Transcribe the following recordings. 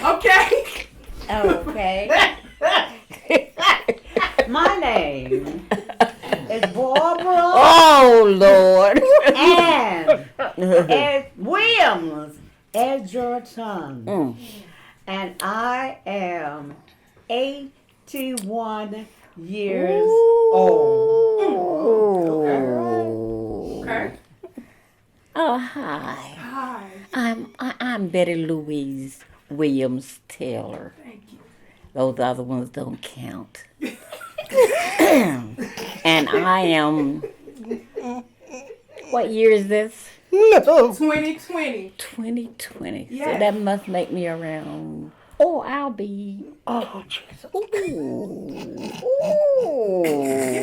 Okay. Okay. My name is Barbara Oh, Lord. Ann Williams Edgerton. And I am 81 years old. Okay. Oh, hi. Hi. I'm Betty Louise Williams Taylor. Thank you. Those other ones don't count. And I am. What year is this? 2020. 2020. So Yes. that must make me around. Oh, I'll be. Oh, Jesus. Ooh. Give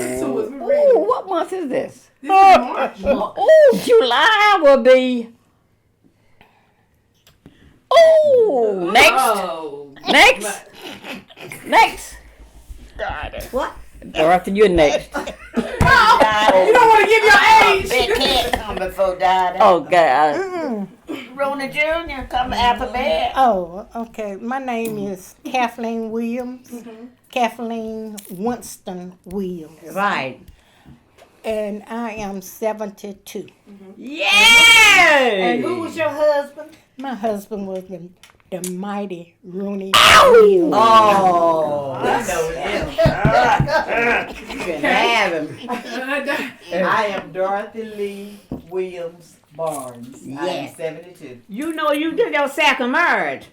it to us. We're Ooh. ready. Ooh, what month is this? This is March. Oh, July will be. Oh, next. Oh. Next. Next. What? Dorothy, you're next. You don't want to give your age. Big cat come before Daddy. Oh, God. Rona Jr. come after bed. Oh, okay. My name is Kathleen Williams. Kathleen Winston Williams. Right. And I am 72. Yay! And who was your husband? My husband was the mighty Rooney Williams. Oh, I know him. you can have him. I am Dorothy Lee Williams Barnes. I am Yes. 72. You know you did your second marriage.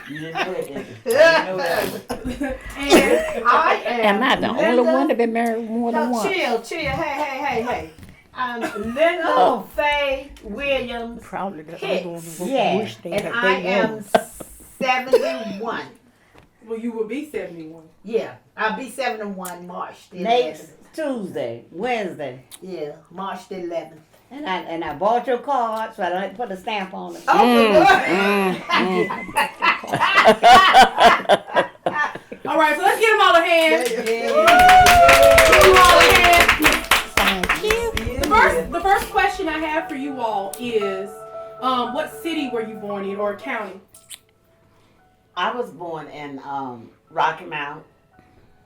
You didn't do it, did you? You know that. And I Am I the only one to be married more than No, once? chill. Hey. I'm Linda Faye Williams Probably the Hicks. other one would Yeah. wish they and had I they am won. 71. well, you will be 71. Yeah, I'll be 71 March the 11th. Next Tuesday, Wednesday. Yeah, March the 11th. And I bought your card, so I don't have to put a stamp on it. All right, so let's get them all a hand. Give Yeah. them all a hand. Thank you. The first question I have for you all is, what city were you born in, or county? I was born in Rocky Mount,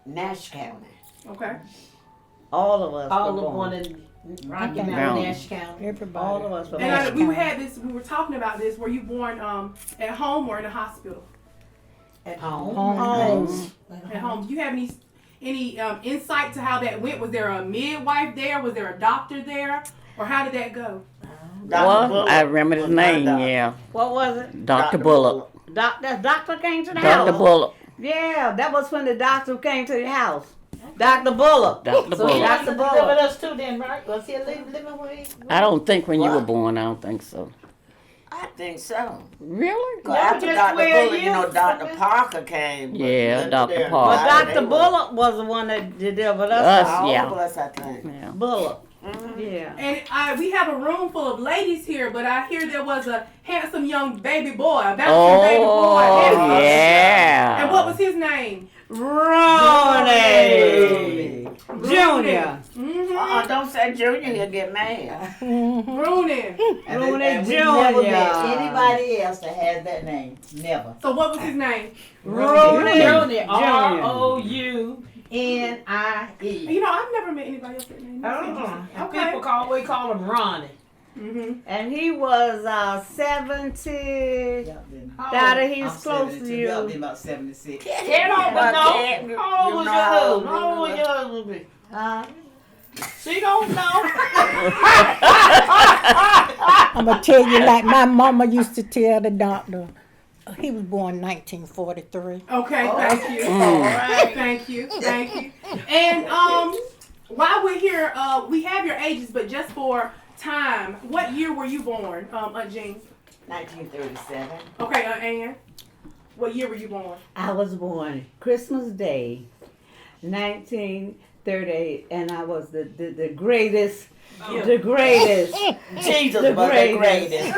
Nash County. Okay. All of us All were of born. one in Rocky Okay. Mount, No. Nash County. Everybody. All of us were And born. we were talking about this. Were you born at home or in a hospital? At home. Home. At home. Do you have any insight to how that went? Was there a midwife there? Was there a doctor there? Or how did that go? Well, I remember his name, yeah. What was it? Dr. Bullock. That doctor came to the Dr. house. Bullock. Yeah, that was when the doctor came to the house. Dr. Bullock. Dr. So he Bullock. used to live with us too then, right? Was he living with you? I don't think when you were What? born, I don't think so. I think so. Really? Cause after just Dr. where Bullock, you know, you- Dr. Parker came. but Yeah, lived Dr. there. Parker. But Wow, Dr. they Bullock was the one that did that with us. Us. All Yeah. of us, I think. Yeah. Bullock. Yeah. And we have a room full of ladies here, but I hear there was a handsome young baby boy, a bouncing baby boy. Oh, Handsome. yeah. And what was his name? Ronnie Junior. Mm-hmm. Don't say Junior, he'll get mad. Rooney. Rooney And we never met Junior. anybody else that has that name. Never. So what was his name? Rooney Rooney. Junior. R-O-U-N-I-E. You know, I've never met anybody else that name. Okay. People we call him Ronnie. Mm-hmm. And he was 70. Daddy, he's close to you. Y'all be about 76. Get on, but no. How old was your husband? How old was your husband? She don't know. I'm going to tell you like my mama used to tell the doctor. He was born 1943. Okay, thank you. All right. Thank you. And while we're here, we have your ages, but just for time, what year were you born, Aunt Jean? 1937. Okay, Aunt Ann, what year were you born? I was born Christmas Day, 1938, and I was the greatest. The greatest. Jesus The was the greatest. greatest.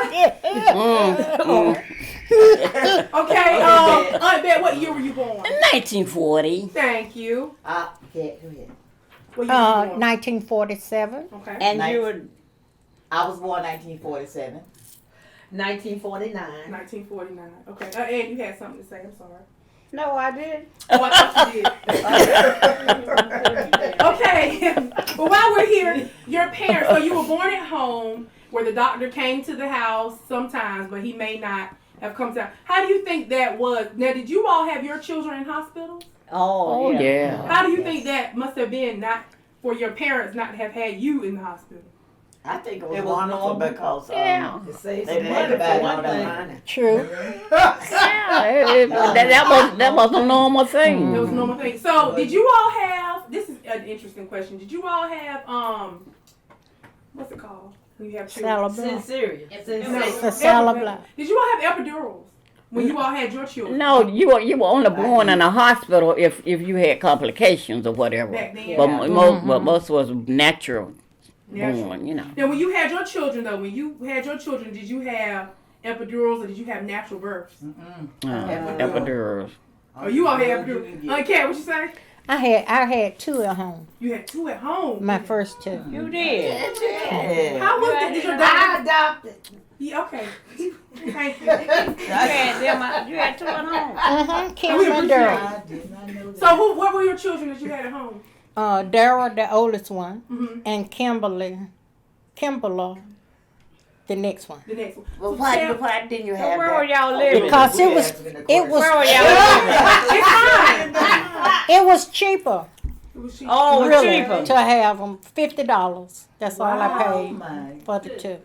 Okay, Aunt Bet, what year were you born? 1940. Thank you. Yeah, go ahead. What year were you born? 1947. Okay. And Nice. you were I was born 1947. 1949. 1949. Okay. Ed, you had something to say. I'm sorry. No, I didn't. Oh, I thought you did. Okay. But while we're here, your parents, so you were born at home where the doctor came to the house sometimes, but he may not have come to. How do you think that was? Now, did you all have your children in hospitals? Oh, yeah. How do you think that must have been not for your parents not to have had you in the hospital? I think it was was wonderful normal. because Yeah. It saves they some didn't money have to buy for all one that thing. money. True. That was a normal thing. That was a normal thing. So, did you all have? This is an interesting question. Did you all have what's it called? When you have children? Sincere. The salad block. Did you all have epidurals when you all had your children? No, you were only born in a hospital if you had complications or whatever. Back then. But most was natural born, you know. Now, when you had your children, though, when you had your children, did you have epidurals or did you have natural births? Epidurals. Oh, you all had epidurals. Kat, what you say? I had 2 at home. You had 2 at home. My first 2. You did. Yeah. How was that? Did your I daughter? adopted. Yeah, okay. Thank you. You had 2 at home. Kim We and appreciate Daryl. I did not know that. So, what were your children that you had at home? Daryl, the oldest one, Mm-hmm. and Kimberly, the next one. The next one. Well, So, why Sam- didn't you have Where were that? y'all living? Because it was Where were y'all It's fine. it was cheaper It was cheap. Oh, really cheaper. to have them. $50. That's all I Oh paid my. for the 2.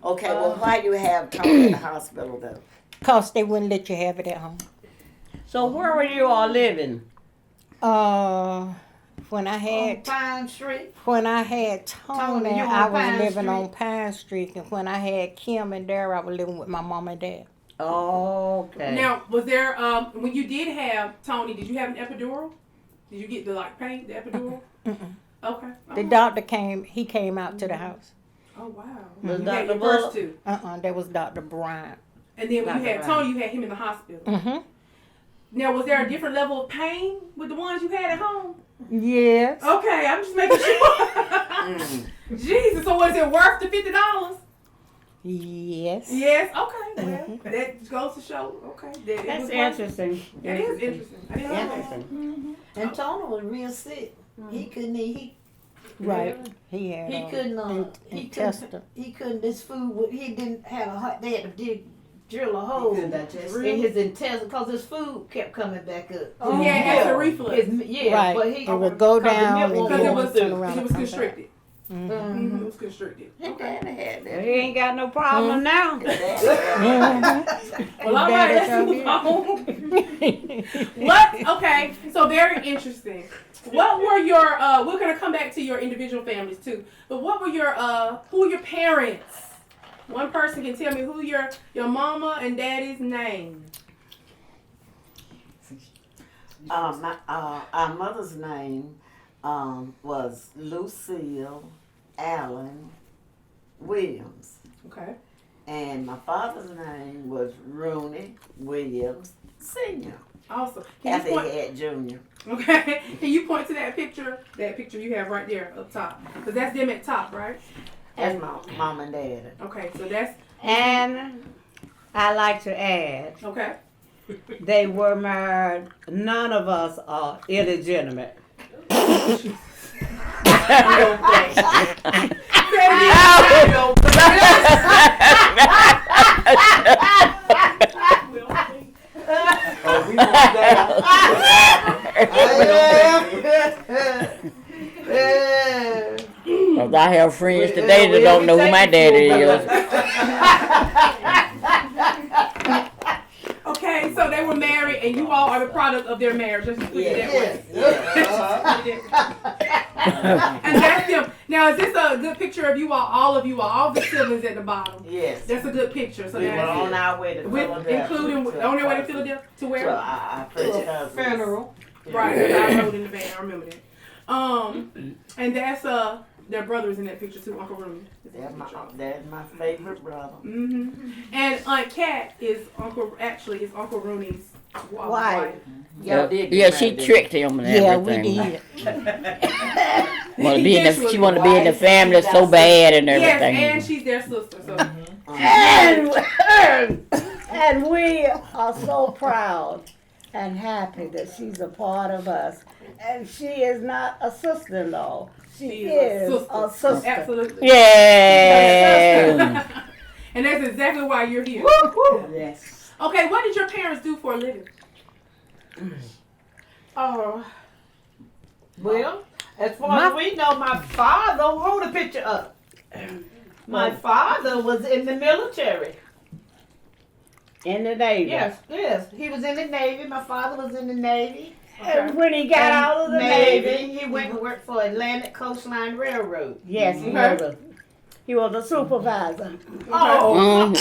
Okay, well, why you have Tony in the hospital though? Cause they wouldn't let you have it at home. So where were you all living? When I had Pine Street. When I had Tony, Tony, you I on was Pine living Street? on Pine Street, and when I had Kim and Daryl, I was living with my mom and dad. Okay. Now, was there when you did have Tony? Did you have an epidural? Did you get the pain, the epidural? Mm-mm. Okay. The doctor came. He came out to the house. Oh wow. Was You had Dr. your first Bullock? 2, That was Dr. Bryant. and then when you Dr. had Tony, you had him in the hospital. Mm-hmm. Now, was there a different level of pain with the ones you had at home? Yes. Okay, I'm just making sure. Jesus, so was it worth the $50? Yes. Yes. Okay. Well, that goes to show. Okay. That it That's was worth it. interesting. That is interesting. I didn't know that. Interesting. And Tony was real sick. He couldn't eat. Right. He had. He couldn't. intestine. He couldn't. This food. He didn't have a heart. They had to drill a hole in Really? his intestine because his food kept coming back up. Oh, he had acid reflux. Yeah, but he It would go because the down milk and Because won't it go was, and turn it around and was come back. constricted. Mhm. Mm-hmm. It was constricted. Your daddy had He that. ain't got no problem now. Your daddy had that. Well, all right, let's move on. What? Okay, so very interesting. What were your? We're gonna come back to your individual families too. But what were your? Who were your parents? One person can tell me who your mama and daddy's name. Our mother's name was Lucille Allen Williams. Okay. And my father's name was Rooney Williams Sr. Awesome. Can After you he point? had Junior. Okay. Can you point to that picture? That picture you have right there up top, because that's them at top, right? That's my mom and dad. Okay. So that's And I like to add, okay. they were married. None of us are illegitimate. Oh, we want that. Cause I have friends today that don't know who my daddy is. Okay, so they were married, and you all are the product of their marriage. Let's just put it that way. And that's them. Now, is this a good picture of you all of you all the siblings at the bottom? Yes. That's a good picture. So We were on that's our way to it. With, Philadelphia. including on their way to Philadelphia to To where? our first cousin. funeral. Right, I rode in the van. I remember that. And that's their brothers in that picture too. Uncle Rooney. That's my favorite brother. And Aunt Kat is Uncle Rooney's wife. Y'all did get Yeah, she married, didn't tricked him and Yeah, we everything. did. She want to be in the family so bad and Yes, everything. and she's their sister. So And we are so proud and happy that she's a part of us. And she is not a sister-in-law. She is a sister. absolutely. Yeah. And that's exactly why you're here. Yes. Okay, what did your parents do for a living? Oh. Well, as far as we know, my father, hold the picture up. My father was in the military. In the Navy. Yes. He was in the Navy. My father was in the Navy. And when he got out of the Navy, he went and worked for Atlantic Coastline Railroad. yes, he was a supervisor. Oh.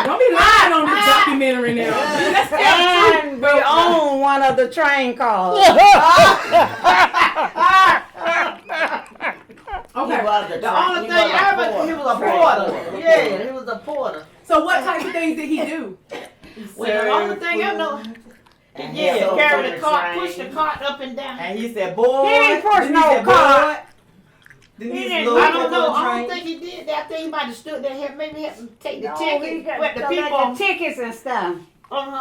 Don't be lying on this documentary now. Let's tell the truth. And we own one of the train cars. Okay. The only thing he was a porter. Yeah, he was a porter. So what type of things did he do? Well, the only thing I know, carry the cart, push the cart up and down. And he said, boy. He didn't push Then he no said, cart. boy. Then I he don't looked know. up on I the don't train. think he did that. I think he might have stood there, maybe had to take the No, ticket. he got But the collect people, the tickets and stuff.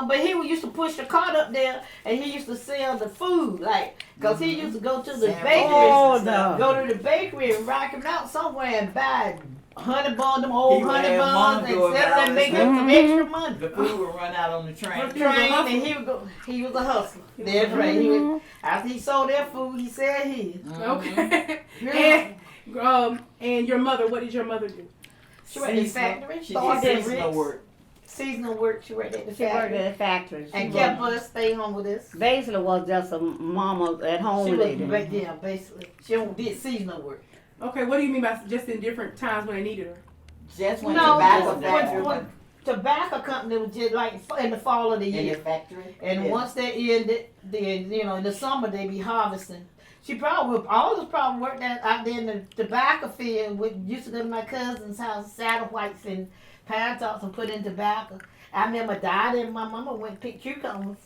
but he used to push the cart up there, and he used to sell the food, like, cause he used to go to the bakery, Oh, no. go to the bakery and rock him out somewhere and buy honey bun, them old He would honey have buns, mama and go sell them around and make and him some extra money. The food would run out on the train. On the train, and he would go. He was a hustler. That's right. He was, after he sold their food, he said his. Okay. And your mother, what did your mother do? She worked in the factory. She started did at seasonal Ritz. work. Seasonal work. She worked at the She worked factory. at the factory. And kept us stay home with us. Basically was just a mama at home She was, lady. basically. She did seasonal work. Okay, what do you mean by just in different times when they needed her? Just when No, tobacco just factory when tobacco company was just like in the fall of the in the year. factory. And Yeah. once they ended, then, in the summer they be harvesting. She probably, all of us probably worked out there in the tobacco field. We used to go to my cousin's house, saddle whites and pine tops and put in tobacco. I remember Daddy and my mama went and picked cucumbers.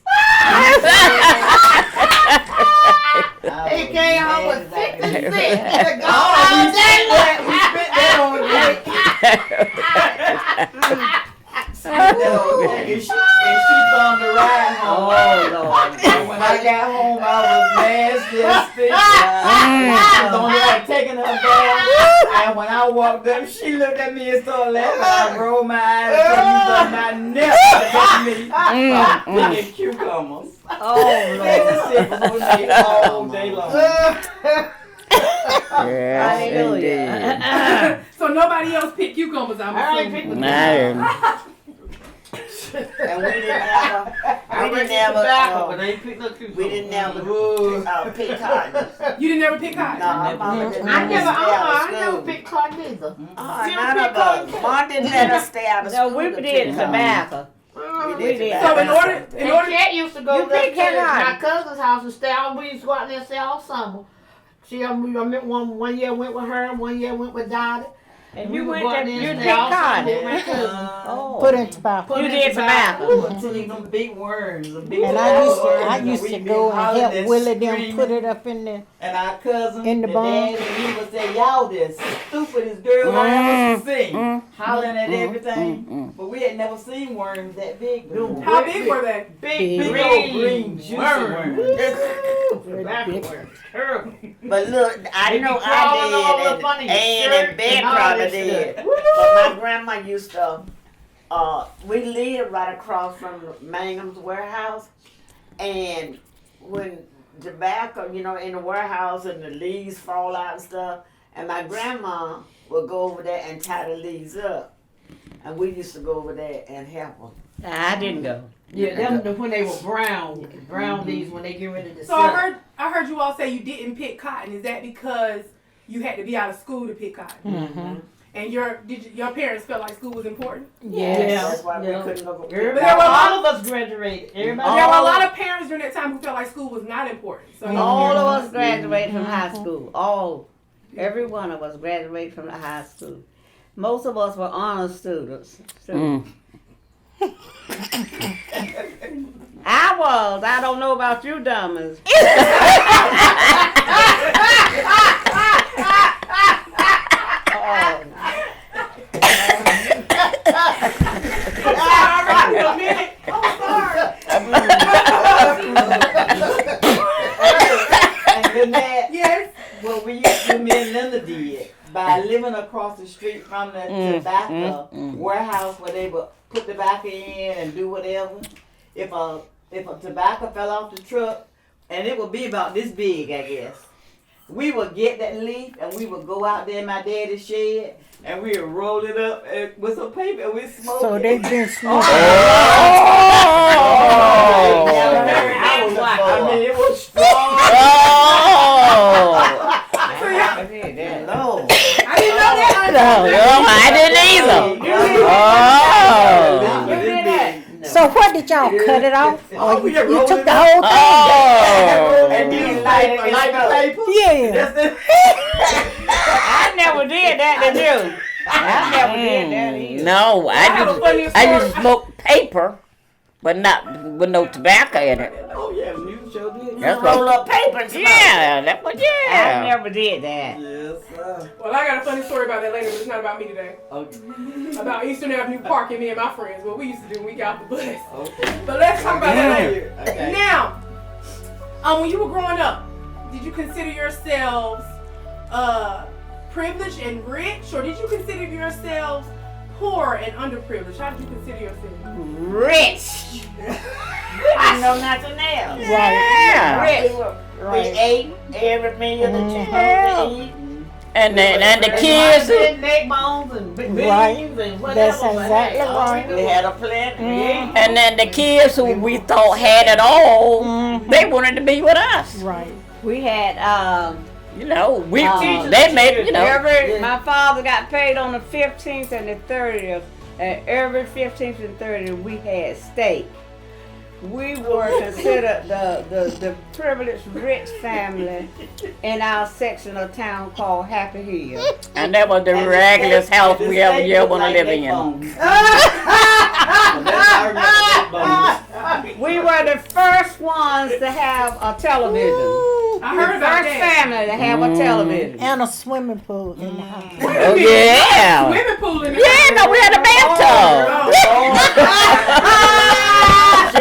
They came home with 50 cents. To go all day long. We spent that on a date. And she bummed the ride home. Oh, Lord. And when I got home, I was nasty as fish. She was only like taking her bath. And when I walked up, she looked at me and started laughing. I rolled my eyes and you thought my neck was me. Picking cucumbers. Oh, That's Lord. a simple day all day long. Yes, indeed. So nobody else picked cucumbers, I'm I ain't assuming. picked No. And we didn't have tobacco, but they picked up cucumbers. we didn't have pick cotton. You didn't ever pick cotton? No, my mama didn't I let us stay out never of school. picked cotton either. None of us. Mom didn't let us stay out of No, school. we to did pick cotton. tobacco. We did did. So in tobacco. order, And Cat used to go You up pick to cotton. my cousin's house and stay out. We used to go out there and stay all summer. I met one year I went with her, one year I went with Dottie. And We you would went go out to, there you and picked stay all summer cotton. with my cousin. Oh. Put in tobacco. You did tobacco. Until you them big worms. The big And worms. I used to go and help Willie them put it up in there. And our cousin, In the barn. dad, and he would say, y'all the stupidest girl I ever seen. Hollering at everything. But we had never seen worms that big before. how big were they? Big Big green, old green juicy worms. tobacco worms. Terrible. But look, I They be know crawling all I up under did, your and shirt and Ben and all probably that did. stuff. But my grandma used to, we lived right across from Mangum's warehouse, and when tobacco, in the warehouse and the leaves fall out and stuff, and my grandma would go over there and tie the leaves up, and we used to go over there and help them. I didn't go. Yeah, them when they were brown leaves when they get ready to So I heard you all say you didn't pick cotton. Is that because you had to be out of school to pick cotton? Mm-hmm. And your parents felt like school was important? Yes. That's why we couldn't go. But there were a lot all of us graduated. Everybody. There were a lot of parents during that time who felt like school was not important. So All of us graduated from high school. Every one of us graduated from the high school. Most of us were honor students. So, I was. I don't know about you, dummies. And Lynette, Yes. what we used to do, me and Linda did, by living across the street from the tobacco warehouse where they would put tobacco in and do whatever. If a tobacco fell off the truck, and it would be about this big, I guess, we would get that leaf and we would go out there in my daddy's shed and we would roll it up with some paper and we'd smoke So it. they've been smoking. I was like, I mean, it was strong. No. I didn't know that. No, I didn't either. Oh. So what did y'all cut it off? Oh, Or we you, just you rolled took it the up. whole thing? Oh. And then light paper. Yeah. That's it. I never did that, did you? I never did that either. No, have a funny I used to smoke paper, but not with no tobacco in it. Oh, yeah, you sure did. That's Roll what. up paper and smoke. Yeah, that was I yeah. never did that. Yes, sir. Well, I got a funny story about that later, but it's not about me today. Okay. About Eastern Avenue Park and me and my friends. What we used to do when we got off the bus. Okay. But let's talk about that later. Okay. Now, when you were growing up, did you consider yourselves privileged and rich, or did you consider yourselves poor and underprivileged? How did you consider yourselves? Rich. I didn't know nothing else. Yeah. Rich. We ate every meal that you supposed to eat. And the And kids. neck bones and beans Right. and whatever. That's but exactly hey, all right. we We do- had a plenty. And then the kids who we thought had it all, they wanted to be with us. Right. We had You know, we teachers they made you know. my father got paid on the 15th and the 30th, and every 15th and 30th we had steak. We were considered the privileged rich family in our section of town called Happy Hill. And that was the regularest house we ever want to live in. We were the first ones to have a television. I heard the about first that. family to have a television. And a swimming pool in the house. Oh yeah. Swimming pool in the Yeah, no, we had a bathtub. The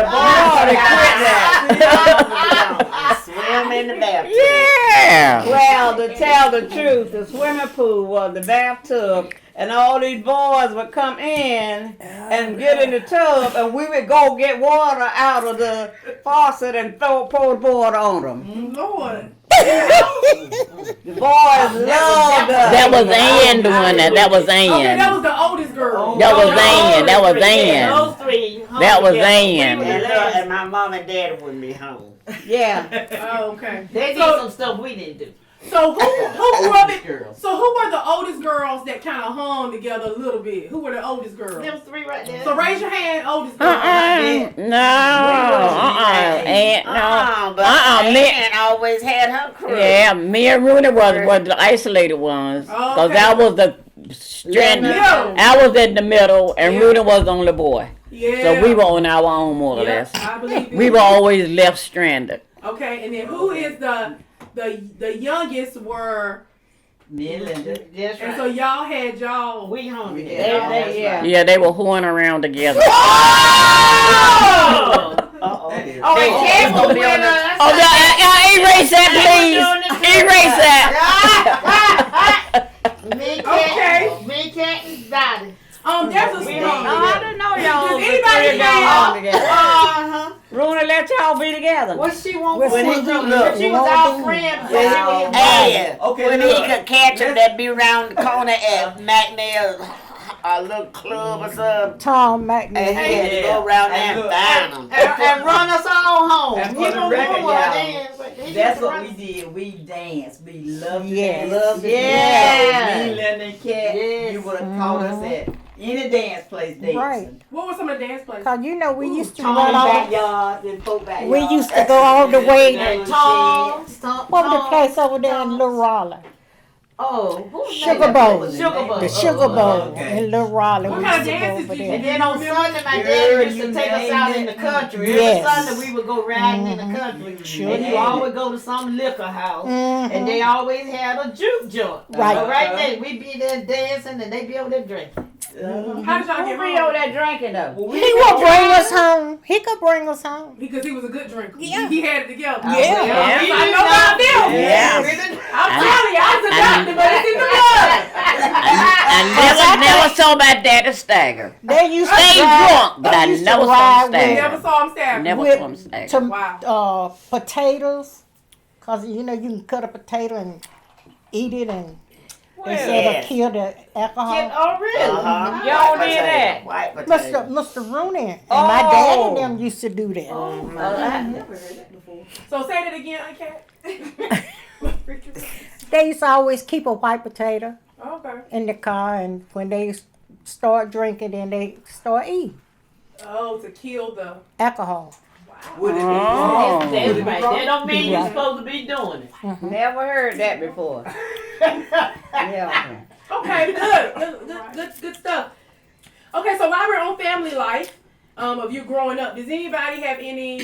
boys quit that. Swim in the bathtub. Yeah. Well, to tell the truth, the swimming pool was the bathtub, and all these boys would come in and get in the tub, and we would go get water out of the faucet and pour water on them. Lord. The boys loved us. That was Ann doing that. That was Okay, that Ann. was the oldest girl. That was Ann. That was Ann. Those three. hung That was together. Ann. And my mom and dad wouldn't be home. Yeah. Oh, okay. They did So- some stuff we didn't do. So who grew up in, so who were the oldest girls that kind of hung together a little bit? Who were the oldest girls? Them three right there. So raise your hand, oldest girl. No. Aunt, no. But me. Ann always had her crew. Yeah, me and Rooney was the isolated ones. Because Okay. I was the stranded. Yeah. I was in the middle, and Yeah. Rooney was the only boy. Yeah. So we were on our own, more or Yeah, less. I believe it. We were always left stranded. Okay, and then who is the youngest were, Me and Linda. That's and right. so y'all had y'all. We hung We together. had- Yeah. Yeah, they were whoring around together. Uh-oh. Oh, and They Ken was was with on the- us. Oh, erase that, please. Erase that. Me, Ken, Okay. me, Ken, and Dottie. There's a Oh, song. I didn't know y'all Does was anybody three of y'all have- hung together. Uh-huh. Rooney let y'all be together. What she want? What When she he do? look, She was our friend. So she was Hey, Okay, when look. he could catch him, that'd be around the corner at McNair's, a little club or something. Tom And he McNair. had to go around there and find him. and run us all home. And He for the don't record, know what y'all, it is, but he That's used to what run we did. We danced. We loved to Yes. dance. Loved to Yeah. Me, Linda, and Kat, Yes. you would have caught us at any dance place dancing. Right. What were some of the dance places? Cause you know we used to Tom run all. backyard, then folk backyard. We used to go all the way. And Tom, What was the place over there in Little Raleigh? Oh, who's Sugar Bowl. Sugar Bowl. The Sugar Bowl okay. in Little Raleigh. What We kind of used to go dances over did you there. And then on Sunday, my Girl, dad used you to take us out in named the it. country. Yes. Every Sunday we would go riding in the country. Sure And you did. always go to some liquor house. And they always had a juke joint. Right. So right there, we be there dancing and they be over there drinking. How did y'all Who get be over home? there drinking though? Well, He would bring us home. He could bring us home. Because he was a good drinker. Yeah. He had it together. Yeah. I know about them. Yeah. I'm telling you, I was a doctor, but it's in the blood. I never saw my daddy stagger. They used to Stay ride- drunk, but they I used to never saw ride him with- You stagger. never saw him stab. Never with- saw him stagger. to Wow. potatoes, cause you know you can cut a potato and eat it, and they said Yes. it'll kill the alcohol. Oh, really? Uh-huh. Y'all White did potato. that? White potato. Mr. Rooney and my dad and Oh. them used to do that. So say that again, Cat. They used to always keep a white potato Okay. in the car, and when they start drinking, then they start eating Oh, to kill the. alcohol. Would it be Oh. wrong? That's right. That don't mean you're Right. supposed to be doing it. Never heard that before. Yeah. Okay, good stuff. Okay, so while we're on family life, of you growing up, does anybody have any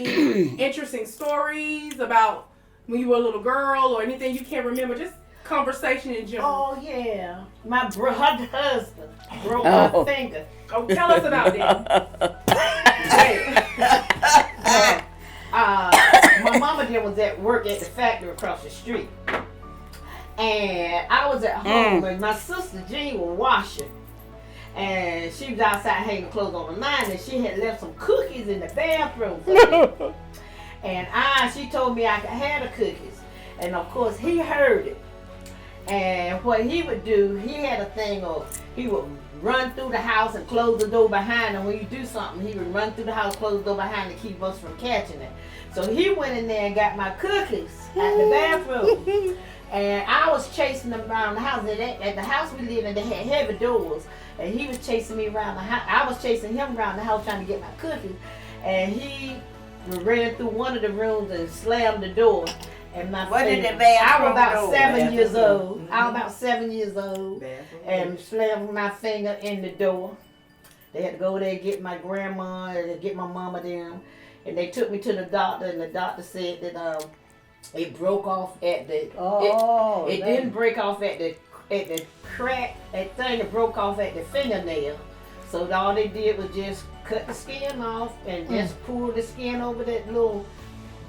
interesting stories about when you were a little girl or anything you can't remember? Just conversation in general. Oh, yeah. My husband broke Oh. my finger. Oh, tell us about that. My mama then was at work at the factory across the street. And I was at home and my sister Jean was washing. And she was outside hanging clothes on the line and she had left some cookies in the bathroom for me. And she told me I could have the cookies. And of course he heard it. And what he would do, he had a thing of, he would run through the house and close the door behind him. When you do something, he would run through the house, close the door behind to keep us from catching it. So he went in there and got my cookies at the bathroom. And I was chasing them around the house. At the house we lived in, they had heavy doors. And he was chasing me around the house. I was chasing him around the house trying to get my cookies. And he ran through one of the rooms and slammed the door. And my What did finger- the bathroom I was about door? 7 years Bathroom. old. I was about 7 years old. And slammed my finger in the door. They had to go there and get my grandma and get my mama them. And they took me to the doctor and the doctor said that it broke off at the Oh. it didn't break off at the crack, that thing that broke off at the fingernail. So all they did was just cut the skin off and just pull the skin over that little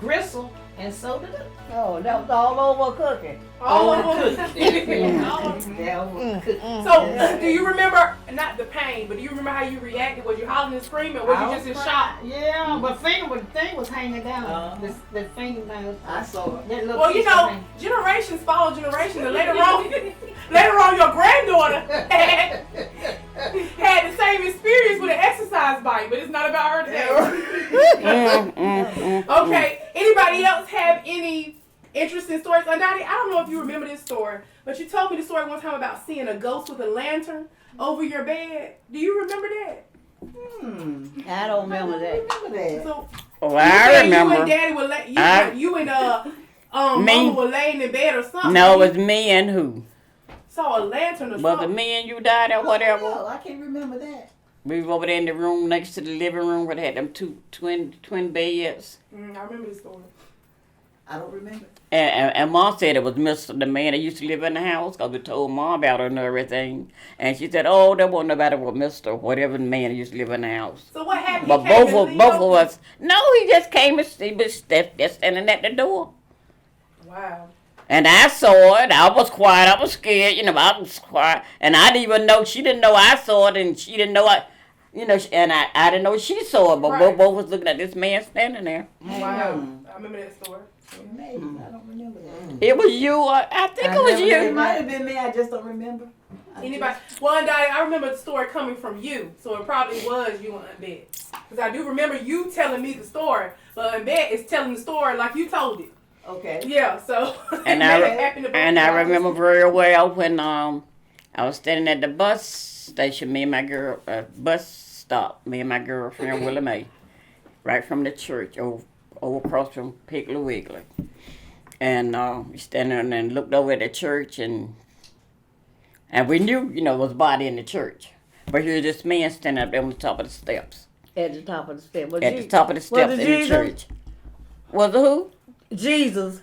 gristle and sewed it up. Oh, that was all over cooking. All Over over. cooking. All over. That was cooking. So, do you remember, not the pain, but do you remember how you reacted? Was you hollering and screaming, or was I you just in was shock? crying. Yeah, but the thing was hanging down. The fingernail. I saw it. That little Well, you piece was know, hanging. generations follow generations, and later on, your granddaughter had the same experience with an exercise bike, but it's not about her today. Okay, anybody else have any interesting stories? Donnie, I don't know if you remember this story, but you told me the story one time about seeing a ghost with a lantern over your bed. Do you remember that? I don't remember that. Remember that? So Oh, you I said remember. you and Daddy were you and Me. Mama were laying in bed or something. No, it was me and who? Saw a lantern or Was it something. me and you died or whatever? No, I can't remember that. We were over there in the room next to the living room where they had them two twin beds. I remember this story. I don't remember. And Mom said it was Mr. the man that used to live in the house because we told Mom about it and everything. And she said, oh, there wasn't nobody but Mr. whatever the man that used to live in the house. So what happened? But He came both and leaned of over? us, no, he just came and he was just standing at the door. Wow. And I saw it. I was quiet. I was scared. You know, I was quiet. And I didn't even know. She didn't know I saw it, and she didn't know I. You know, and I didn't know she saw it. But Right. both was looking at this man standing there. Wow. I remember that story. Maybe. I don't remember that. It was you. I think it was It you. might have been me. I just don't remember. Anybody? Well, and Dottie, I remember the story coming from you, so it probably was you and Aunt Bet. Because I do remember you telling me the story, but Aunt Bet is telling the story like you told it. Okay. Yeah, so And it I happened to both and I of us. remember very well when I was standing at the bus station. Me and my girl bus stop. Me and my girlfriend Willie Mae, right from the church over across from Piggly Wiggly. And we standing there and looked over at the church, and And we knew, it was a body in the church. But here's this man standing up there on the top of the steps. At the top of the step. At the top of the steps in the Jesus? church. Was it who? Jesus.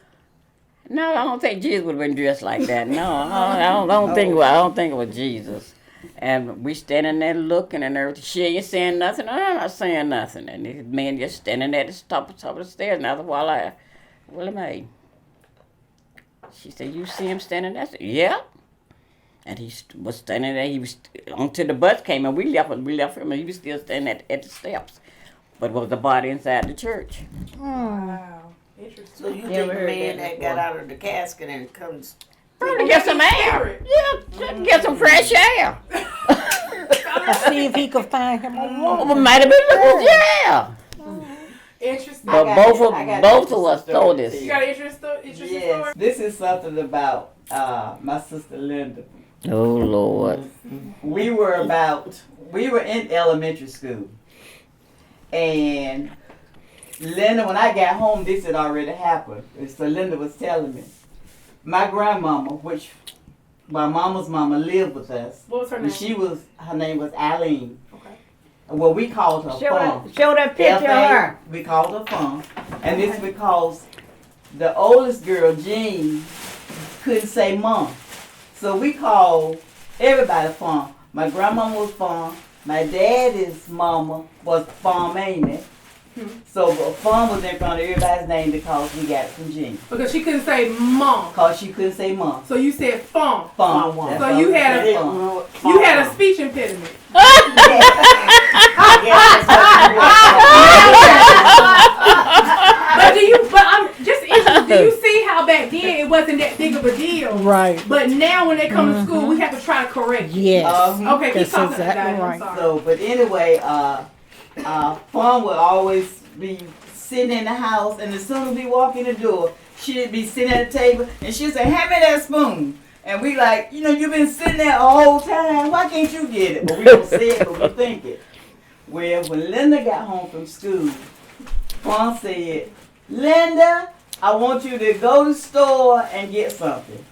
No, I don't think Jesus would have been dressed like that. No, I don't think it was Jesus. And we standing there looking and everything. She ain't saying nothing. I'm not saying nothing. And this man just standing there at the top of the stairs. And after a while, Willie Mae. She said, "You see him standing there?" I said, "Yeah." And he was standing there. He was until the bus came and we left him. And he was still standing at the steps. But it was the body inside the church. Wow. Interesting. So you Never think the heard man that that before. got out of the casket and comes Probably get some air. Yeah, get some fresh air. See if he could find him a woman. Oh, might have been looking, yeah. Interesting. But I both got of an us interesting told story us. to You tell got an interesting Yes, story? this is something about my sister Linda. Oh Lord. We were in elementary school, and Linda, when I got home, this had already happened. And so Linda was telling me, my grandmama, which my mama's mama lived with us. What was her And name? her name was Eileen. Okay. Well, we called her Fun. Show that picture of her. We called her Fun. And it's because the oldest girl, Jean, couldn't say Mom. So we called everybody Fun. My grandmama was Fun. My daddy's mama was Farm Amy. So Fun was in front of everybody's name because we got it from Jean. Because she couldn't say mom. Because she couldn't say Mom. So you said fun. Fun. Fun. That's So all you we had said, a- Fun. You had a speech impediment. But I'm just interested, do you see how back then it wasn't that big of a deal? Right. But now when they come to school, we have to try to correct it. Yes. Okay, keep That's talking exactly about it. right. I'm sorry. So, but anyway, Fun would always be sitting in the house, and as soon as we walk in the door, she'd be sitting at the table, and she'd say, "Hand me that spoon." And we like, you've been sitting there the whole time. Why can't you get it? But we don't say it, but we think it. Well, when Linda got home from school, Fun said, "Linda, I want you to go to the store and get something."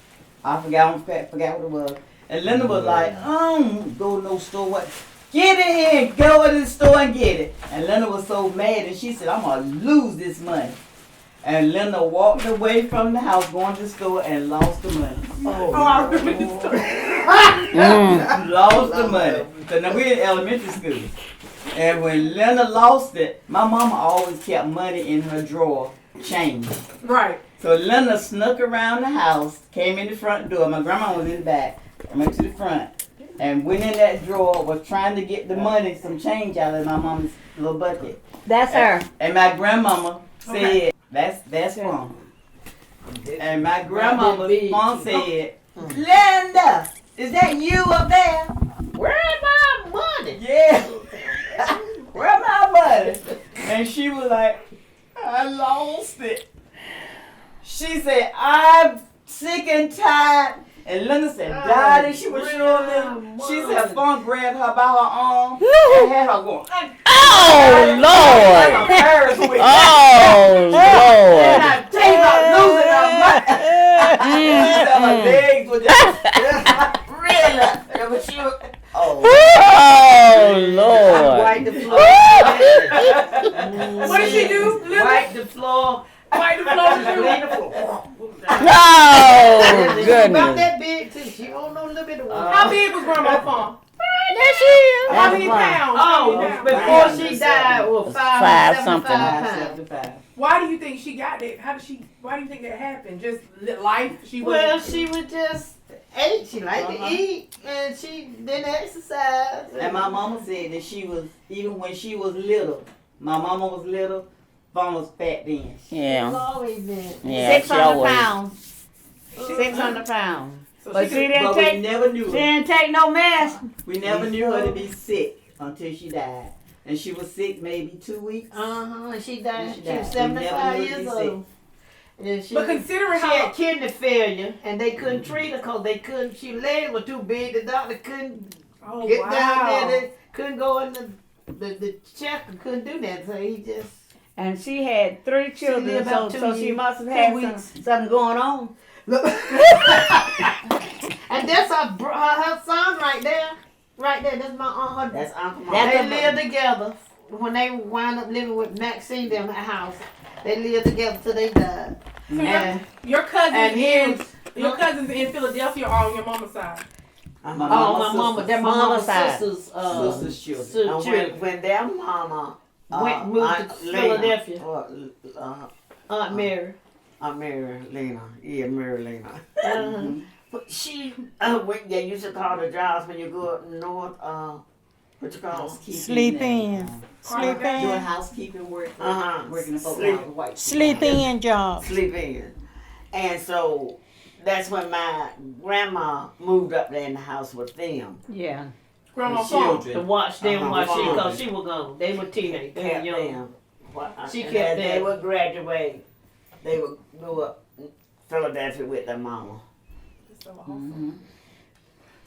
I forgot what it was. And Linda was like, "I don't go to no store. What? Get in here and go to the store and get it." And Linda was so mad, and she said, "I'm going to lose this money." And Linda walked away from the house, going to the store, and lost the money. Oh, I remember this story. Lost the money. So now we're in elementary school. And when Linda lost it, my mama always kept money in her drawer, change. Right. So Linda snuck around the house, came in the front door. My grandma was in the back. I went to the front and went in that drawer, was trying to get the money, some change out of my mama's little bucket. That's her. And my grandmama said, Okay. that's wrong. And my grandmama mom said, "Linda, is that you up there?" Where's my money? Yeah. Where my money? And she was like, "I lost it." She said, "I'm sick and tired." And Linda said, "Daddy," she was showing me. She said, Fun grabbed her by her arm and had her going. Oh Lord. Like a Paris witch. Oh And Lord. I tell you about losing her money. She said her legs were just really. But she was, Oh Lord. Wipe the floor. What did she do? Linda? Wipe the floor. Wipe the floor with you? Clean the floor. Oh About goodness. that big too. She don't know a little bit of water. How big was Grandma Farm? There she is. How many pounds? How many Oh, pounds? before she died, well, Five something. 575 pounds. Why do you think she got that? Why do you think that happened? Just life? She was. Well, she was just ate. She liked to eat, and she didn't exercise. And my mama said that she was, even when she was little, my mama was little, Fun was fat then. She's Yeah. always been. Yeah. She 600 always. pounds. 600 pounds. So But she she could- didn't But we take. never knew She her. didn't take no mess. We never knew her to be sick until she died. And she was sick maybe 2 weeks. And she died. She She was died. 75 We never years knew she old. And she, But considering she how had kidney failure, and they couldn't treat her because they couldn't. She legs were too big. The doctor couldn't oh get wow. down there. They couldn't go in the checker. Couldn't do that. So he just. And she had 3 children, lived so, about 2 so she years, must have 2 had weeks. something going on. And that's her son right there. Right there. That's my aunt. Her, That's Uncle Mom. they live together. When they wound up living with Maxine them at house, they lived together till they died. So And, your cousins and in his, your cousins in Philadelphia are on your mama's side. my mama, that my mama's side. sister's Sister's children. children. When their mama Moved to Aunt Lena, Philadelphia. Aunt Aunt Mary. Mary Lena. Yeah, Mary Lena. Uh-huh. But she, when they used to call the jobs when you go up north, what you call it? Housekeeping Sleep and, in. Sleep doing in. housekeeping work. Uh-huh. Working for Sleep. white. Sleep in job. Sleep in. And so that's when my grandma moved up there in the house with them. Yeah. Grandma The phone. To children. watch them while Uh-huh. cause she was gone. They were teenagers. They were Kept young. them. She And kept as they them. would graduate, they would go up Philadelphia with their mama.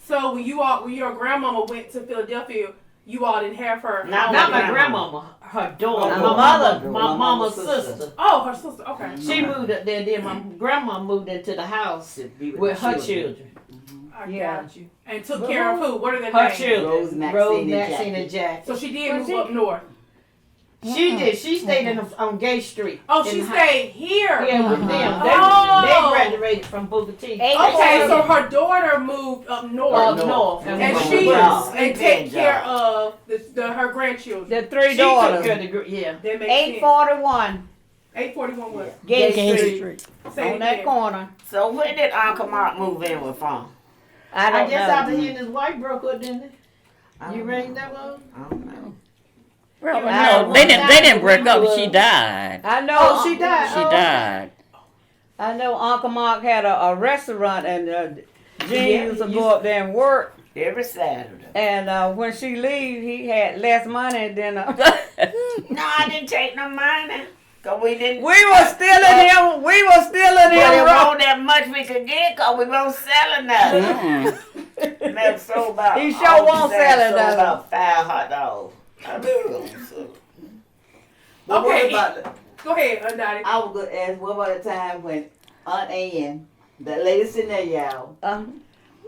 So when your grandmama went to Philadelphia, you all didn't have her. Not Not my grandma. grandmama. Her daughter. My My mother. my mama's sister. Oh, her sister. Okay. She moved up there. Then my grandma moved into the house To be with the her children. I Yeah. got you. And took care of who? What are their Her names? children. Rose, Maxine, Rose, and Maxine, Jackie. and Jackie. So she did move up north. She did. She stayed on Gay Street. Oh, in she the house. stayed here. Yeah, with them. Oh. They graduated from Booker T. Okay, so her daughter moved up north. Up north. And North. she Wow. and take care of her grandchildren. The three She took daughters. care of the yeah. That makes 841 841 what? Gay Gay Street. Street. Say it On that again. corner. So when did Uncle Mark move in with from? I I don't guess know. after he and his wife broke up, didn't they? I You don't rang know. that one? I don't know. Well, I- no, they didn't break up. She died. I know. Oh, she died. She Oh. died. I know Uncle Mark had a restaurant and Jean Yeah, used to he go used- up there and work. Every Saturday. And when she leave, he had less money than. No, I didn't take no money. Cause we didn't. We were stealing him. We were stealing But it him. wasn't that much we could get cause we weren't selling nothing. Mm. Never sold about. He sure all won't Saturday sell it, sold though. about 5 hot dogs. I do. But Okay. what about Go ahead, Dottie. I was gonna ask, what about the time when Aunt Ann, the lady sitting there, y'all,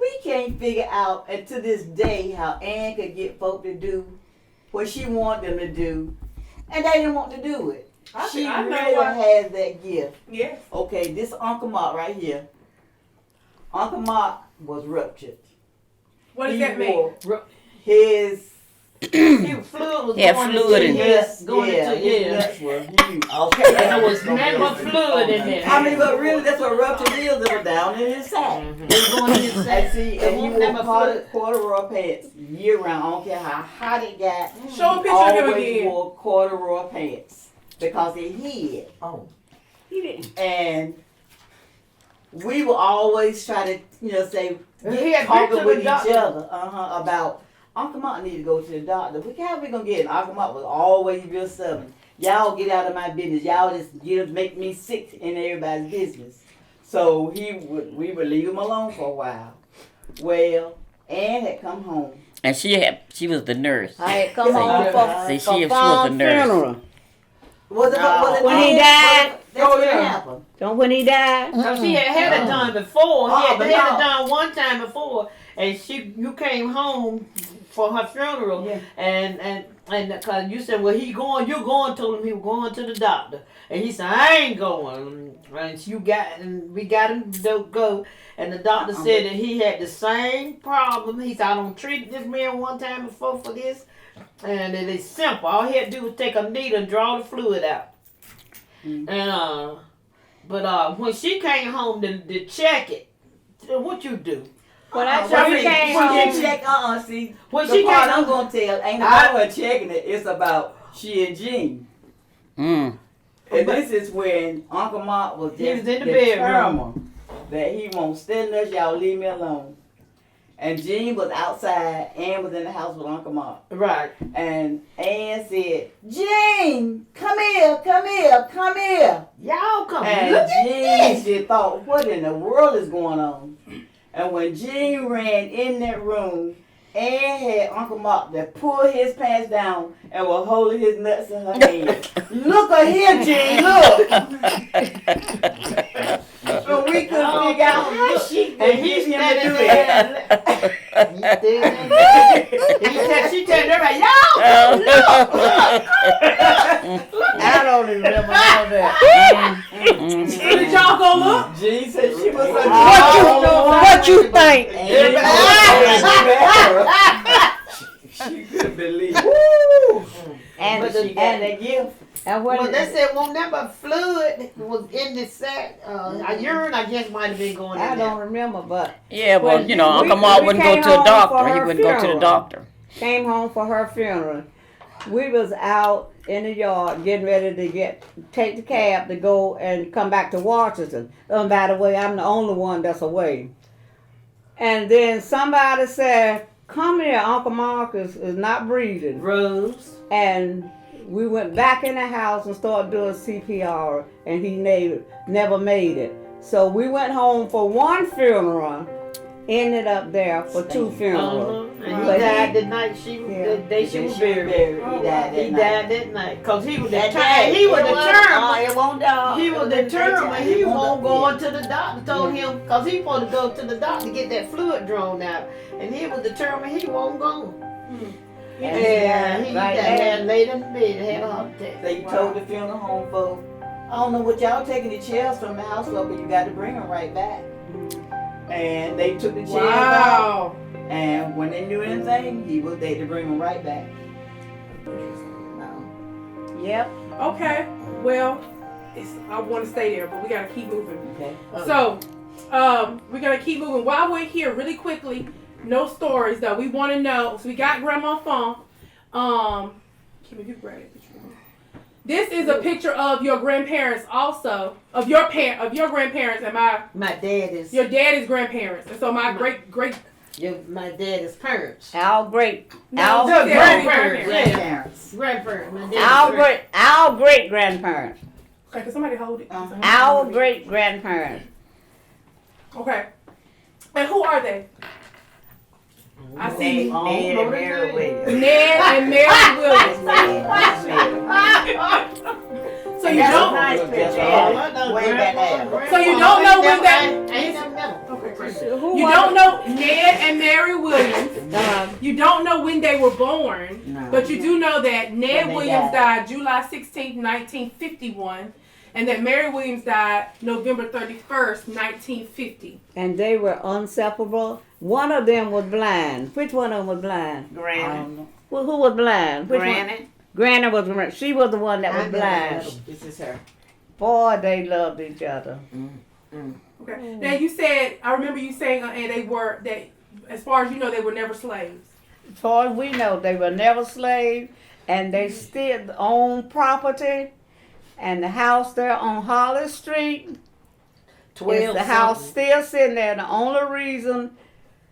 we can't figure out, and to this day, how Ann could get folk to do what she wanted them to do, and they didn't want to do it. She I know really why. has that gift. Yes. Okay, this Uncle Mark right here. Uncle Mark was ruptured. What does He that mean? wore His Fluid was Yeah, going fluid into in his, going yeah, into his yeah. nuts were huge. Okay, There was nothing but fluid in there. I mean, but really, that's what ruptured is. It was down in his sack. It was going in his And sack. see, It and he won't never wore fluid. corduroy pants year round. I don't care how hot it got. Show a picture of him Always again. wore corduroy pants because it hid. Oh. And we will always try to, say, He had been talking to with the each doctor. other, about Uncle Mark need to go to the doctor. How we gonna get it? Uncle Mark was always real stubborn. Y'all get out of my business. Y'all just make me sick in everybody's business. So we would leave him alone for a while. Well, Ann had come home. And she was the nurse. I had come home See, for she was the Fawn's nurse. funeral. Was it When he Ann? died? That's what yeah. happened. So when he died, So she had it done before. Oh, He had but had no. it done one time before, and you came home for her funeral, Yeah. and cause you said, well, you're going. Told him he was going to the doctor, and he said, I ain't going. And we got him to go, and the doctor said that he had the same problem. He said, I don't treat this man one time before for this, and it is simple. All he had to do was take a needle and draw the fluid out. And but when she came home to check it, what you do? when I Well, she came she home, didn't check. See, When the she part came I'm home, gonna tell ain't about her checking it. It's about she and Jean. Mm. And this is when Uncle Mark was He just was in the bedroom. determined that he won't stand us. Y'all leave me alone. And Jean was outside. Ann was in the house with Uncle Mark. right? And Ann said, Jean, come here, come here, come here. Y'all come And look at Jean just thought, what in the world is going on? And when Jean ran in that room, and had Uncle Mark that pulled his pants down and was holding his nuts in her hand. Look at here, Jean, look. So we couldn't figure out how she And could he's get him to standing do there. that. She turned around, yo! I don't even remember all that. Did y'all go look? Jean said she was a What you think? She couldn't believe it. And But she got that gift. and Well, when they said one number fluid was in the sack. A urine, I guess, might have been going I in don't there. remember, but Yeah, well, Well, you know, we- Uncle Mark we wouldn't go came to the home doctor. for He her wouldn't go to the funeral. doctor. came home for her funeral. We was out in the yard getting ready to take the cab to go and come back to Washington. By the way, I'm the only one that's away. And then somebody said, "Come here, Uncle Marcus is not breathing." Rose. And we went back in the house and started doing CPR, and he never made it. So we went home for one funeral, ended up there for two funerals. And he But died the night the day she was buried. He died He died that night. Cause he was That determined. day, He was it determined. It won't die. He was determined he won't go into the doctor. Told him, cause he supposed to go to the doctor to get that fluid drawn out, and he was determined he won't go. And he Right died laid in bed, had a heart attack. They told the funeral home folks, I don't know what y'all taking the chairs from the house for, but you got to bring them right back. And they took the chairs out, Wow. and when they knew anything, they to bring them right back. Yep. Okay. Well, I want to stay there, but we gotta keep moving. Okay. So, we're gonna keep moving. While we're here, really quickly, no stories though. We want to know. So we got Grandma's phone. Kim, if you grab it. This is a picture of your grandparents, also of your grandparents, and My dad is your daddy's grandparents, and so my great my dad's parents. Our great no, the she said grandparents. grandparents. Grandparents. My dad's our great grandparents. Okay, can somebody hold it? Our great grandparents. Okay. And who are they? I see Ned and Mary Williams. Ned and Mary Williams. So you That's a don't. nice picture. Way back there. So you don't know when that. Ain't no middle. Okay, great. You don't know Ned and Mary Williams. You don't know when they were born, No. but you do know that Ned When they Williams died July 16th, 1951, and that Mary Williams died November 31st, 1950. And they were inseparable. One of them was blind. Which one of them was blind? Granny. Well, who was blind? Which one? Granny. Granny was. She was the one that was blind. This is her. Boy, they loved each other. Okay. Now you said, I remember you saying, and they were that, as far as you know, they were never slaves. As far as we know, they were never slaves, and they still own property. And the house there on Holly Street, 12 the house something. still sitting there. The only reason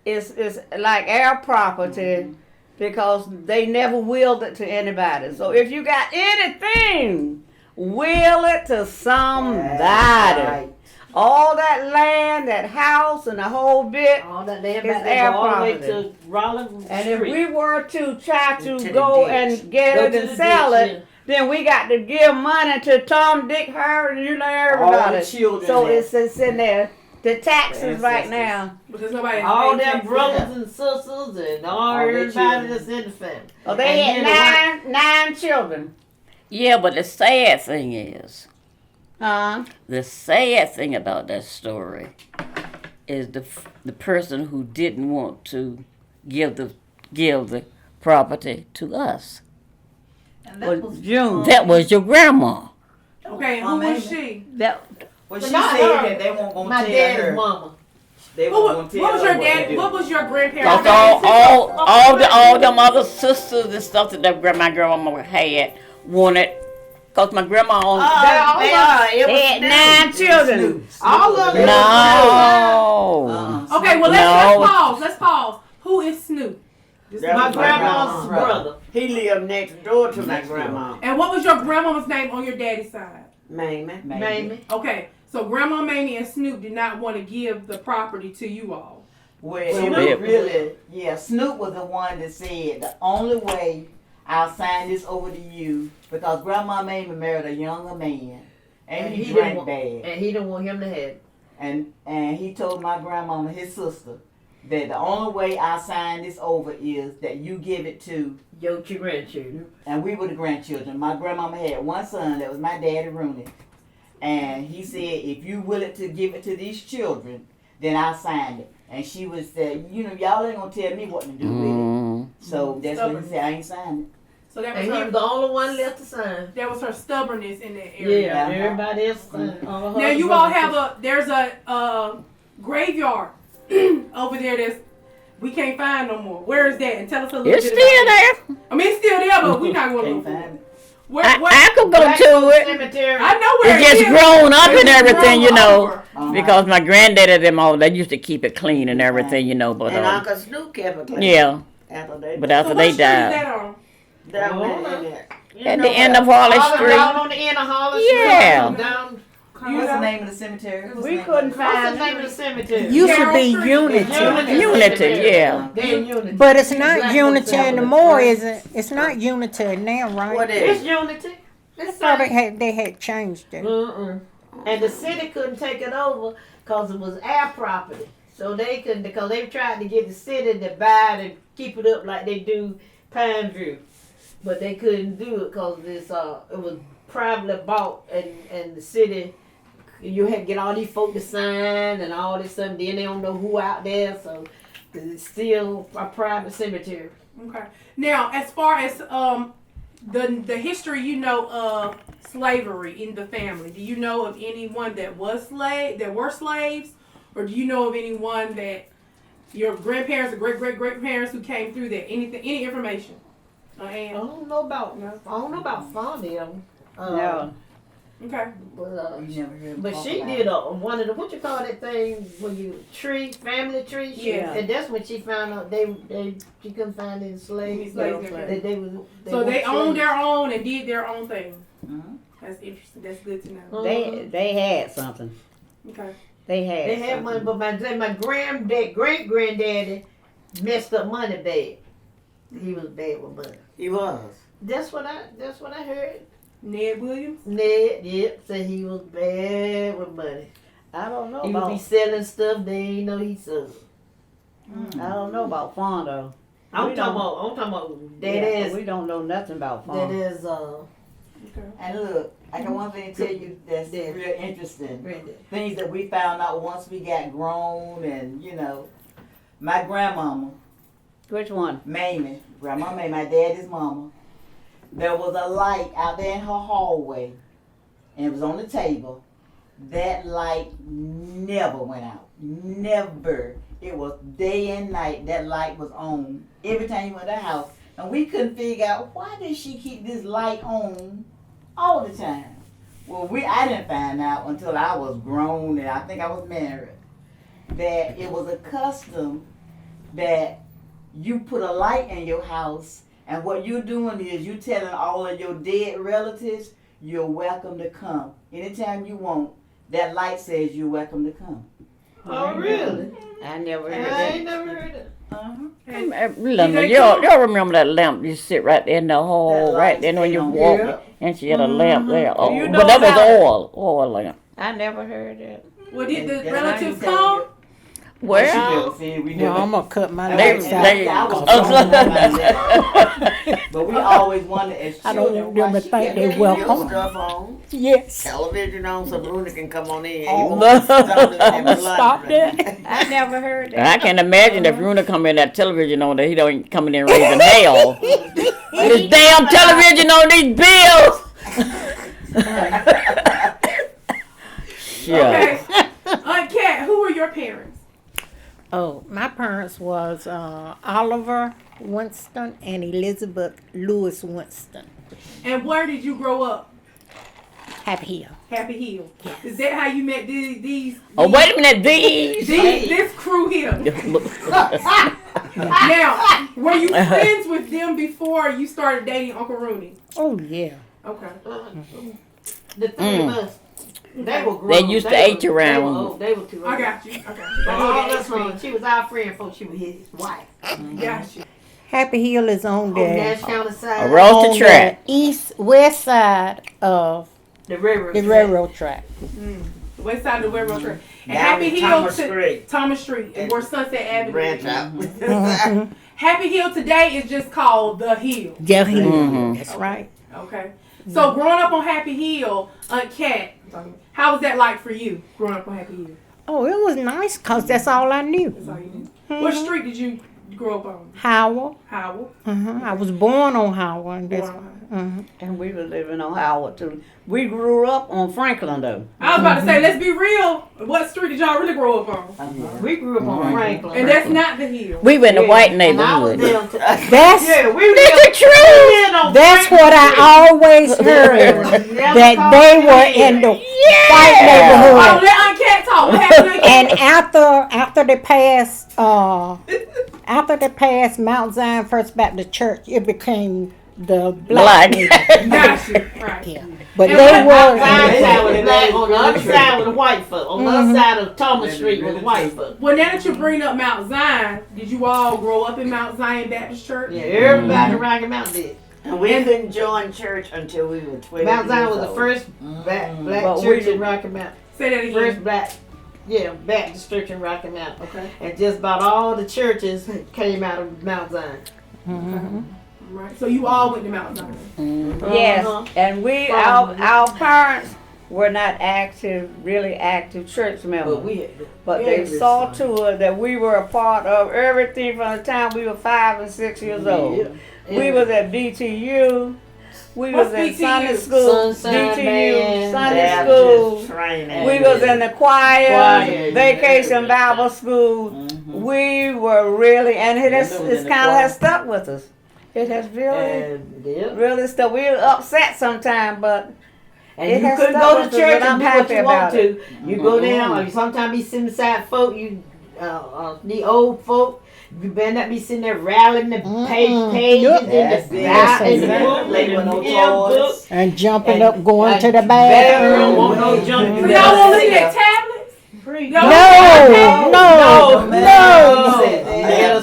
is like our property because they never willed it to anybody. So if you got anything, will it to somebody. Right. All that land, that house, and the whole bit. All that land It's back there our go all the way property. to Rollins And if Street. we were to try to the go ditch. and get Go it to and the sell ditch, it, then we got to give money to Tom, Dick, Harry, you know, All everybody. the children. So there. it's in there. The taxes right ancestors. now. Because nobody all paid their taxes. brothers and sisters and all their everybody children. that's in the family. Oh, they And had then nine children. Yeah, but the sad thing is, Uh, the sad thing about that story is the person who didn't want to give the property to us. was June. That was your grandma. Okay, and who was she? That Well, she Not said her. that they weren't gonna my tell dad's her. mama. They What weren't gonna tell was her your what to dad? do. What was your grandparents' Cause name? all them other sisters and stuff that my grandmama had wanted. Cause my grandma owned. they had nine children. All of them. No. Okay, well No. let's pause. Who is Snoop? That My was grandma's brother. He lived next door to my grandma. And what was your grandmama's name on your daddy's side? Mamie. Mamie. Okay, so Grandma Mamie and Snoop did not want to give the property to you all. Well, it was really, yeah, Snoop was the one that said the only way I'll sign this over to you because Grandma Mamie married a younger man and he drank bad. And he didn't want him to have it. And he told my grandmama, his sister, that the only way I sign this over is that you give it to, Your grandchildren. and we were the grandchildren. My grandmama had one son that was my daddy, Rooney. And he said, if you willing to give it to these children, then I'll sign it. And she was said, you know, y'all ain't gonna tell me what to do with it. So that's what he said, I ain't signing it. So that And was he her. was the only one left to sign. That was her stubbornness in that area. Yeah, Yeah. everybody else signed. Now you all have there's a graveyard over there that's we can't find no more. Where is that? And tell us a little It's bit still about it. there. I mean, it's still there, but we not going to Can't look for find it. it. Where, I could go to it. Cemetery. I know where It's it just is. grown up It's and just everything, you grown know. over. Because my granddaddy them all, they used to keep it clean and everything, you know. But And Uncle Snoop kept it clean. yeah, After they but So after what they street is died, that on? that Oh, went no. in there. You at know the end what? of Harley Down Street. on the end of Hollis. Yeah. Down. What's the name of the cemetery? What's the We name of couldn't it? What's the find name of the cemetery? Used to Carroll be Street. Unity. Unity, yeah. They in Unity. But it's not Black Unity folks have it. anymore, is it? It's not Unity now, What right? is It's it? Unity. I It's thought they had changed it. And the city couldn't take it over because it was our property. So they couldn't, because they tried to get the city to buy it and keep it up like they do Pine View. But they couldn't do it because it was privately bought and the city, you had to get all these folk to sign and all this stuff. Then they don't know who out there, so 'cause it's still a private cemetery. Okay. Now, as far as the history you know of slavery in the family, do you know of anyone that were slaves, or do you know of anyone that your grandparents or great grandparents who came through that? Any information? I And don't know about Fondy. No. okay. But, You never heard But talk she about did it. one of the what you call that thing when you family tree. Yeah. And that's when she found out she couldn't find any slaves. Slaves. So they weren't owned slaves. their own and did their own thing. Mhm. That's interesting. That's good to know. They had something. Okay. They had They had something. money, but my great granddaddy messed up money bad. He was bad with money. He was. That's what I heard. Ned Williams. Ned, yep, said he was bad with money. I don't know He would be about. selling stuff they ain't know he sold. I don't know about Fondo. I'm We talking don't- about that Yeah, is we don't know nothing about that Fondo. is Okay. And look, I got one thing to tell you that's Yeah. real interesting. granddaddy. Things that we found out once we got grown, and you know, my grandmama, Which one? Mamie, Grandma Mamie, my daddy's mama, there was a light out there in her hallway, and it was on the table. That light never went out. Never. It was day and night. That light was on every time you went to the house. And we couldn't figure out why did she keep this light on all the time. Well, I didn't find out until I was grown and I think I was married that it was a custom that you put a light in your house, and what you're doing is you telling all of your dead relatives you're welcome to come anytime you want. That light says you're welcome to come. Oh really? I never I heard that. ain't never heard it. Remember, y'all remember that lamp you sit right there in the hall, That right there when you light walk, Yeah. and she had a lamp there. Oh, You but know that about- was oil lamp. I never heard that. Well, did the That's relatives how you come? Well, we No, I'm gonna cut my They- lights And out. they- I was grown about that. But we always wondered as I don't children want them why to she think kept they that welcome. light Stuff on. Yes. Television on so Luna can come on in. Oh, He wants to stop it I'm at gonna stop lunch. that. I never heard that. I can imagine if Runa come in that television on that he don't coming in raising hell. This damn television on these bills. Yeah. Okay. Aunt Kat, who were your parents? Oh, my parents was Oliver Winston and Elizabeth Lewis Winston. And where did you grow up? Happy Hill. Happy Hill. Is that how you met these Oh, wait a minute, these. this crew here? Now, were you friends with them before you started dating Uncle Rooney? Oh yeah. Okay. The three of us. They were grown. They used to age around. They were old. They were too old. I got you. But I all know that that's wrong. She was our friend before she was his wife. Got you. Happy Hill is on On the Nash County side. Across the track. west side of The railroad. the track. railroad track. The west side of the railroad track. And Down Happy in Hill Thomas to Street. Thomas Street and where Sunset Avenue. Branch is. out. Mhm. Happy Hill today is just called The Hill. Yeah, Hill. Mhm. That's right. Okay. So growing up on Happy Hill, Aunt Kat, how was that like for you growing up on Happy Hill? Oh, it was nice because that's all I knew. That's all you knew. What street did you grow up on? Howell. Howell. I was born on Howell. And that's Wow. And we were living on Howard too. We grew up on Franklin though. I was about to say, let's be real. What street did y'all really grow up on? We grew up on Franklin. And that's not the Hill. We were in the white And I was neighborhood. down to, That's yeah, we That's lived, the truth. we lived on that's Franklin what I always heard. That they were in the white Oh, neighborhood. let Aunt Kat talk. What happened to Aunt Kat? And after they passed Mount Zion First Baptist Church, it became the black. Black. neighborhood. Got you. Right. Yeah. But And they what were Outside side was black, on the other side was the white folk. On the other side of Thomas Street was the white folk. Well, now that you bring up Mount Zion, did you all grow up in Mount Zion Baptist Church? Yeah, everybody in Rocky Mountain did. And we couldn't join church until we were 12 Mount Zion years was the old. first black But church we- in Rocky Mountain. Say that again. First black, Baptist church in Rocky Mountain. Okay. And just about all the churches came out of Mount Zion. Right. So you all went to Mount Zion. Yes, Uh-huh. and our parents were not really active church members. But we had But they saw to it that we were a part of everything from the time we were 5 and 6 years old. We was at BTU. We What's was in BTU? Sunday school. Sunshine BTU Band, Sunday Baptist school. training. We was in the choir, Choir. vacation Bible school. We were really, and it's kind of has stuck with us. It has really stuck. We were upset sometimes, but And It you has couldn't stuck go with to us, church but I'm and do what happy you want about to. You go down, or sometimes be sitting beside folk, the old folk, you better not be sitting there rattling the pages Yep. in That's the it. Bible, in the That's book, it. in the No hymn book. toys. and jumping And- up, going to the Bedroom, bathroom. won't no junk. So y'all want to look at tablets? Y'all No, no, no.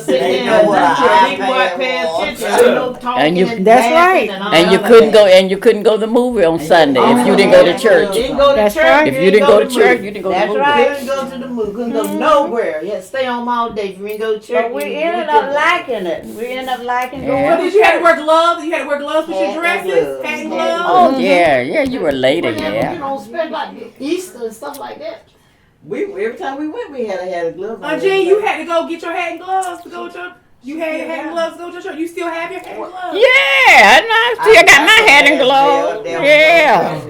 They know what an iPad was. And you- That's right. And you couldn't go. And you couldn't go to the movie on Sunday if you didn't go to church. Didn't go to That's church. right. If you didn't go to church, you didn't go to the That's movie. right. Couldn't go to the movie. Couldn't go nowhere. You had to stay home all day. If you didn't go to church. But we you ended couldn't. up liking it. We ended up liking Yeah. going. So did you have to wear gloves? You had to wear gloves with your Had dresses? gloves. Had Had gloves? Oh yeah, you were later, You yeah. know, spend like Easter and stuff like that. Every time we went, we had a glove on. Jean, you had to go get your hat and gloves to go to church. You had your hat and gloves to go to church. You still have your hat and gloves? Yeah, and I still got my hat and gloves. Yeah.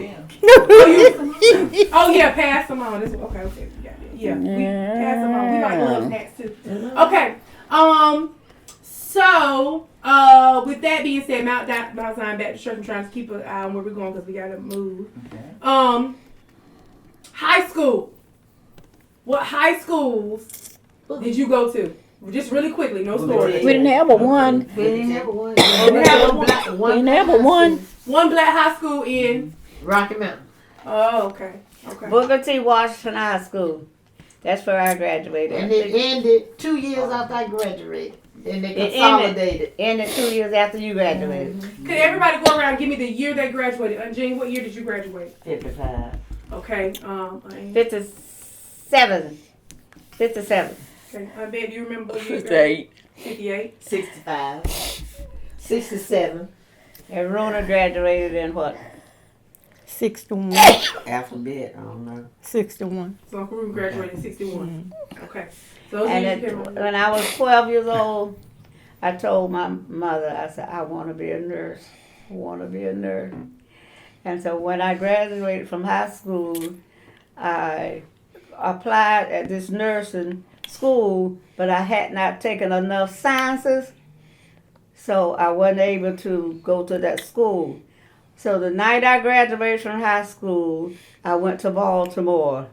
Oh yeah, pass them on. Okay, okay, we got it. Yeah, we pass them on. We like gloves and hats too. Okay. So with that being said, Mount Zion Baptist Church. I'm trying to keep an eye on where we're going because we gotta move. High school. What high schools did you go to? Just really quickly, no story. We didn't have a one. We didn't have one. We have one. We didn't have a one. One black high school in. Rocky Mountain. Oh, okay. Okay. Booker T. Washington High School. That's where I graduated. And it ended 2 years after I graduated. And they It consolidated. Ended 2 years after you graduated. Could everybody go around and give me the year they graduated? Jean, what year did you graduate? 55. Okay. 57. 57. Okay. I bet you remember what year you 58. 58. 65. 67. And Rona graduated in what? 61. Alphabet, I don't know. 61. So Uncle Ruben graduated in 61. Okay. So those And years you at, can remember. when I was 12 years old, I told my mother, I said, I want to be a nurse. I want to be a nurse. And so when I graduated from high school, I applied at this nursing school, but I had not taken enough sciences, so I wasn't able to go to that school. So the night I graduated from high school, I went to Baltimore,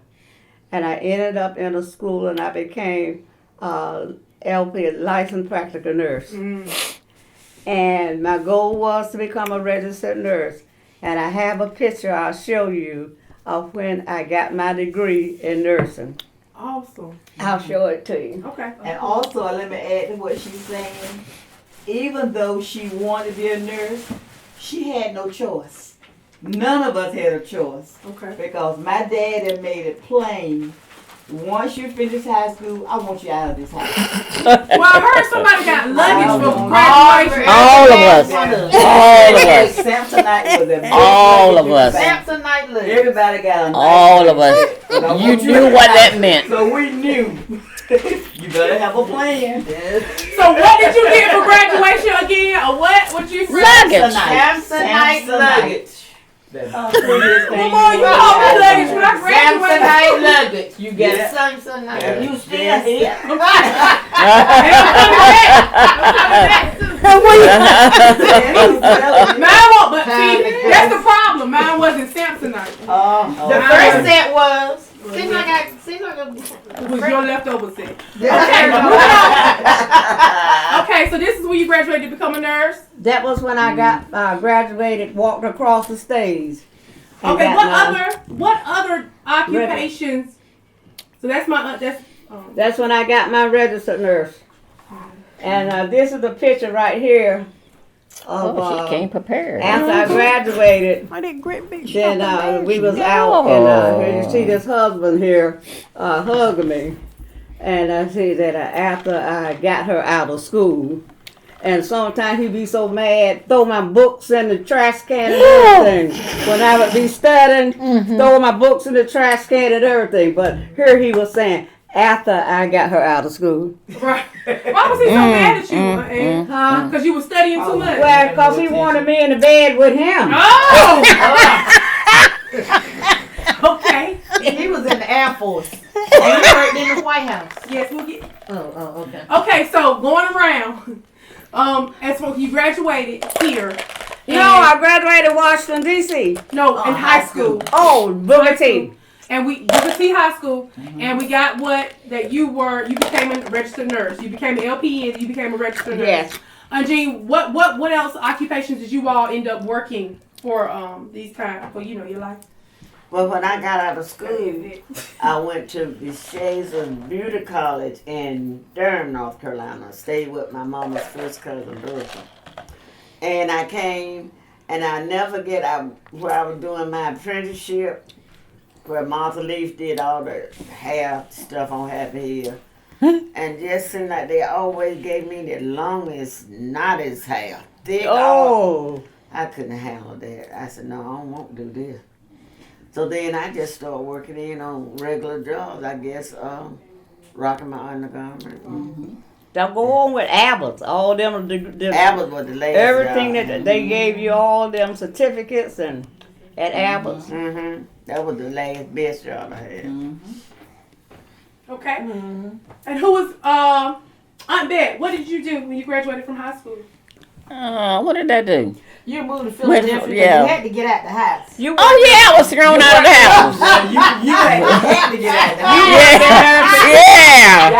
and I ended up in a school, and I became LP, licensed practical nurse. And my goal was to become a registered nurse. And I have a picture I'll show you of when I got my degree in nursing. Awesome. I'll show it to you. Okay. And also, let me add to what she's saying. Even though she wanted to be a nurse, she had no choice. None of us had a choice. Okay. Because my dad had made it plain. Once you finish high school, I want you out of this house. Well, I heard somebody got luggage for All graduation. All of us. All of us. Samsonite was a All of us. Samsonite look. Everybody got a nice All of us. But I You want knew what that meant. So we knew. You better have a plan. So what did you get for graduation again? Or what? What you Luggage. Samsonite luggage. The Come on, you call me luggage when I graduated. Samsonite luggage. You get Yeah. Samsonite. Yeah. You still here? Mine won't, but see, that's the problem. Mine wasn't Samsonite. The first set was. Seems like It was your leftover set. a. Okay, so this is when you graduated to become a nurse. That was when I got graduated, walked across the stage. and Okay, got what other occupations? So that's my That's when I got my registered nurse. And this is the picture right here of Oh, she came prepared. after I graduated. Why that great big Then we was out, and here you see this husband here hugging me. And I see that after I got her out of school, and sometimes he'd be so mad, throw my books in the trash can and everything. When I would be studying, throw my books in the trash can and everything. But here he was saying, after I got her out of school. right. Why was he so mad at you? Huh? Because you were studying too much. Well, because he wanted me in the bed with him. Oh. Okay. He was in the Air Force. And he worked in the White House. Yes, we'll get. Oh, okay. Okay, so going around. As for you graduated here. No, I graduated Washington, D.C. No, in high school. Oh, Booker T. And we Booker T High School, and we got what that you became a registered nurse. You became an LPN. You became a registered nurse. Yes. Jean, what else occupations did you all end up working for these times for your life? Well, when I got out of school, I went to Shazer Beauty College in Durham, North Carolina. Stayed with my mama's first cousin, Bertha. And I came, and I never get out where I was doing my apprenticeship, where Martha Leaf did all the hair stuff on Happy Hill. And just seemed like they always gave me the longest, knottest hair. Thick. Oh. I couldn't handle that. I said, no, I don't want to do this. So then I just started working in on regular jobs, I guess, rocking my undergarment. Now go on with Abbott's. All them, Abbott was the last everything job. that they gave you, all them certificates and at Abbott's. That was the last best job I had. Okay. And who was Aunt Bet? What did you do when you graduated from high school? What did that do? You moved to Philadelphia. Yeah. You had to get out the house. Oh yeah, I was thrown out of the house. You had to get out of the house. Yeah.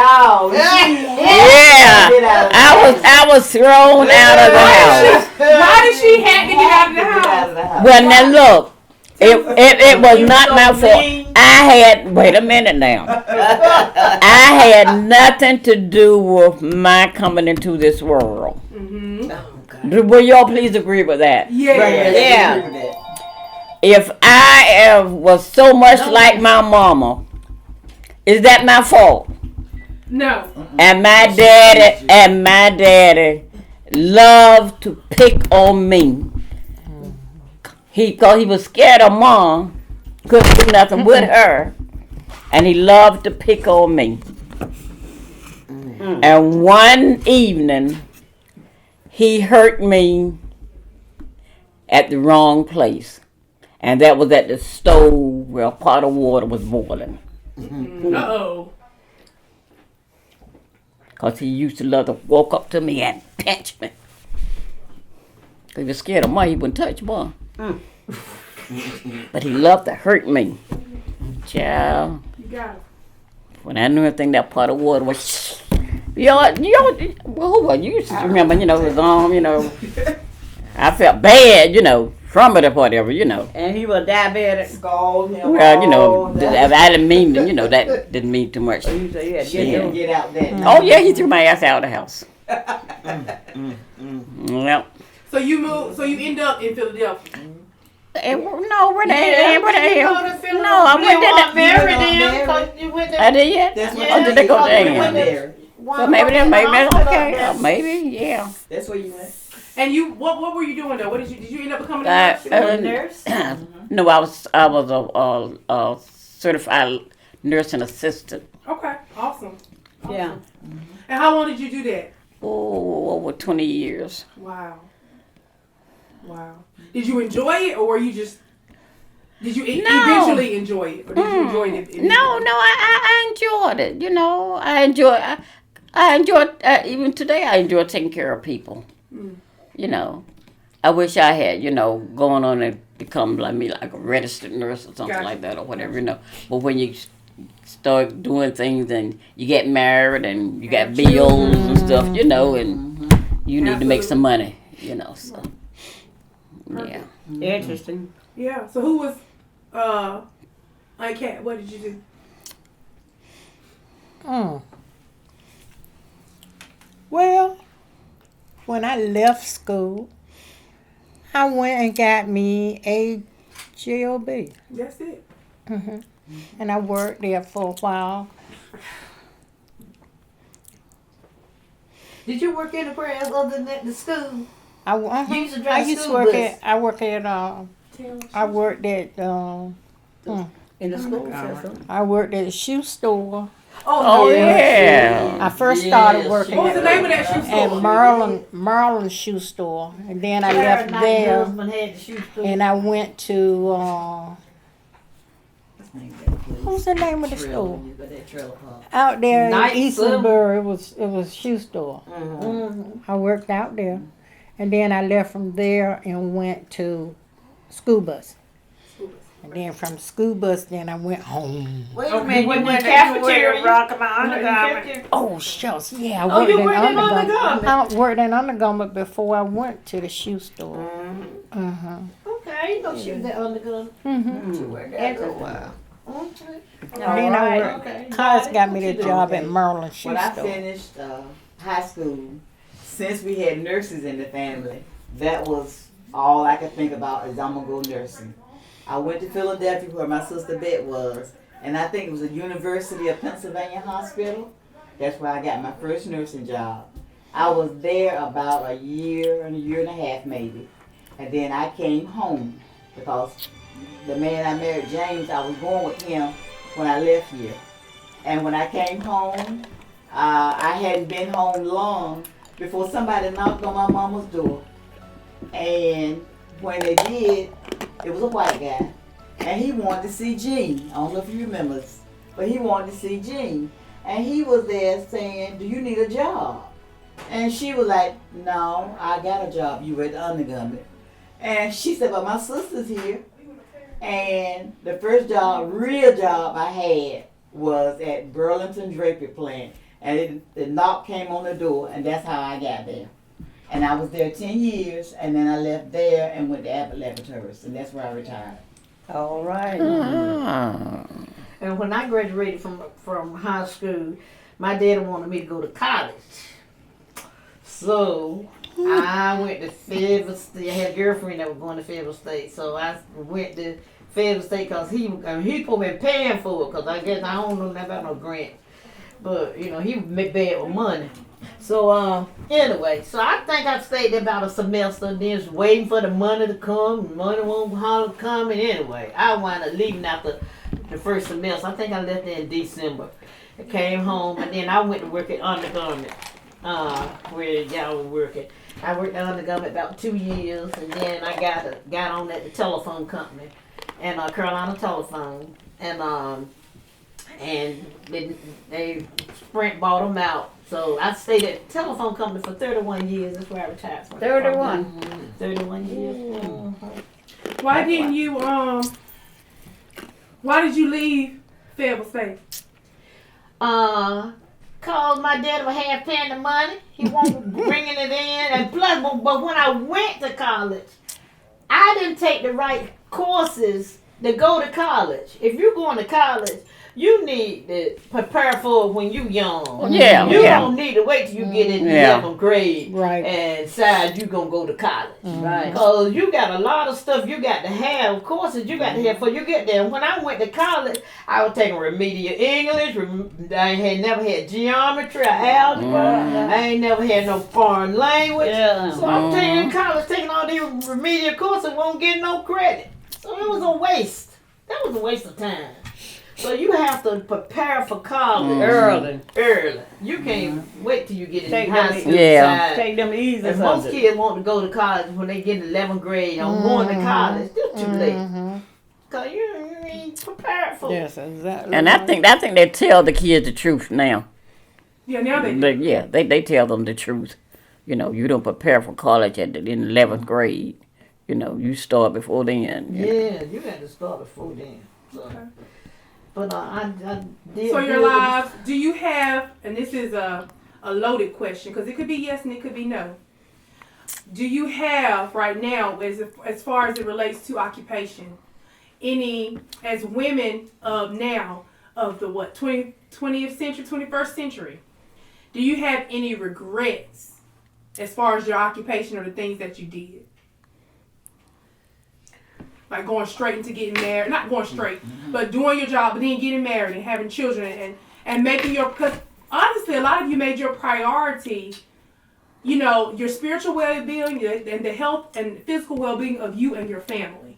I was thrown out of the house. Why did she have to get out of the house? Well, now look, it was not my fault. Wait a minute now. I had nothing to do with my coming into this world. Will y'all please agree with that? Yeah. If I was so much like my mama, is that my fault? No. And my daddy loved to pick on me. Cause he was scared of mom, couldn't do nothing with her, and he loved to pick on me. And one evening, he hurt me at the wrong place. And that was at the stove where a pot of water was boiling. Uh-oh. Because he used to love to walk up to me and pinch me. He was scared of mom, he wouldn't touch mom. But he loved to hurt me. Child. You got it. When I knew anything, that pot of water was... You used to remember, his arm, I felt bad, from it or whatever, you know. And he was diabetic. Scold him. Well, you know, all that. I didn't mean, you know, that didn't mean too much. So you said you had to She get didn't through. get out that night. Oh yeah, he threw my ass out of the house. Well, So you moved. So you end up in Philadelphia. no, where the Yeah, hell? Where the you hell? go to Philly. No, I You went want there. Mary You went on then, Mary. 'cause you went I there. did yet? That's what Yeah, Oh, did they go you there? went there. So maybe there. that's okay. Maybe, yeah. That's where you went. And you, what were you doing there? What did you end up becoming a Uh, nurse? uh, no, I was a certified nursing assistant. Okay, awesome. Yeah. And how long did you do that? Oh, over 20 years. Wow. Wow. Did you enjoy it, or were you just? Did you No. eventually enjoy it, or did you enjoy it? No, I enjoyed it. You know, I enjoyed even today. I enjoy taking care of people. You know, I wish I had, you know, going on and become like me, like a registered nurse or something Gotcha. like that or whatever. You know, but when you start doing things and you get married and you got bills and stuff, you know, and you need to make some money. You know, so yeah. Interesting. Yeah. So who was, Aunt Kat? What did you do? Well, when I left school, I went and got me a job, That's it. and I worked there for a while. Did you work anywhere else other than at the school? You used to drive I used to school work bus. at. I worked at. I worked at. In the school system. I worked at a shoe store. Oh yeah. I first started Yes, working What was the at, name of that shoe at store? Marlin Shoe Store, and then I Karen left Knight's there, husband had the shoe store. and I went to. What was the name of the store? You got that trailer park. Out there Knight in something. Eastonboro, it was a shoe store. I worked out there, and then I left from there and went to school bus. And then from school bus, then I went home. Wait Oh, a minute, you went you went to to cafeteria? Rock my You went to undergarment. cafeteria? Oh shucks, yeah. I Oh, worked you in worked in undergarment. undergarment? I worked in undergarment before I went to the shoe store. Okay, you know she was that undergun. You worked out for a while. Okay. And then I worked. Okay. Cuz got me the What you job doing? at Merlin Shoe When I Store. finished high school, since we had nurses in the family, that was all I could think about is I'm gonna go nursing. I went to Philadelphia where my sister Bet was, and I think it was the University of Pennsylvania Hospital. That's where I got my first nursing job. I was there about a year and a half maybe, and then I came home because the man I married, James, I was going with him when I left here. And when I came home, I hadn't been home long before somebody knocked on my mama's door. And when they did, it was a white guy. And he wanted to see Jean. I don't know if you remember this, but he wanted to see Jean. And he was there saying, "Do you need a job?" And she was like, "No, I got a job. You at the undergarment." And she said, "But my sister's here." And the first job, real job I had was at Burlington Drapery Plant. And the knock came on the door, and that's how I got there. And I was there 10 years, and then I left there and went to Abbott Laboratories, and that's where I retired. All right. Ah. And when I graduated from high school, my dad wanted me to go to college. So I went to Fayetteville State. I had a girlfriend that was going to Fayetteville State, so I went to Fayetteville State because he supposed to be paying for it. Because I guess I don't know nothing about no grant, but you know he was bad with money. So anyway, so I think I stayed there about a semester, and then just waiting for the money to come. Money won't holler come, and anyway, I wound up leaving after the first semester. I think I left there in December. I came home, and then I went to work at Undergarment, where y'all were working. I worked at Undergarment about 2 years, and then I got on at the telephone company, and Carolina Telephone, and they Sprint bought them out. So I stayed at the telephone company for 31 years. That's where I retired from. 31. 31 years. Why didn't you Why did you leave Fayetteville State? Cause my dad was half paying the money. He wasn't bringing it in, and plus, but when I went to college, I didn't take the right courses to go to college. If you're going to college, you need to prepare for it when you young. Yeah, You yeah. don't need to wait till you get in Yeah. 11th grade Right. and decide you gonna go to college. Right. Cause you got a lot of stuff you got to have, courses you got to have before you get there. When I went to college, I was taking remedial English. I had never had geometry or algebra. I ain't never had no foreign language. Yeah. So I'm taking college, taking all these remedial courses, won't get no credit. So it was a waste. That was a waste of time. So you have to prepare for college early. You can't wait till you get in Take high them- school. Yeah. side. Take them easy And most subjects. kids want to go to college when they get in 11th grade or going to college. They're too late. Cause you ain't prepared for it. Yes, exactly. And I think they tell the kids the truth now. Yeah, now they do. They tell them the truth. You know, you don't prepare for college in 11th grade. You know, you start before then. you know. Yeah, you got to start before then. So, but I did. So your good. lives, do you have, and this is a loaded question because it could be yes and it could be no. Do you have right now, as far as it relates to occupation, any, as women of now, of the 20th century, 21st century, do you have any regrets as far as your occupation or the things that you did? Like going straight into getting married, not going straight, but doing your job, but then getting married and having children and making your, because honestly, a lot of you made your priority, you know, your spiritual well-being and the health and physical well-being of you and your family.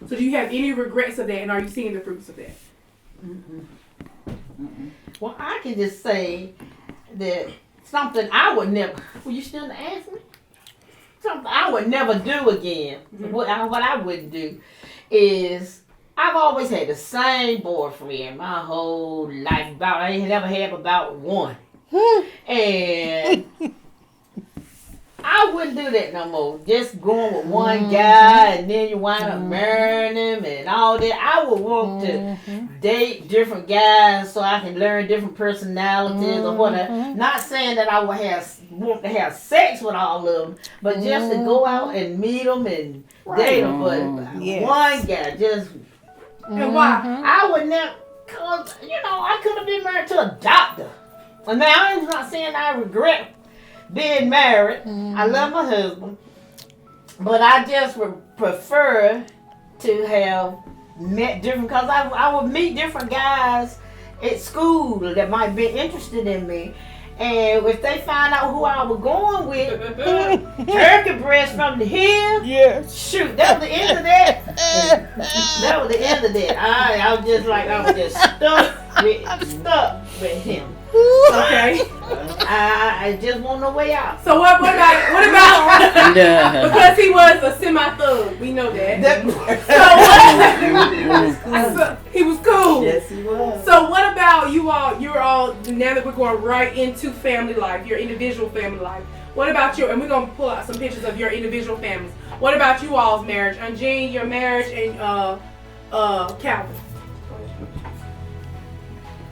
So do you have any regrets of that, and are you seeing the fruits of that? Well, I can just say that something I would never. Well, you still ask me? Something I would never do again. What I wouldn't do is I've always had the same boyfriend my whole life. I ain't never had about one, and I wouldn't do that no more. Just going with one guy and then you wind up marrying him and all that. I would want to date different guys so I can learn different personalities or whatever. Not saying that I would want to have sex with all of them, but just to go out and meet them and date them. But Yes. one guy, just And why? I would never, cause I could have been married to a doctor. I mean, I'm not saying I regret being married. I love my husband, but I just would prefer to have met different. Cause I would meet different guys at school that might be interested in me, and if they find out who I was going with, turkey breast from the hill. Yes. Shoot, that was the end of that. That was the end of that. I was just stuck with him. Okay. I just want no way out. So what about because he was a semi-thug, we know that. So he was cool. Yes, he was. So what about you all? You're all, now that we're going right into family life, your individual family life. What about and we're gonna pull out some pictures of your individual families. What about you all's marriage? And Jean, your marriage, and Calvin.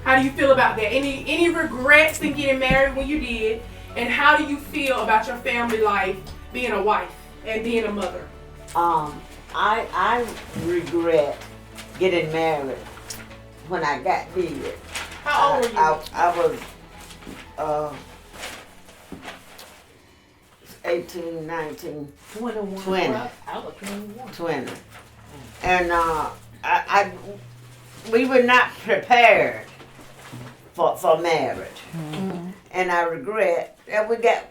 How do you feel about that? Any regrets in getting married when you did? And how do you feel about your family life, being a wife and being a mother? I regret getting married when I got married. How old were you? I was 18, 19, 21. 20. I was 21. 20. And we were not prepared for marriage. And I regret that we got,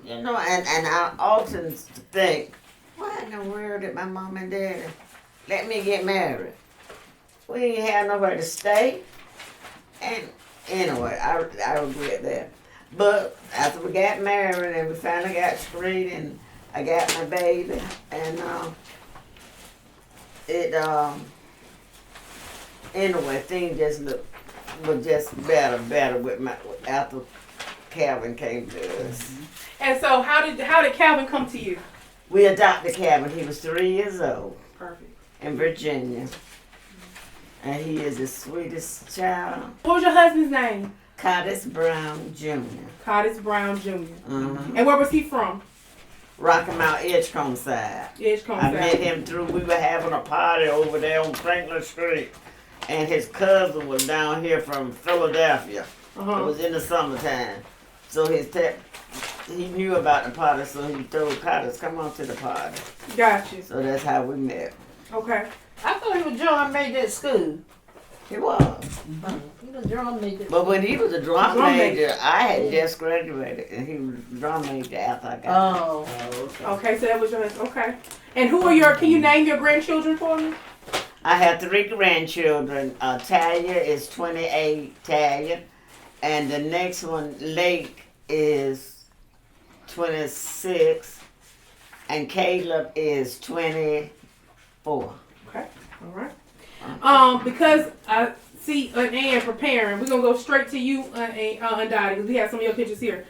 and I often think, why in the world did my mom and daddy let me get married? We didn't have nowhere to stay. And anyway, I regret that. But after we got married and we finally got straight and I got my baby and anyway, things just was just better after Calvin came to us. And so how did Calvin come to you? We adopted Calvin. He was 3 years old Perfect. in Virginia. And he is the sweetest child. What was your husband's name? Curtis Brown Jr. Curtis Brown Jr. Uh-huh. And where was he from? Rocky Mount Edgecombe side. Edgecombe I met side. him through, we were having a party over there on Franklin Street. And his cousin was down here from Philadelphia. It Uh-huh. was in the summertime. So he knew about the party, so he told Cottis, come on to the party. Got you. So that's how we met. Okay. I thought he was drum major at school. He was. He was drum major. But when he was a drum Drum major, I had just graduated, and he was a drum major after I got Oh. Okay, so that was your husband. Okay. And who are can you name your grandchildren for me? I have 3 grandchildren. Talia is 28, Talia. And the next one, Lake, is 26. And Caleb is 24. Okay. All right. Because I see Ann preparing, we're gonna go straight to you, Dottie, because we have some of your pictures here.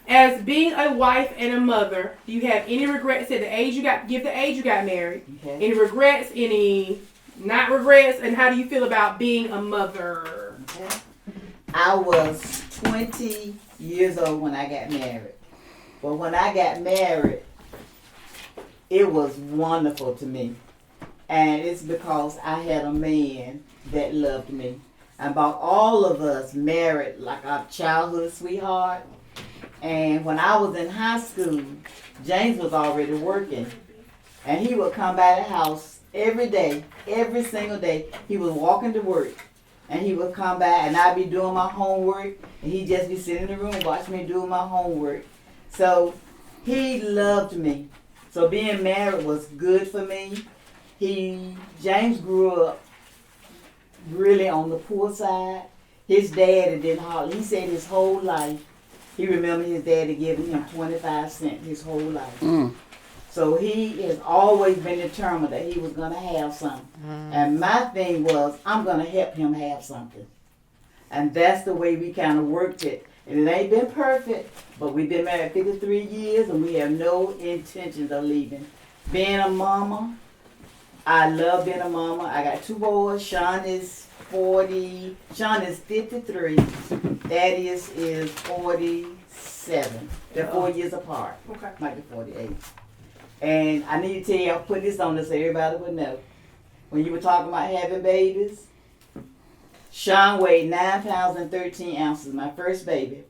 As being a wife and a mother, do you have any regrets at the age you got? Give the age you got married. Okay. Any regrets? Any not regrets? And how do you feel about being a mother? Okay. I was 20 years old when I got married. But when I got married, it was wonderful to me. And it's because I had a man that loved me. And about all of us married like our childhood sweetheart. And when I was in high school, James was already working. And he would come by the house every day, every single day. He was walking to work. And he would come by and I'd be doing my homework. And he'd just be sitting in the room watching me do my homework. So he loved me. So being married was good for me. James grew up really on the poor side. His daddy didn't hardly, he said his whole life, he remembered his daddy giving him 25 cents his whole life. So he has always been determined that he was going to have something. And my thing was, I'm going to help him have something. And that's the way we kind of worked it. And it ain't been perfect, but we've been married 53 years and we have no intentions of leaving. Being a mama, I love being a mama. I got 2 boys. Sean is 53. Thaddeus is 47. They're 4 years apart. Okay. Might be 48. And I need to tell you, I'll put this on this so everybody would know. When you were talking about having babies, Sean weighed 9 pounds and 13 ounces, my first baby.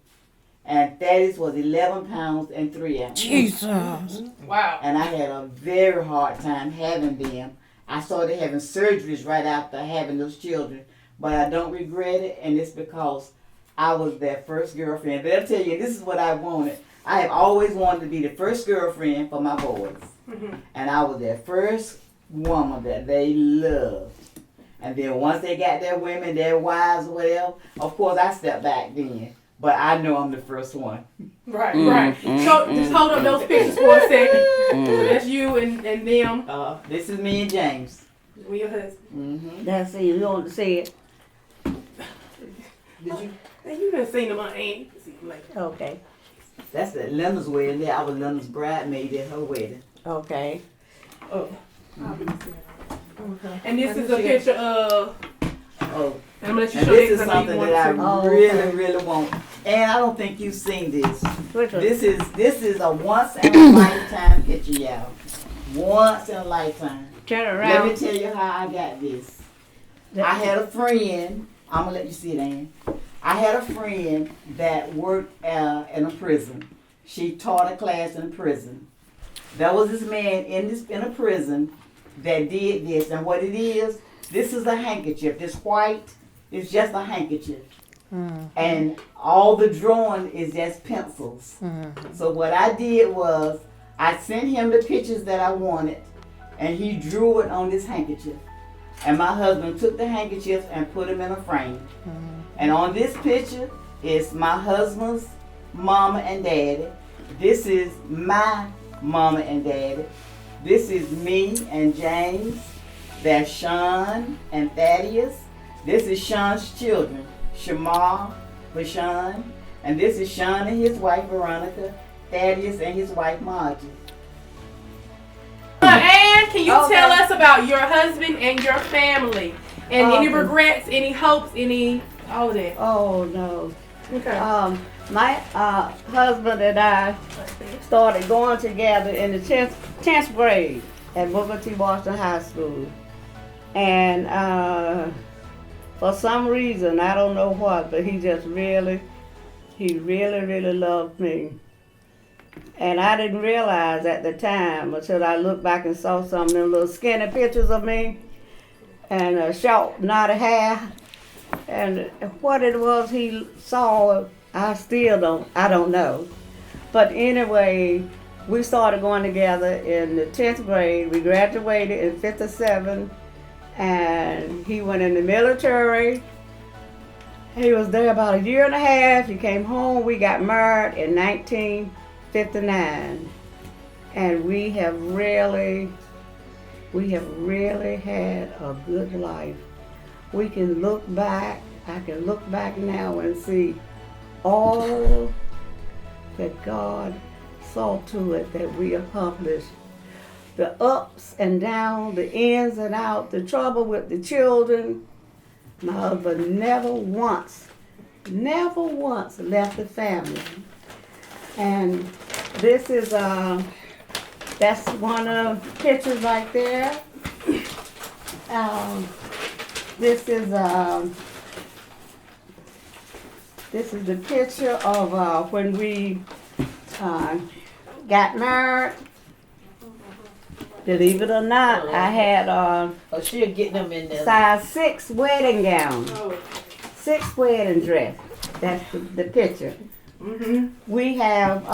And Thaddeus was 11 pounds and 3 ounces. Jesus. Wow. And I had a very hard time having them. I started having surgeries right after having those children. But I don't regret it, and it's because I was their first girlfriend. But I'll tell you, this is what I wanted. I have always wanted to be the first girlfriend for my boys. And I was their first woman that they loved. And then once they got their women, their wives or whatever, of course I stepped back then. But I know I'm the first one. Right, right. So just hold up those pictures for a second. So that's you and them. This is me and James. With your husband. Mm-hmm. That's it. You want to see it? Did you? Hey, you done seen them on Ann. See them later. Okay. That's at Linda's wedding. I was Linda's bridesmaid at her wedding. Okay. And this is a picture of. Oh, I'm gonna let you and show this is that 'cause I know you something want that I to. Oh, really, okay. really want. And I don't think you've seen this. Which one? This is a once in a lifetime picture, y'all. Once in a lifetime. Turn Let me around. tell you how I got this. I had a friend. I'm gonna let you see it, Ann. I had a friend that worked in a prison. She taught a class in a prison. There was this man in a prison that did this, and what it is, this is a handkerchief. This white is just a handkerchief, and all the drawing is just pencils. So what I did was I sent him the pictures that I wanted, and he drew it on this handkerchief. And my husband took the handkerchief and put them in a frame. And on this picture is my husband's mama and daddy. This is my mama and daddy. This is me and James. That's Sean and Thaddeus. This is Sean's children, Shamar, Bashan. And this is Sean and his wife, Veronica, Thaddeus and his wife, Margie. Ann, can you Okay. tell us about your husband and your family? And any Okay. regrets, any hopes, any all of that? Oh no. Okay. my husband and I started going together in the 10th grade at Booker T. Washington High School. And for some reason, I don't know what, but he really loved me. And I didn't realize at the time until I looked back and saw some of them little skinny pictures of me and short knotted hair. And what it was he saw, I don't know. But anyway, we started going together in the 10th grade. We graduated in 57, and he went in the military. He was there about a year and a half. He came home. We got married in 1959. And we have really had a good life. We can look back, I can look back now and see all that God saw to it that we accomplished. The ups and downs, the ins and outs, the trouble with the children. My husband never once left the family. And this is, that's one of the pictures right there. This is the picture of when we got married. Believe it or not, I had Oh, she'll get them in there. size 6 wedding gown, 6 wedding dress. That's the picture. We have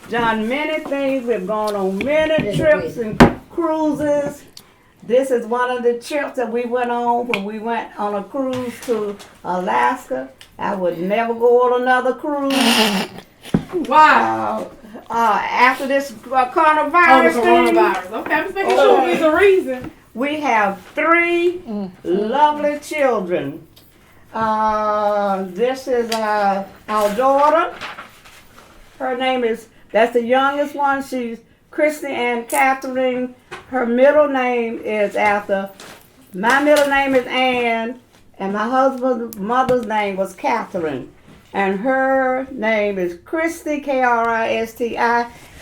done many things. We've gone on many trips and cruises. This is one of the trips that we went on when we went on a cruise to Alaska. I would never go on another cruise. Why? After this Oh, the coronavirus thing, coronavirus. Okay, I'm just making sure there's a reason. we have 3 lovely children. This is our daughter. Her name is, that's the youngest one. She's Christy Ann Catherine. Her middle name is after, my middle name is Ann, and my husband's mother's name was Catherine. And her name is Christy, Kristi,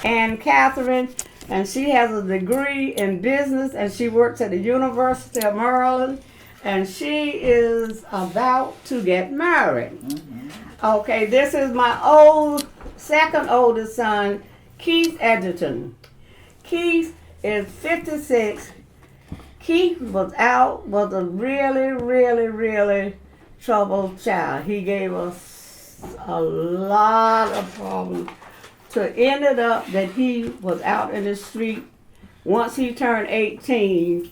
Ann Catherine. And she has a degree in business, and she works at the University of Maryland. And she is about to get married. Okay, this is my second oldest son, Keith Edgerton. Keith is 56. Keith was a really troubled child. He gave us a lot of problems. So it ended up that he was out in the street once he turned 18,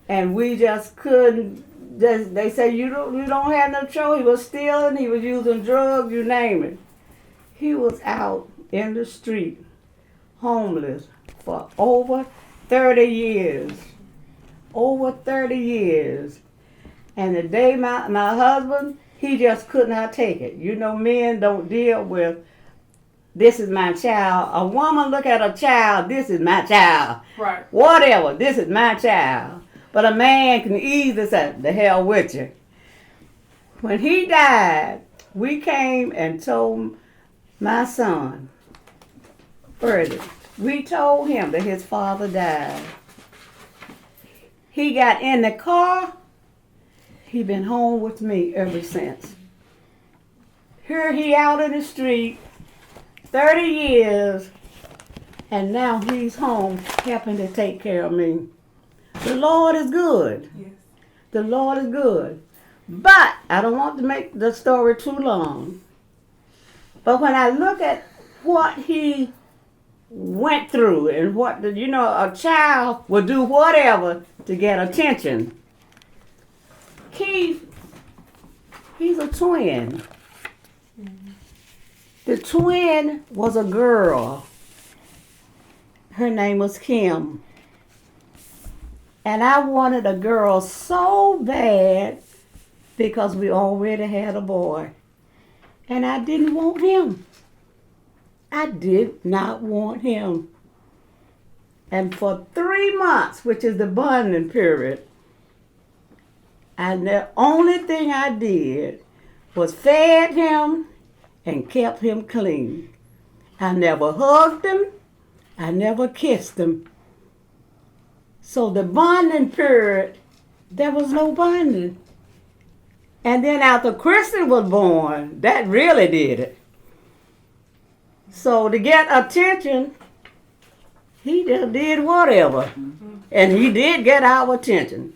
and we just couldn't. They say you don't have no choice. He was stealing, he was using drugs, you name it. He was out in the street, homeless, for over 30 years. Over 30 years. And the day my husband, he just could not take it. You know, men don't deal with, this is my child. A woman look at a child, this is my child. Right. Whatever, this is my child. But a man can easily say, the hell with you. When he died, we came and told my son, Freddie, we told him that his father died. He got in the car. He been home with me ever since. Here he out in the street, 30 years, and now he's home helping to take care of me. The Lord is good. Yes. The Lord is good. But I don't want to make the story too long. But when I look at what he went through and what, a child will do whatever to get attention. Keith, he's a twin. The twin was a girl. Her name was Kim. And I wanted a girl so bad because we already had a boy. And I didn't want him. I did not want him. And for 3 months, which is the bonding period, and the only thing I did was fed him and kept him clean. I never hugged him. I never kissed him. So the bonding period, there was no bonding. And then after Kristen was born, that really did it. So to get attention, he just did whatever. And he did get our attention.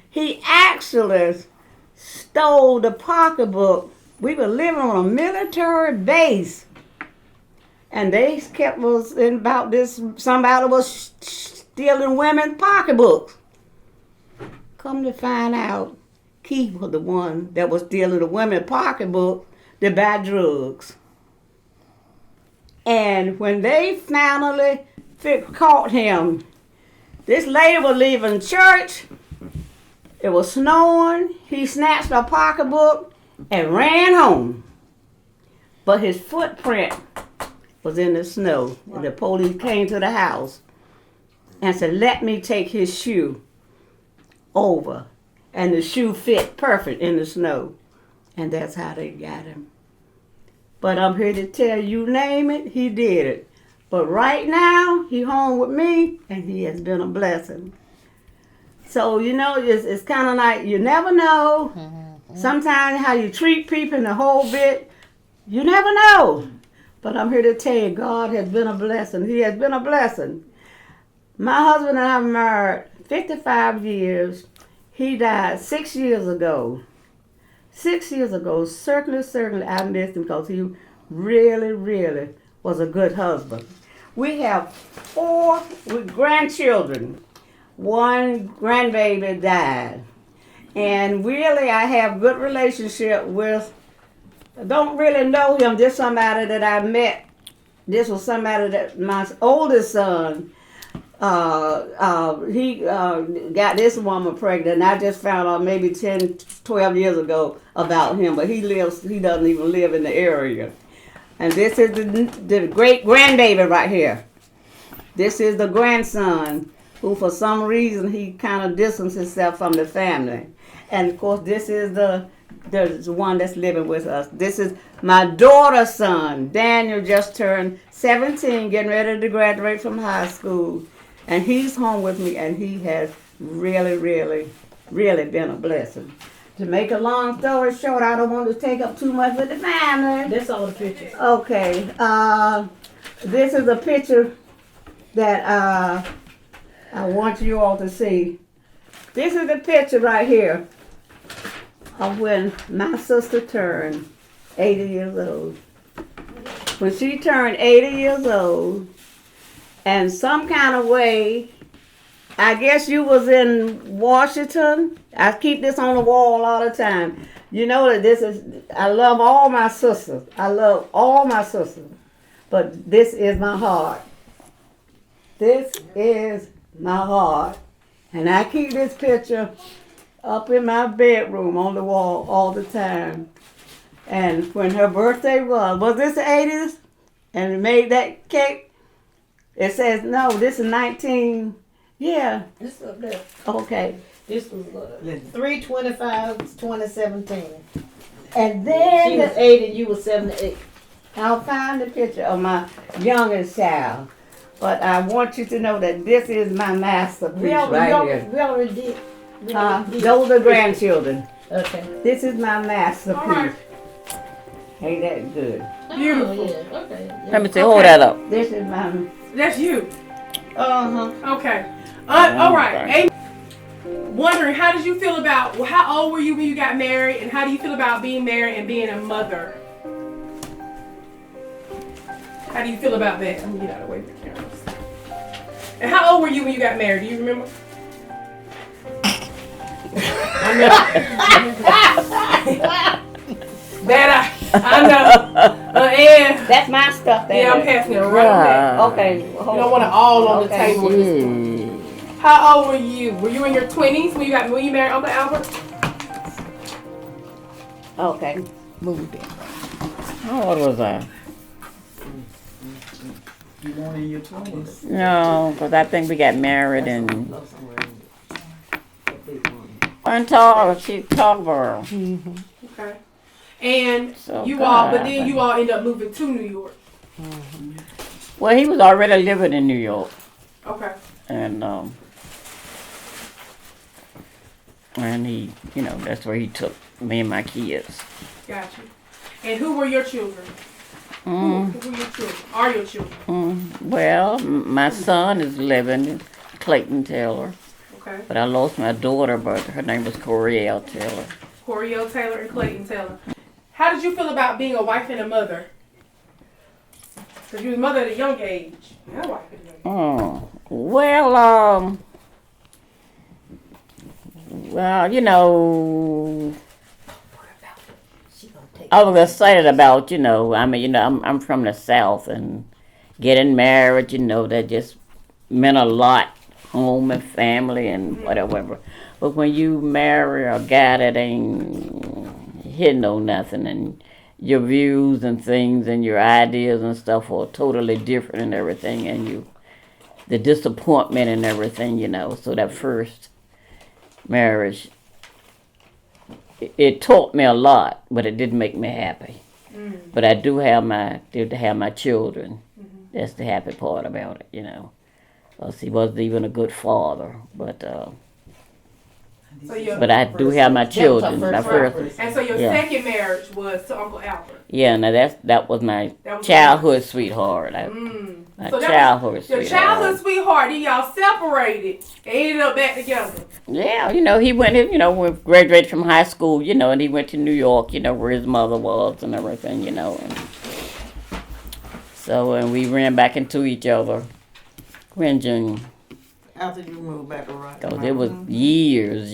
He actually stole the pocketbook. We were living on a military base. And they kept us in about this, somebody was stealing women's pocketbooks. Come to find out, Keith was the one that was stealing the women's pocketbook to buy drugs. And when they finally caught him, this lady was leaving church. It was snowing. He snatched her pocketbook and ran home. But his footprint was in the snow. And the police came to the house and said, let me take his shoe over. And the shoe fit perfect in the snow. And that's how they got him. But I'm here to tell you, name it, he did it. But right now, he home with me, and he has been a blessing. So, you know, it's kind of like, you never know. Sometimes how you treat people in the whole bit, you never know. But I'm here to tell you, God has been a blessing. He has been a blessing. My husband and I were married 55 years. He died 6 years ago. 6 years ago, certainly I missed him because he really was a good husband. We have 4 grandchildren. 1 grandbaby died. And really I have good relationship with, I don't really know him. This is somebody that I met. This was somebody that my oldest son, he got this woman pregnant, and I just found out maybe 10, 12 years ago about him, but he doesn't even live in the area. And this is the great grandbaby right here. This is the grandson who for some reason he kind of distanced himself from the family. And of course this is the one that's living with us. This is my daughter's son. Daniel just turned 17, getting ready to graduate from high school. And he's home with me, and he has really been a blessing. To make a long story short, I don't want to take up too much of the family. That's all the pictures. Okay, this is a picture that I want you all to see. This is the picture right here of when my sister turned 80 years old. When she turned 80 years old, and some kind of way, I guess you was in Washington. I keep this on the wall all the time. You know that this is, I love all my sisters. I love all my sisters. But this is my heart. This is my heart. And I keep this picture up in my bedroom on the wall all the time. And when her birthday was this the 80s? And we made that cake? It says, no, this is 19, yeah. This up there. Okay. This was 3/25/2017. And She then was 8 and you was 78. I'll find the picture of my youngest child. But I want you to know that this is my masterpiece We right here. already did. We already did. Those are grandchildren. Okay. This is my masterpiece. All right. Ain't that good? Beautiful. Oh, yeah. Okay. Let me see, hold that up. This is my, That's you. uh-huh. Okay. All right. Amy, wondering, how did you feel about, how old were you when you got married, and how do you feel about being married and being a mother? How do you feel about that? I'm gonna get out of the way of the cameras. And how old were you when you got married? Do you remember? That I know. And That's my stuff there. yeah, I'm passing it right on. Okay. You don't want it all on the Okay. table. Gee. How old were you? Were you in your 20s when you married Uncle Albert? Okay. Move it. How old was I? You want in your 20s? No, because I think we got married in tall. She's tall girl. Okay. And So you all, but God. then you all end up moving to New York. Well, he was already living in New York, Okay. and he, you know, that's where he took me and my kids. Got you. And who were your children? Who were your children? Are your children? Well, my son is living in Clayton Taylor, Okay. but I lost my daughter, but her name was Coriel Taylor. Coriel Taylor and Clayton Taylor. How did you feel about being a wife and a mother? Because you was a mother at a young age. You're a wife at a young age. Well, you know, I was excited about, you know, I mean, you know, I'm from the South, and getting married, you know, that just meant a lot, home and family and whatever. But when you marry a guy that he know nothing, and your views and things and your ideas and stuff are totally different and everything, and the disappointment and everything, you know. So that first marriage, it taught me a lot, but it didn't make me happy. But I do have my children. That's the happy part about it, you know. He wasn't even a good father, but So your, I do have my children. My first, and so your Yeah. second marriage was to Uncle Albert. yeah. Now that was my That was childhood sweetheart. My So that childhood Your sweetheart. childhood sweetheart, then y'all separated and ended up back together. Yeah, you know, he went, you know, we graduated from high school, you know, and he went to New York, you know, where his mother was and everything, you know. And we ran back into each other in June. After you moved back around. Because it was years.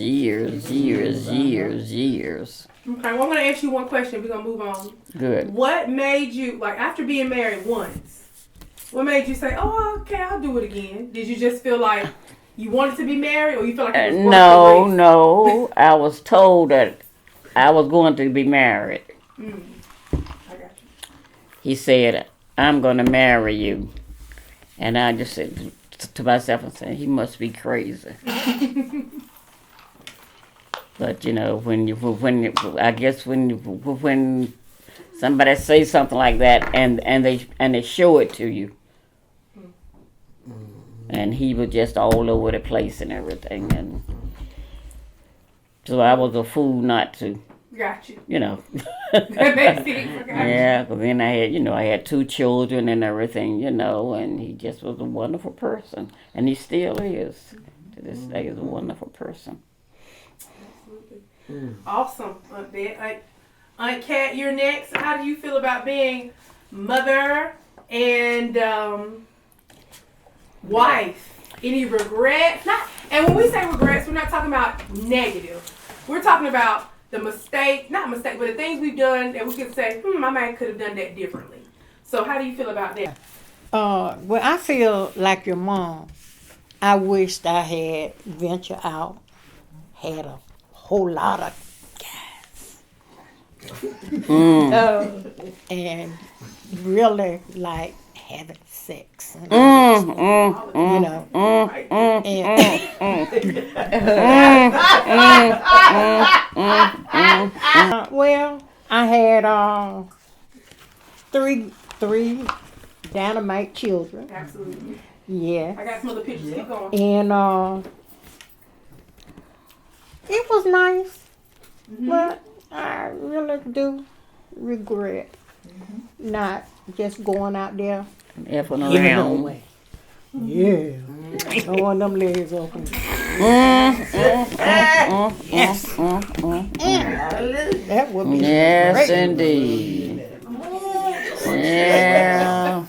Okay, well, I'm going to ask you one question. We're going to move on. Good. What made you, like, after being married once, what made you say, oh, okay, I'll do it again? Did you just feel like you wanted to be married, or you feel like it was worth the risk? No. I was told that I was going to be married. I got you. He said, I'm going to marry you. And I just said to myself, and said, he must be crazy. But, you know, when somebody says something like that and they show it to you, and he was just all over the place and everything, and so I was a fool not to, Got you. you know. That makes sense. I got you. Yeah, because then I had 2 children and everything, you know, and he just was a wonderful person, and he still is. To this day, is a wonderful person. Awesome, Aunt Bet. Aunt Kat, you're next. How do you feel about being mother and wife? Any regrets? And when we say regrets, we're not talking about negative. We're talking about the but the things we've done that we could say, I might could have done that differently. So how do you feel about that? Well, I feel like your mom. I wished I had ventured out, had a whole lot of guys, and really like having sex. You know, well, I had three dynamite children. Absolutely. Yeah. I got some other pictures. Keep going. And it was nice, but I really do regret not just going out there. Effing Giving it around. away. Yeah. Throwing them legs open. That would be Yes, great. indeed. Yeah.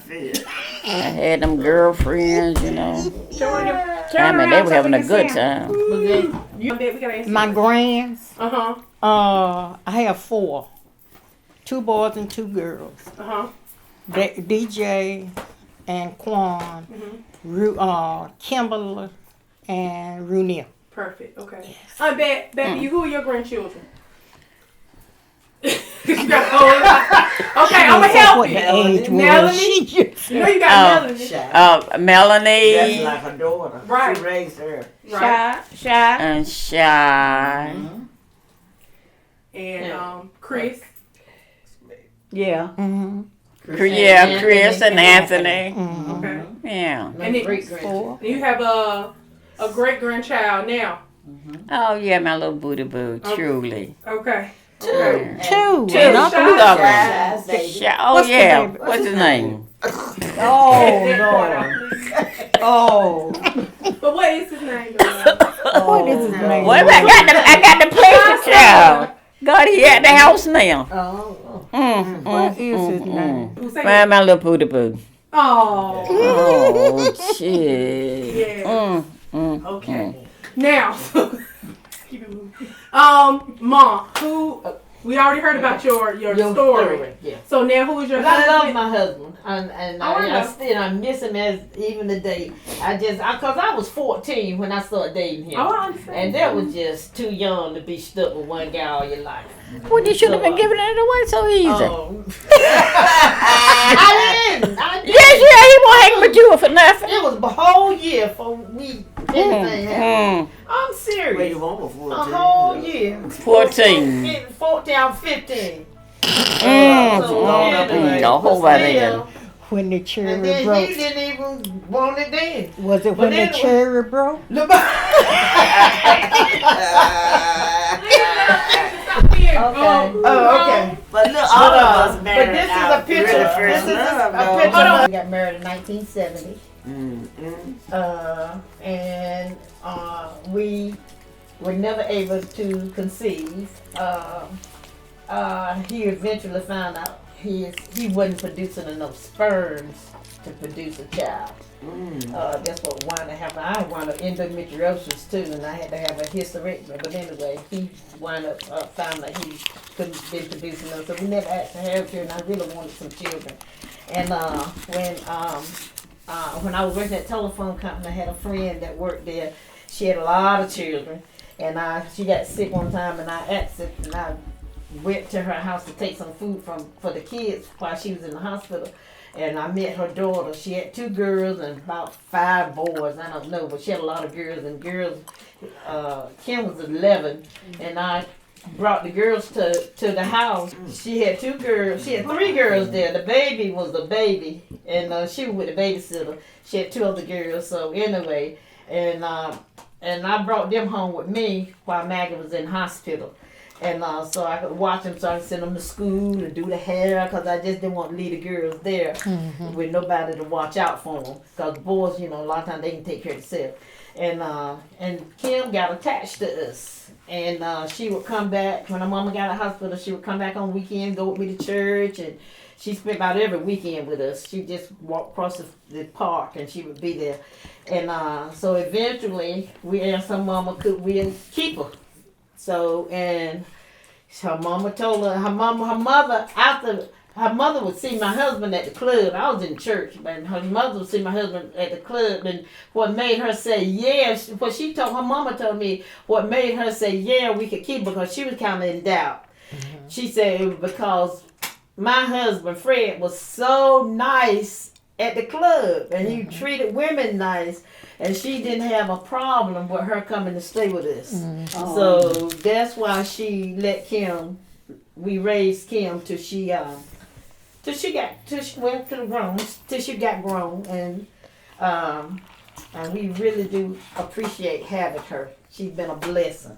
I had them girlfriends, you know. I mean, they were having a good time. We gotta answer. My grands, Uh-huh. I have 4. 2 boys and 2 girls. Uh-huh. DJ and Quan, Kimberly and Runia. Perfect. Okay. Aunt Bet, baby, who are your grandchildren? You got a whole lot. Okay, I'm gonna help What you. the age was. Melanie? She just You know you got Melanie. Melanie That's like her daughter. Right. She raised her. Right. and Shy. And Chris. Yeah. Mm-hmm. Yeah, Chris and Anthony. Okay. Yeah. And it, Four. you have a great grandchild now. Oh yeah, my little booty boo, Okay. truly. Okay. Okay. Two. Two. Not Shy. Two of Shy, them. baby. Oh What's the yeah. baby? What's his name? Oh Lord. Oh. But what is his name? Though? What is his name? Well, I got the place to child. God, he at the house now. Oh, What is his name? Who say Man, my little booty boo. Oh. Oh shit. Yeah. okay. Now, keep it moving. Mom, who we already heard about your story. Yeah. So now, who is your But I love husband? my husband, and Oh, I know. I miss him as even today. Cause I was 14 when I started dating him, Oh, I understand. and that was just too young to be stuck with one guy all your life. Well, you should have been giving it away so easy. I didn't. Yes, yeah, he won't hang with you for nothing. It was a whole year for me. Anything happened. Mm. I'm Where serious. you want before? A whole year. 14. 14, I'm 15. Mm. So, Mm. anyway, A whole but lot still, of When the and cherry then broke. he didn't even want it then. Was it But when the anyway. cherry broke? Oh, okay. But look, all of us But married this is out a picture. really first This is love, a though. picture. I got married in 1970, Mm-mm. and we were never able to conceive. He eventually found out he wasn't producing enough sperms to produce a child. That's what wound up happening. I wound up endometriosis too, and I had to have a hysterectomy. But anyway, he wound up found that he couldn't be producing them, so we never had to have children. I really wanted some children. And when I was working at a telephone company, I had a friend that worked there. She had a lot of children, and she got sick one time, and I asked her, and I went to her house to take some food for the kids while she was in the hospital. And I met her daughter. She had 2 girls and about 5 boys. I don't know, but she had a lot of girls. And girls, Kim was 11, and I brought the girls to the house. She had 2 girls. She had 3 girls there. The baby was the baby, and she was with the babysitter. She had 2 other girls. So anyway, and I brought them home with me while Maggie was in hospital. And so I could watch them, so I could send them to school and do the hair, because I just didn't want to leave the girls there with nobody to watch out for them. Because boys, a lot of times they can take care of themselves. And Kim got attached to us. And she would come back, when her mama got out of hospital, she would come back on weekends, go with me to church, and she spent about every weekend with us. She just walked across the park, and she would be there. And so eventually, we asked her mama, could we keep her? So, and her mama told her, her mother, after her mother would see my husband at the club. I was in church, and her mother would see my husband at the club, and what made her say yes, what she told, her mama told me, what made her say yeah, we could keep her, because she was kind of in doubt. She said it was because my husband, Fred, was so nice at the club, and he treated women nice, and she didn't have a problem with her coming to stay with us. So that's why she let Kim. We raised Kim till she went to the grown, till she got grown, and we really do appreciate having her. She's been a blessing.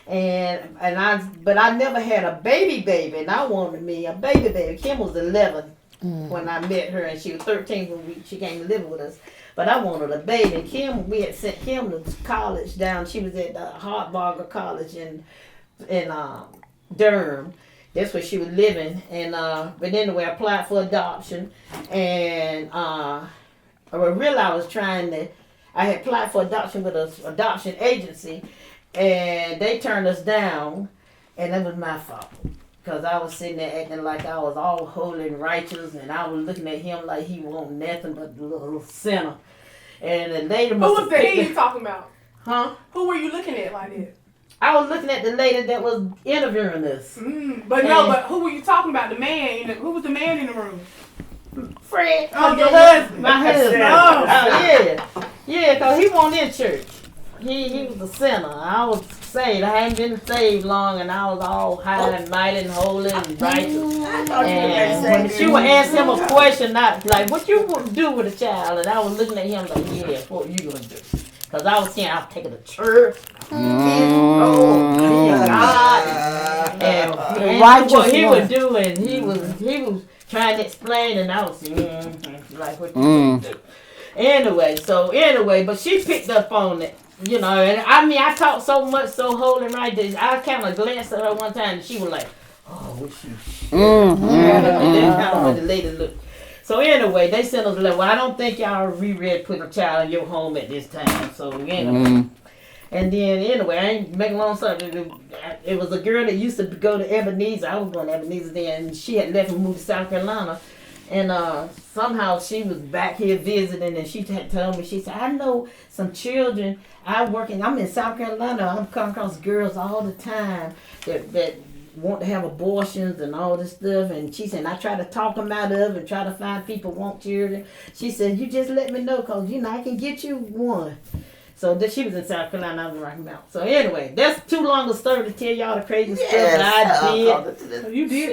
But I never had a baby, and I wanted me a baby. Kim was 11 when I met her, and she was 13 when she came to live with us. But I wanted a baby. Kim, we had sent Kim to college down. She was at Hartbarger College in Durham. That's where she was living. And but anyway, I applied for adoption, and I realized I had applied for adoption with an adoption agency, and they turned us down, and that was my fault. Because I was sitting there acting like I was all holy and righteous, and I was looking at him like he wanted nothing but a little sinner. And the lady must Who was have the picked he me- you talking about? Huh? Who were you looking at like that? I was looking at the lady that was interviewing us. But who were you talking about? The man? Who was the man in the room? Fred. Oh, your husband. My husband. Oh. Yeah. Yeah, because he wasn't in church. he was a sinner. I was saved. I hadn't been saved long, and I was all high and mighty and holy and righteous. And when she would ask him a question, not like, what you would do with a child? And I was looking at him like, yeah, what you gonna do? Because I was saying I was taking to church. God. And what he would do, and he was trying to explain, and I was saying, like, what you gonna do? Anyway, but she picked up on it. You know, and I mean, I talked so much, so holy right there. I kind of glanced at her one time, and she was like, "Oh, what she?" And that's kind of what the lady looked. So anyway, they sent us a letter. Well, I don't think y'all reread putting a child in your home at this time. So anyway, and then anyway, I ain't making a long story. It was a girl that used to go to Ebenezer. I was going to Ebenezer then, and she had left and moved to South Carolina. And somehow she was back here visiting, and she had told me, she said, I know some children. I'm in South Carolina. I'm coming across girls all the time that want to have abortions and all this stuff. And she said, I try to talk them out of and try to find people who want children. She said, you just let me know, because, I can get you one. So she was in South Carolina, I was in Rocky Mount. So anyway, that's too long a story to tell y'all the crazy stuff that I did. You did.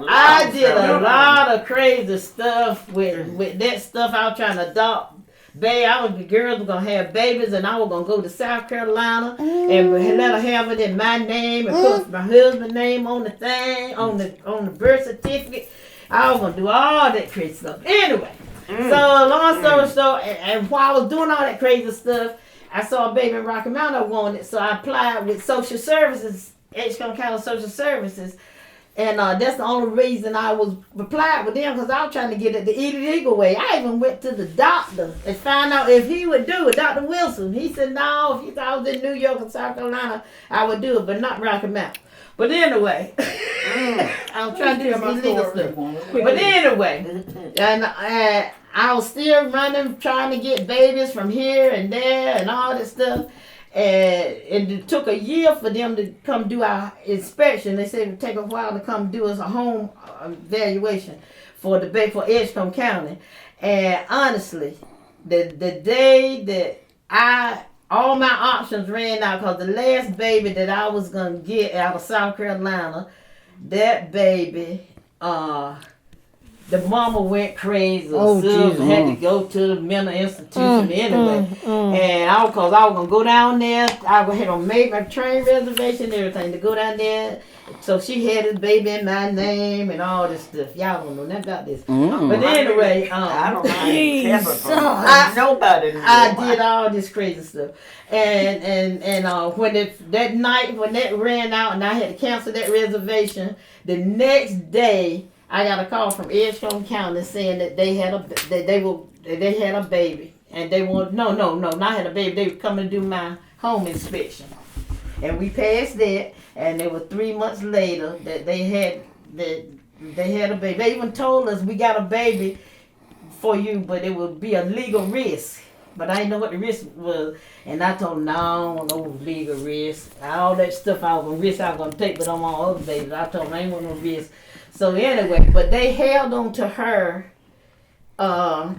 I did a lot of crazy stuff with that stuff I was trying to adopt. The girls were gonna have babies, and I was gonna go to South Carolina and let her have it in my name and put my husband's name on the thing, on the birth certificate. I was gonna do all that crazy stuff. Anyway, so long story short, and while I was doing all that crazy stuff, I saw a baby in Rocky Mount I wanted, so I applied with social services, Edgecombe County Social Services. And that's the only reason I was applied with them, because I was trying to get it the illegal way. I even went to the doctor and found out if he would do it, Dr. Wilson. He said, no, if he thought I was in New York or South Carolina, I would do it, but not Rocky Mount. But anyway, I'm trying to do this illegal stuff. But anyway, and I was still running, trying to get babies from here and there and all this stuff. And it took a year for them to come do our inspection. They said it would take a while to come do us a home evaluation for Edgecombe County. And honestly, the day that all my options ran out, because the last baby that I was gonna get out of South Carolina, that baby, the mama went crazy. Susan had to go to the mental institution anyway. And because I was going to go down there, I had to make my train reservation and everything to go down there. So she had this baby in my name and all this stuff. Y'all don't know nothing about this. But anyway, I don't mind. Nobody. I did all this crazy stuff. And when that night when that ran out and I had to cancel that reservation, the next day I got a call from Edgecombe County saying that they had a baby, and they want not had a baby. They were coming to do my home inspection, and we passed that. And it was 3 months later that they had a baby. They even told us we got a baby for you, but it would be a legal risk. But I didn't know what the risk was, and I told them, no, I don't want no legal risk. All that stuff I was gonna take, but on my other babies, I told them I ain't want no risk. So anyway, but they held on to her.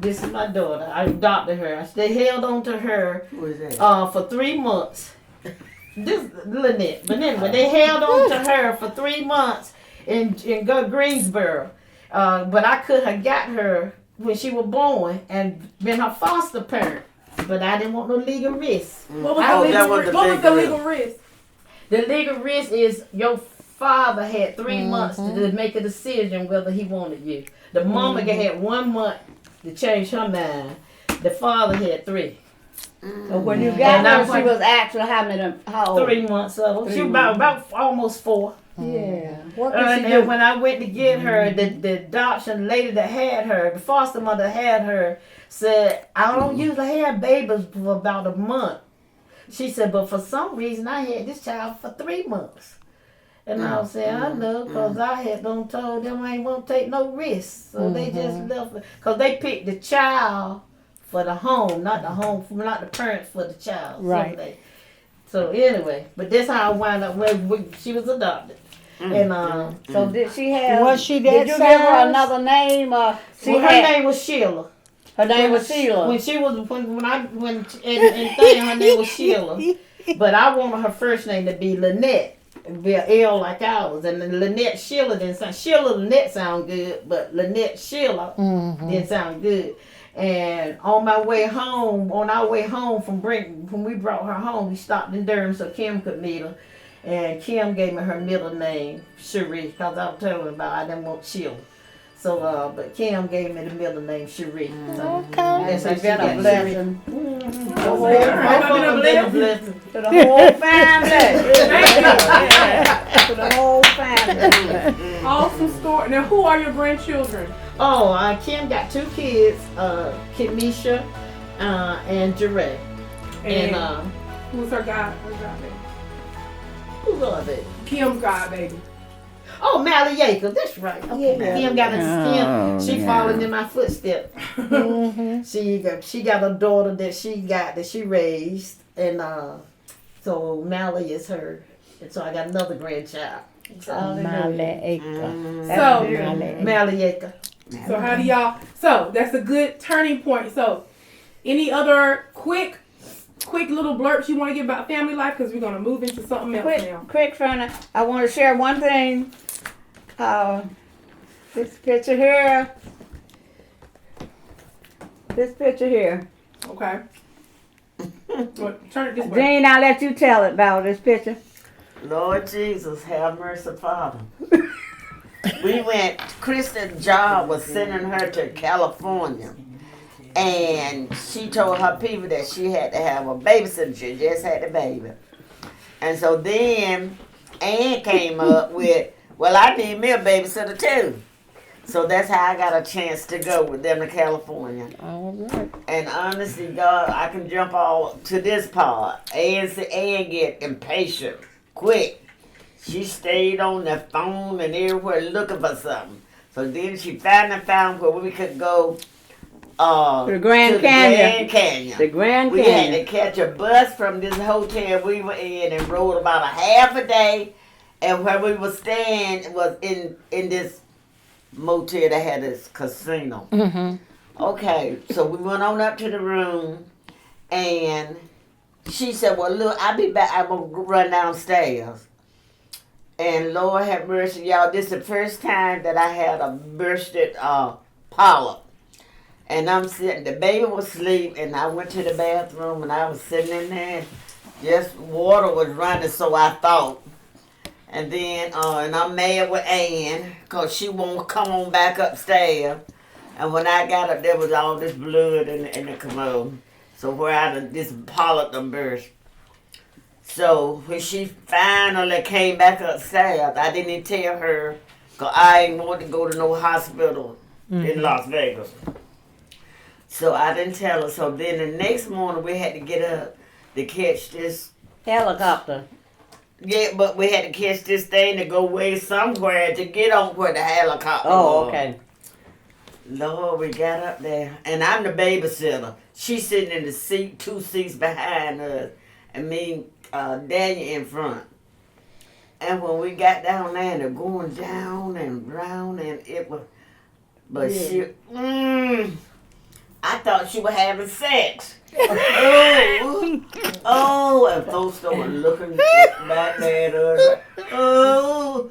This is my daughter. I adopted her. They held on to her for 3 months. This is Lynette. But anyway, they held on to her for 3 months in Greensboro. But I could have got her when she was born and been her foster parent. But I didn't want no legal risk. What was the legal risk? The legal risk is your father had 3 months to make a decision whether he wanted you. The mama had 1 month to change her mind. The father had 3. So when you got her, she was actually how old? 3 months old. She was about almost 4. Yeah. And when I went to get her, the adoption lady that had her, the foster mother that had her, said, I don't usually have babies for about a month. She said, but for some reason I had this child for 3 months. And I was saying, I know, because I had told them I ain't want to take no risks. So they just left it. Because they picked the child for the home, not the parents for the child. Right. So anyway, but that's how I wound up when she was adopted. And so did she have? Was she that Did you give her size? another name? Or her name was Sheila. Her name was Sheila. When she was when in thing her name was Sheila, but I wanted her first name to be Lynette, be an L like ours, and then Lynette Sheila didn't sound. Sheila Lynette sound good, but Lynette Sheila didn't sound good. And on our way home when we brought her home, we stopped in Durham so Kim could meet her. And Kim gave me her middle name, Cherie, because I was telling her about I didn't want Sheila. So, but Kim gave me the middle name, Cherie. So, It's so she been a got blessing blessing. to the whole family. To the whole family. Awesome story. Now, who are your grandchildren? Oh, Kim got 2 kids, Kimisha and Jarrell. And Who's her god? Her god baby? who's the other baby? Kim's god baby. Oh, Mally Yaker, that's right. Okay. Yeah. Kim got Oh, she yeah. following in my footsteps. She got a daughter that she raised, and so Mally is her, and so I got another grandchild. Male So, Mally Yaker. so how do y'all? So that's a good turning point. So, any other quick little blurbs you want to give about family life? Because we're gonna move into something else now. Quick, Fernanda, I want to share one thing. This picture here. This picture here. Okay. Well, turn it this way. Dean, I'll let you tell it about this picture. Lord Jesus, have mercy, Father. We went, Kristen's job was sending her to California. And she told her people that she had to have a babysitter. She just had the baby. And so then Ann came up with, well, I need me a babysitter too. So that's how I got a chance to go with them to California. All right. And honestly, God, I can jump all to this part. Ann get impatient, quick. She stayed on the phone and everywhere looking for something. So then she finally found where we could go To the Grand Canyon. Grand Canyon. The Grand We had Canyon. to catch a bus from this hotel we were in and rode about a half a day. And where we were staying was in this motel that had this casino. Okay, so we went on up to the room, and she said, well, look, I'll be back. I'm going to run downstairs. And Lord have mercy, y'all, this is the first time that I had a bursted polyp. And I'm sitting, the baby was asleep, and I went to the bathroom, and I was sitting in there. Just water was running, so I thought. And then, and I'm mad with Ann, because she won't come on back upstairs. And when I got up, there was all this blood in the commode. So where this polyp done burst. So when she finally came back upstairs, I didn't tell her, because I ain't want to go to no hospital in Las Vegas. So I didn't tell her. So then the next morning, we had to get up to catch this. Helicopter. Yeah, but we had to catch this thing to go way somewhere to get on where the helicopter Oh, was. okay. Lord, we got up there, and I'm the babysitter. She's sitting in the seat, 2 seats behind us, and me, Daniel in front. And when we got down there, and they're going down and round, and it was, but she, I thought she was having sex. Oh, and folks started looking back at us. Oh,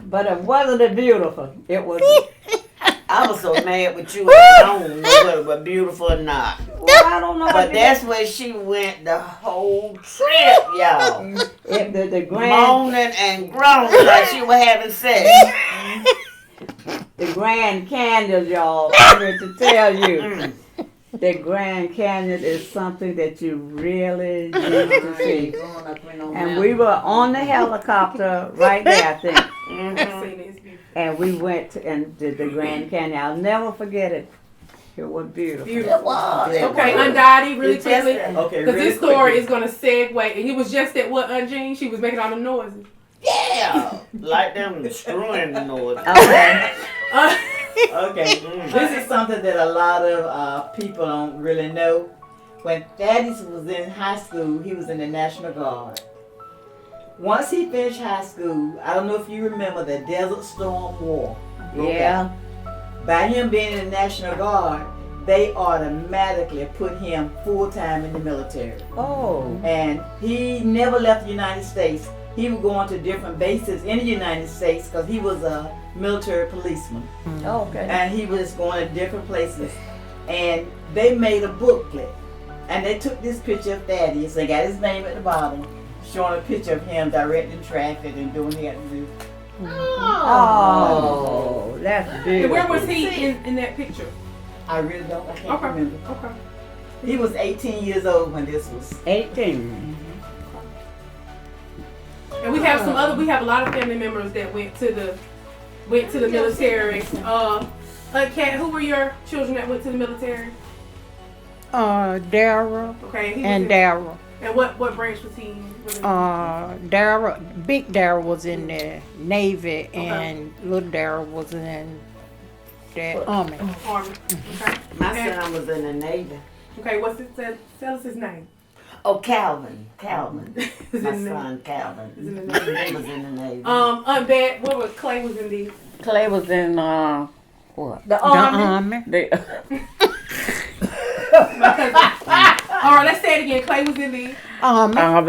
But it wasn't beautiful. It was. I was so mad with you. I don't know whether it was beautiful or not. Well, I don't know. But that's where she went the whole trip, y'all. The grand, Moaning and groaning like she was having sex. the Grand Canyon, y'all. I'm here to tell you. The Grand Canyon is something that you really need to see. And we were on the helicopter right there, I think. I've seen it. It's beautiful. And we went and did the Grand Canyon. I'll never forget it. It was beautiful. Beautiful. It was. Okay, Undotty, really It's just- quickly. Okay, Because really this story quickly. is going to segue. And it was just that what, Aunt Jean? She was making all them noises. Yeah. Like them screwing noise. Okay. Okay, this is something that a lot of people don't really know. When Thaddeus was in high school, he was in the National Guard. Once he finished high school, I don't know if you remember the Desert Storm War. broke out. Yeah. by him being in the National Guard, they automatically put him full-time in the military. Oh. And he never left the United States. He would go on to different bases in the United States because he was a military policeman. Okay. And he was going to different places. And they made a booklet. And they took this picture of Thaddeus. They got his name at the bottom, showing a picture of him directing traffic and doing what he had to do. Oh, that's And big. where was he in that picture? I really don't. I can't Okay. remember. Okay. He was 18 years old when this was. 18. And we have some other. We have a lot of family members that went to the military. Kat, who were your children that went to the military? Daryl Okay. He was and in- Daryl. And what branch was he in? Daryl, big Daryl was in the Navy, and little Daryl was in the Army. Army. Okay. My And- son was in the Navy. Okay. What's it? Tell us his name. Oh, Calvin. Calvin. Is My in the- son, Calvin. is in the Navy. He was in the Navy. Aunt Bet, what was Clay was in the Clay was in what? The The army. Army. The, all right, let's say it again. Clay was in the Army. Aunt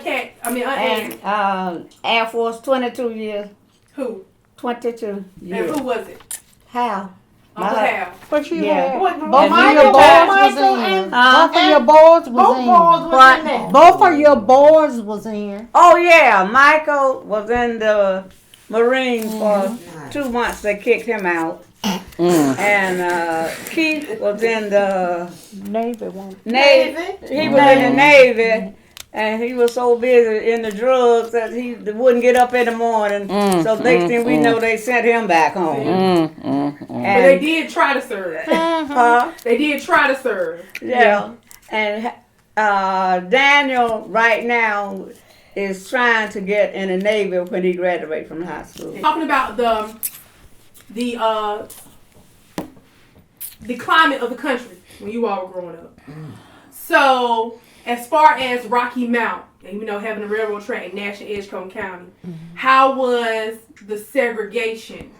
Kat. I mean Aunt Ann. And Air Force 22 years. Who? 22 And years. who was it? How? Uncle Hal. What you Yeah. had? What, Both of Michael, your boys Michael, was in. and Both of your boys was both in. boys was in there. Both of your boys was in. Oh yeah, Michael was in the Marines for 2 months. They kicked him out. And Keith was in the Navy one. Navy. He was in the Navy, and he was so busy in the drugs that he wouldn't get up in the morning. So next thing we know, they sent him back home. But they And did try to serve. they did try to serve. yeah, and Daniel right now is trying to get in the Navy when he graduates from high school. Talking about the climate of the country when you all were growing up. So, as far as Rocky Mount, and you know, having a railroad track in Nash and Edgecombe County, how was the segregation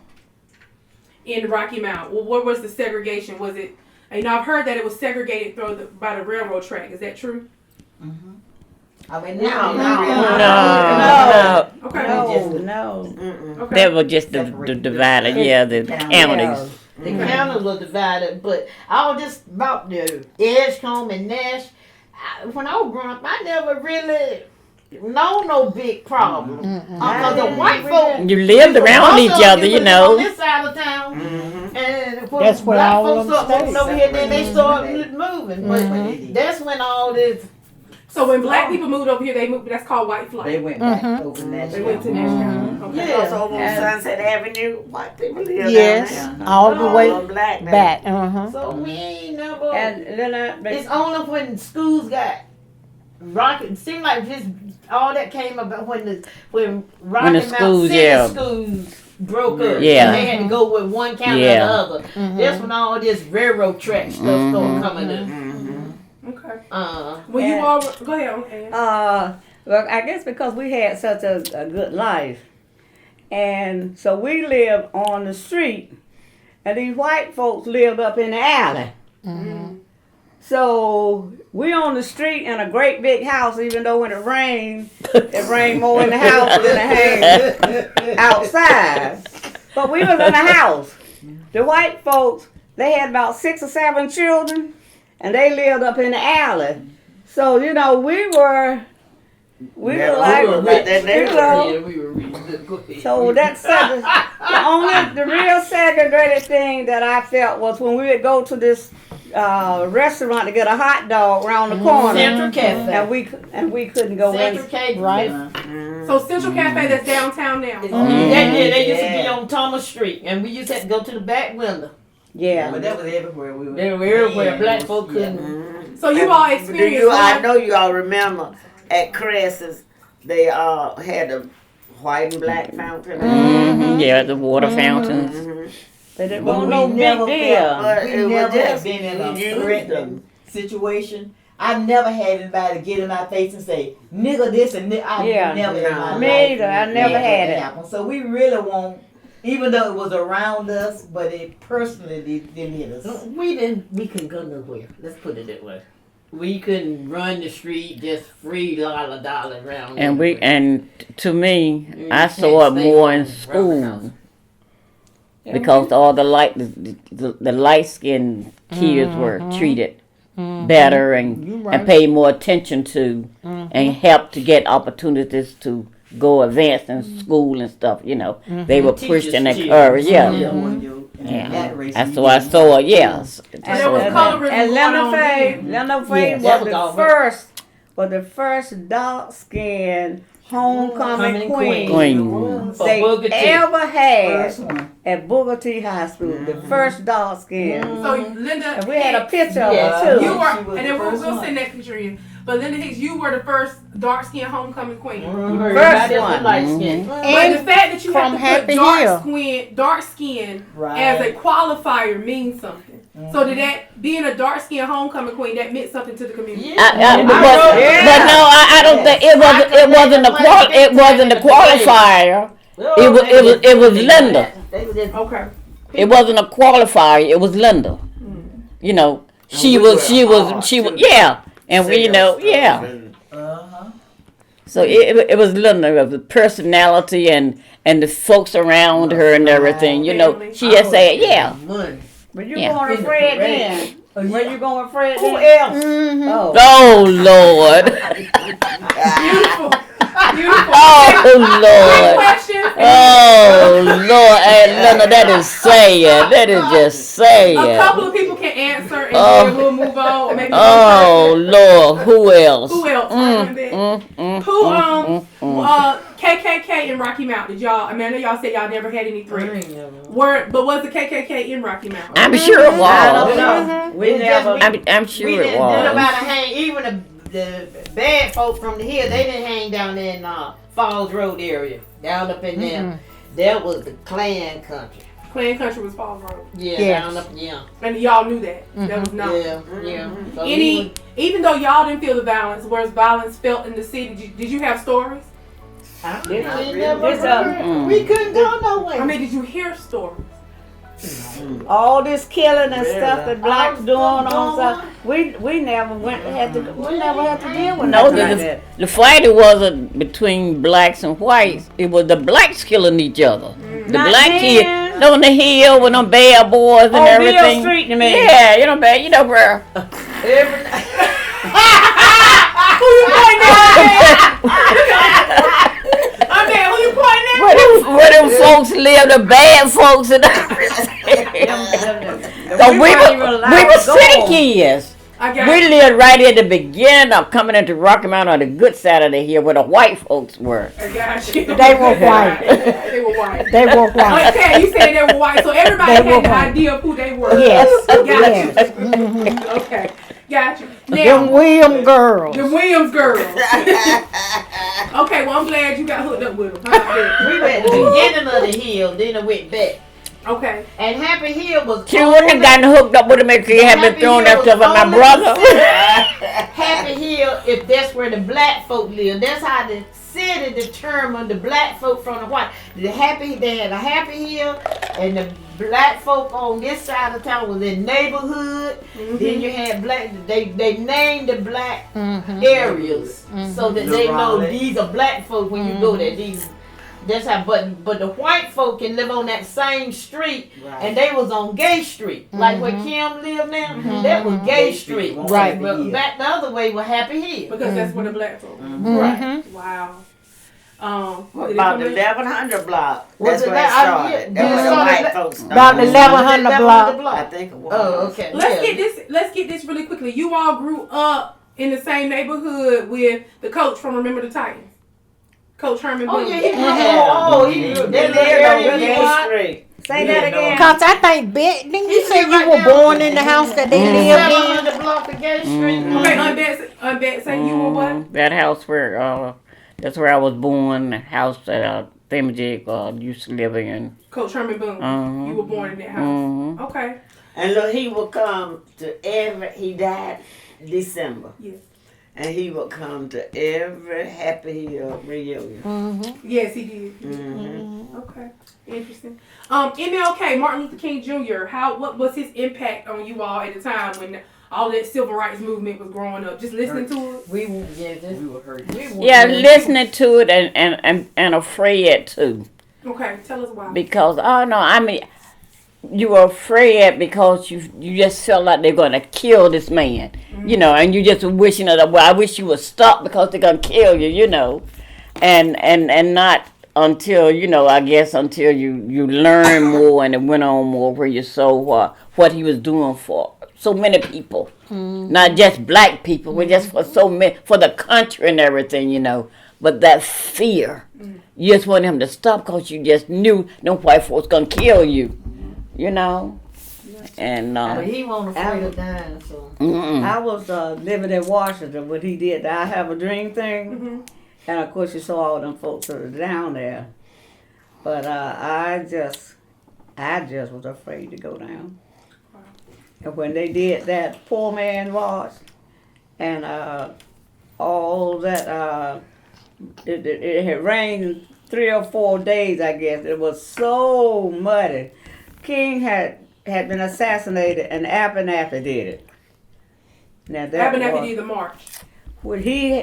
in Rocky Mount? Well, what was the segregation? Was it? You know, I've heard that it was segregated by the railroad track. Is that true? I mean, No. Okay. No. Okay. That was just the divider, yeah, the counties. The counties was divided, but all this about the Edgecombe and Nash, when I was growing up, I never really know no big problem. Because the white folks, You lived around each other, you on know. this side of town, and when That's where black all folks them started moving stayed. over here, then they started moving. But that's when all this. So when black people moved over here, they moved. That's called white They flight. went back over National. They went to Nash County. Okay. Yeah. Also over on Sunset Avenue, white people live Yes, down there. all the way All black now. back. So we ain't never. And then It's only when schools got rocket. It seemed like this all that came about when Rocky Mount schools, City yeah. schools broke up. Yeah. And they had to go with one county Yeah. or the other. That's when all this railroad track stuff started coming up. Okay. When you all go ahead. Okay. well, I guess because we had such a good life, and so we lived on the street, and these white folks lived up in the alley. So we on the street in a great big house, even though when it rained more in the house than it rained outside. But we was in the house. The white folks, they had about 6 or 7 children, and they lived up in the alley. So, you know, we were like, so that's the real segregated thing that I felt was when we would go to this restaurant to get a hot dog around the corner, Central Cafe. and we couldn't go Central in. Cafe. Right. So Central Cafe that's downtown now. They used to be on Thomas Street, and we used to have to go to the back window. Yeah. But that was everywhere we were. They were everywhere. Black folk couldn't. So you all Do experienced. I know you all remember at Cress's, they had a white and black fountain. Yeah, the water fountains. But it But wasn't we no big never deal. felt, But we it was never just- have been in a we used threatening situation. I never had anybody get in my face and say, nigga this and nigga. I Yeah. never in my Me life either. I never had it. happen. So we really won't Even though it was around us, but it personally didn't hit us. We couldn't go nowhere. Let's put it that way. We couldn't run the street just free dollar around. And to me, I can't saw it stay more in home, school rough because all the light skinned kids were treated better and paid more attention to and helped to get opportunities to go advance in school and stuff. You know, they were pushed and encouraged. Yeah. That's what I saw. Yes. And there was colorism And going on then. Leonard Faye Yes, that was was all the first dark skinned homecoming Homecoming queen For they Booker T. ever had First one. at Booker T High School. The first dark skinned. So Linda, And we had a picture Yes. of her too. you She were, was and the then we'll first one. send that picture in. But Linda Hicks, you were the first dark skinned homecoming queen. First one. Light skin. But And the fact that you from have to Happy put Hill. dark skin Right. as a qualifier means something. So did that being a dark skinned homecoming queen that meant something to the community? But no, I don't think it wasn't a qualifier. It was Linda. Okay. It wasn't a qualifier. It was Linda. You know, she was, yeah. And we, Uh-huh. so it was Linda, the personality and the folks around her and everything. You know, she just said, yeah. But you Yeah. going to Fred then? Where you going with Fred Who then? else? Oh. Oh Lord. Beautiful. Beautiful. Oh Lord. Question. Oh Lord. Hey, Linda, that is sad. That is just A sad. couple of people can answer and Oh. then we'll move on. Or maybe Oh Lord. Who else? Who else? Who KKK in Rocky Mount? Did y'all? I mean, I know y'all said y'all never had any threats. But was the KKK in Rocky Mount? I'm sure it I don't was. know. We It's never. just I'm sure We it didn't was. nobody hang. Even the bad folk from the hill, they didn't hang down there in Falls Road area, down up in there. That was the Klan country. Klan Country was Falls Road, Yeah, Yes. down up. Yeah, and y'all knew that. That was not. yeah. So we Even though y'all didn't feel the violence, was violence felt in the city? Did you have stories? we This, never heard. We couldn't go nowhere. I mean, did you hear stories? All this killing and Really? stuff that blacks doing on stuff. We never had to deal with No, nothing like the, that. the fight wasn't between blacks and whites. It was the blacks killing each other. The Not black kids then. on the hill with them bad boys and Oh, Bill everything. Street, you mean? Yeah, you know, bad. You know, bro. Who you pointing at? I mean, who you pointing at? Where them folks live, the bad folks and everything. So we were city kids. I got We you. lived right at the beginning of coming into Rocky Mount on the good side of the hill where the white folks were. I got you. They were white. They were white. They were white. Okay, you said they were white, so everybody They had were an white. idea of who they were. Yes. Got Yes. you. Okay, got you. Them Now, William girls. the Williams girls. Okay, well, I'm glad you got hooked up with them. How about that? We were at the beginning of the hill, then it went back. Okay. And Happy Hill was. She wouldn't have gotten hooked up with him if she had been throwing that stuff at my brother. Happy Hill, if that's where the black folk live, that's how the city determined the black folk from the white. They had a Happy Hill, and the black folk on this side of town was in neighborhood. Then you had black. They named the black areas so that they know Raleigh. these are black folk when you go there. These. That's how, but the white folk can live on that same street, and they was on Gay Street, like where Kim lived now. That was Gay Street, Right. But back the other way was Happy Hill. Because that's where the black folk were. Right. Wow. About the 1100 block. Was That's it where it that? started. That's Yeah, where the started white folks started. About the 1100 block. I think it was. Oh, okay. Let's get this really quickly. You all grew up in the same neighborhood with the coach from Remember the Titans, Coach Herman Oh Boone. yeah, he They that lived area on he Gay was. Street. Say that again. Cause I think didn't you say you were born in the house that they lived in? 700 block of Gay Street. Okay, Aunt Bet, say you were what? That house where, that's where I was born, the house that Thamajig used to live in. Coach Herman Boone. Uh-huh. You were born in that house. Mhm. Okay. And look, he would come to he died December. Yes. and he would come to every Happy Hill reunion. Yes, he did. Mm-hmm. Okay, interesting. MLK, Martin Luther King Jr. What was his impact on you all at the time when all that civil rights movement was growing up? Just listening to it. We were hurt. Yeah, listening to it and afraid too. Okay, tell us why. Because I mean, you were afraid because you just felt like they're gonna kill this man, you know, and you just wishing that, well, I wish you would stop because they're gonna kill you, you know, and not until, you know, I guess until you learn more and it went on more where you saw what he was doing for so many people, not just black people, but just for so many, for the country and everything, you know. But that fear, you just want him to stop because you just knew no white folks gonna kill you, you know. And But he wasn't afraid of dying, so. I was living in Washington when he did the I Have a Dream thing. And of course you saw all them folks that were down there. But I just was afraid to go down. And when they did that poor man march and all that, it had rained 3 or 4 days, I guess. It was so muddy. King had been assassinated and Abernathy did it. Now that Abernathy was, did the march.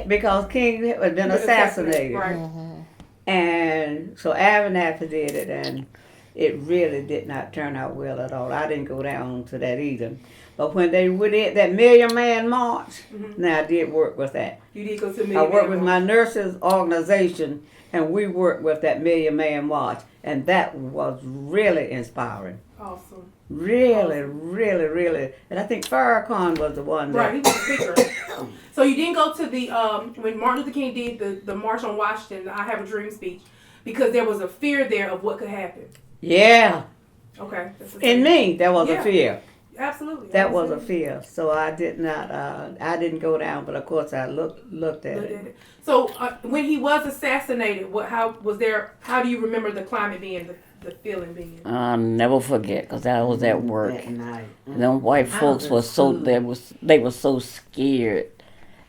because King had been assassinated. Right. And so Abernathy did it, and it really did not turn out well at all. I didn't go down to that either. But when they did that Million Man March, now I did work with that. You did go to the I worked with my nurses organization, and we worked with that Million Man March, and that was really inspiring. Awesome. Really, really, really. And I think Farrakhan was the one that... Right, he was a speaker. So you didn't go to the, when Martin Luther King did the March on Washington, the I Have a Dream speech, because there was a fear there of what could happen. Yeah. Okay. That's the In thing. me, there was Yeah. a fear. Absolutely. That was a fear. So I did not, I didn't go down, but of course I looked at Looked at it. it. So when he was assassinated, how do you remember the climate being, the feeling being? I'll never forget because I was at work. That night. Them white folks was were at so school. they were so scared.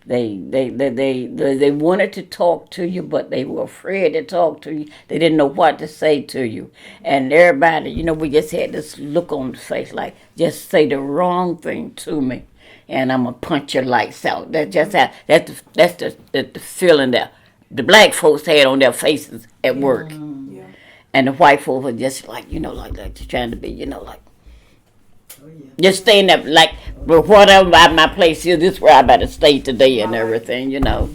They wanted to talk to you, but they were afraid to talk to you. They didn't know what to say to you. And everybody, you know, we just had this look on the face like, just say the wrong thing to me, and I'm gonna punch your lights out. That's just how, that's the feeling that the black folks had on their faces at work. Yeah. And the white folks were just like, you know, like trying to be, you know, like. Oh, yeah. Just staying there, like, well, whatever my place is, this is where I better stay today and everything, you know.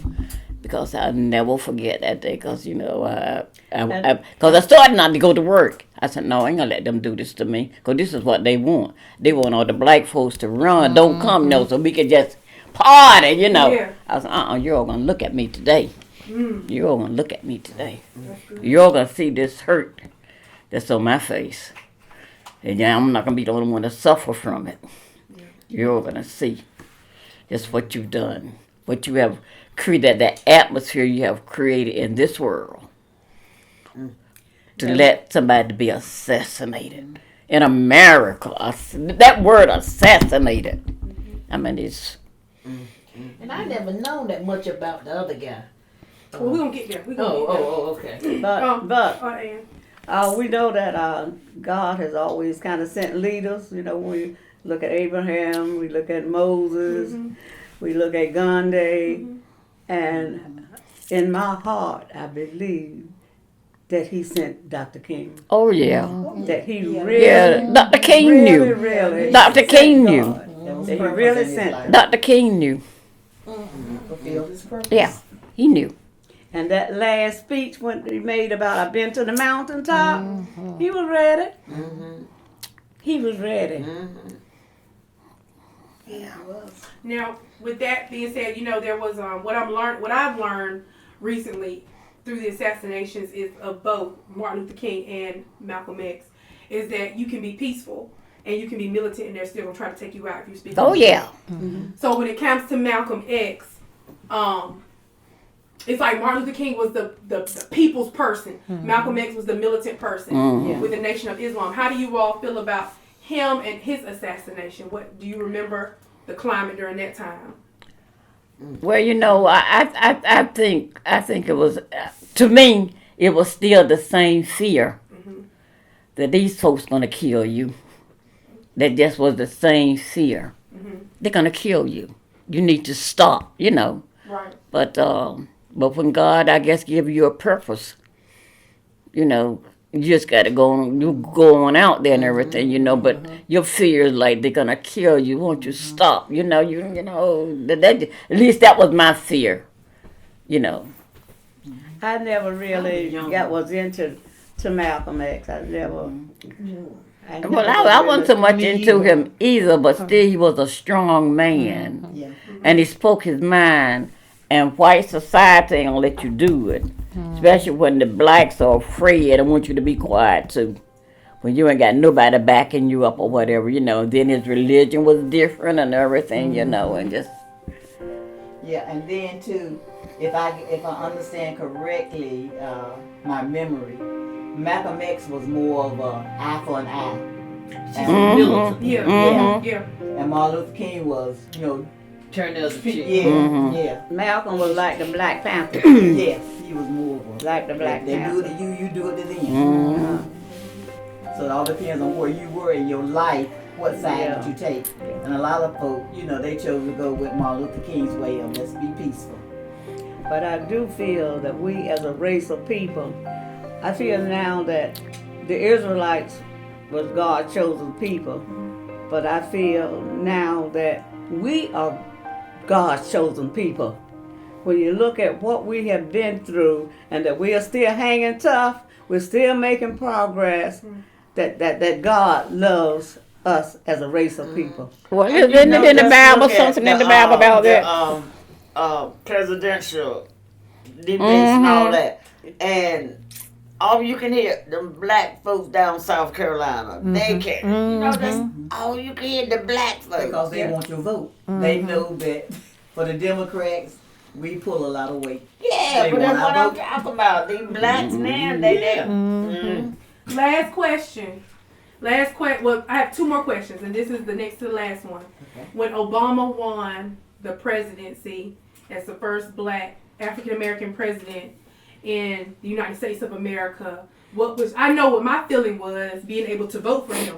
Because I'll never forget that day, because, you know, because I started not to go to work. I said, no, I ain't going to let them do this to me, because this is what they want. They want all the black folks to run, don't come, no, so we can just party, you know. Yeah. I said, you're all going to look at me today. You're all going to look at me today. That's good. You're all going to see this hurt that's on my face. And yeah, I'm not going to be the only one to suffer from it. You're going to see just what you've done, what you have created, that atmosphere you have created in this world to let somebody be assassinated. In America, that word assassinated, I mean, it's... And I never known that much about the other guy. Well, we're going to get there. We're gonna get there. Okay. But Ann. we know that God has always kind of sent leaders. You know, we look at Abraham, we look at Moses, we look at Gandhi, and in my heart, I believe that he sent Dr. King. Oh, yeah. That he really, Yeah, Dr. King really, knew. really Dr. sent King God. knew. That he really sent him. Dr. King knew. Fulfilled his purpose. Yeah, he knew. And that last speech when he made about I've been to the mountaintop, he was ready. He was ready. Now, with that being said, you know, there was what I've learned recently through the assassinations is of both Martin Luther King and Malcolm X is that you can be peaceful and you can be militant and they're still gonna try to take you out if you speak. Oh, yeah. So when it comes to Malcolm X, it's like Martin Luther King was the people's person. Malcolm X was the militant person with the Nation of Islam. How do you all feel about him and his assassination? What do you remember the climate during that time? Well, you know, I think it was to me it was still the same fear that these folks gonna kill you. That just was the same fear. They're gonna kill you. You need to stop. You know. Right. But when God, I guess, give you a purpose, you know, you just got to go on. You go on out there and everything, you know. But your fear is like they're gonna kill you. Won't you stop? You know. You know. That at least that was my fear. You know. I never really was into Malcolm X. I never. Well, I wasn't so much into him either, but still he was a strong man. Yeah. And he spoke his mind, and white society ain't gonna let you do it. Especially when the blacks are afraid and want you to be quiet too. When you ain't got nobody backing you up or whatever, you know. Then his religion was different and everything, you know, and just. Yeah, and then too, if I understand correctly, my memory, Malcolm X was more of a eye for an eye. Yeah. And Martin Luther King was, you know, Turn the other cheek. yeah. Malcolm was like the Black Panther. Yes, he was more of a Like the Black they do Panther. it to you, you do it to them. So it all depends on where you were in your life, what side Yeah. did you take. And a lot of folk, you know, they chose to go with Martin Luther King's way of let's be peaceful. But I do feel that we as a race of people, I feel now that the Israelites was God's chosen people. But I feel now that we are God's chosen people. When you look at what we have been through and that we are still hanging tough, we're still making progress, that God loves us as a race of people. Well, isn't it in the Bible, something in the Bible about that? Presidential debates and all that. And all you can hear, the black folks down South Carolina, they can't. You know, that's all you can hear, the black folks. Because they want your vote. They know that for the Democrats, we pull a lot of weight. Yeah, They but that's want what our I'm talking about. These blacks, man, they there. Last question. Well, I have two more questions, and this is the next to the last one. Okay. When Obama won the presidency as the first black African American president in the United States of America, I know what my feeling was being able to vote for him.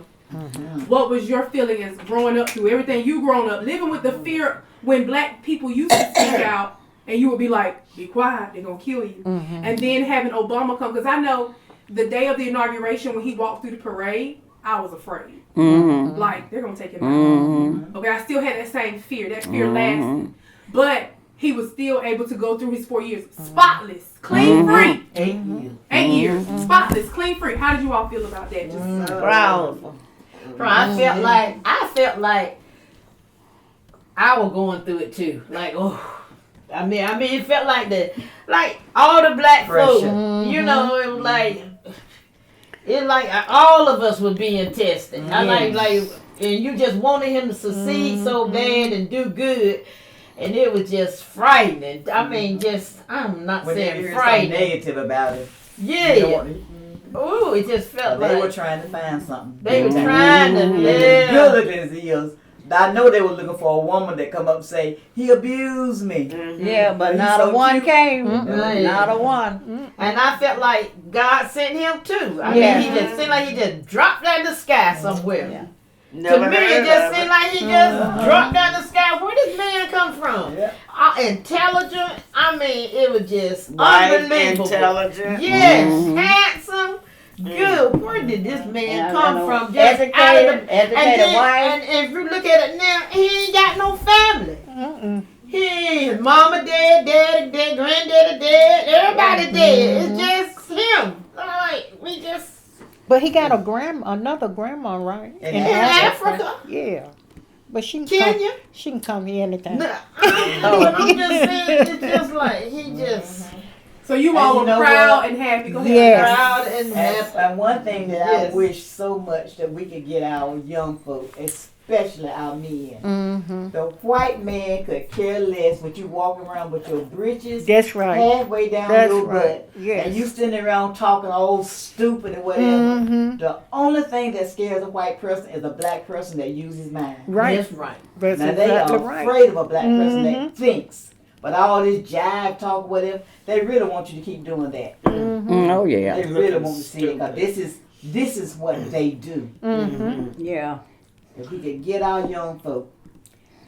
What was your feeling as growing up through everything you grown up, living with the fear when black people used to speak out and you would be like, be quiet, they're going to kill you. And then having Obama come, because I know the day of the inauguration when he walked through the parade, I was afraid. Like, they're going to take him out. Okay, I still had that same fear. That fear lasted. But he was still able to go through his 4 years spotless, clean free. 8 years. 8 years, spotless, clean free. How did you all feel about that? Just, Proud. I felt like I was going through it too. Like, I mean, it felt like all the black folks, you know, it was like, all of us were being tested. And you just wanted him to succeed so bad and do good. And it was just frightening. I mean, I'm not When saying they heard something frightening. negative about it, Yeah. Ooh, it just felt they like were trying to find something. they were trying to Good live. looking as he is. I know they were looking for a woman that come up and say, he abused me. Yeah, but He's not so a one cute. came. Mm-mm. Not a one. And I felt like God sent him too. I Yeah. mean, he just seemed like he just dropped out of the sky somewhere. Yeah. Never To me, heard it of just seemed like he just dropped out of the sky. Where did this man come from? Yeah. Intelligent. I mean, it was just White, unbelievable. intelligent. Yes, handsome. Good. Where did this man Yeah, come I know. from? Just out of the, Educated wife. and if you look at it now, he ain't got no family. His mama dead, daddy dead, granddaddy dead, everybody dead. It's just him. Like, we just But he got another grandma, right? In in Africa, Yeah. But she can come, Kenya. she can come here anytime. No, but I'm just saying, it's just like he just so you all you were know proud what? and happy. Go ahead. Yes. proud and happy. And one thing that Yes. I wish so much that we could get our young folk, especially our men. Mm-hmm. The white man could care less when you walking around with your britches That's right. halfway down That's your right. butt. Yes. And you sitting around talking all stupid and whatever. Mm-hmm. The only thing that scares a white person is a black person that uses mind. Right. That's right. That's Now they exactly are right. afraid of a black person Mhm. that thinks. But all this jive talk, whatever, they really want you to keep doing that. Mm-hmm. Oh yeah. They really want to see it. 'Cause this is what they do. Mm-hmm. Yeah. If we could get our young folk.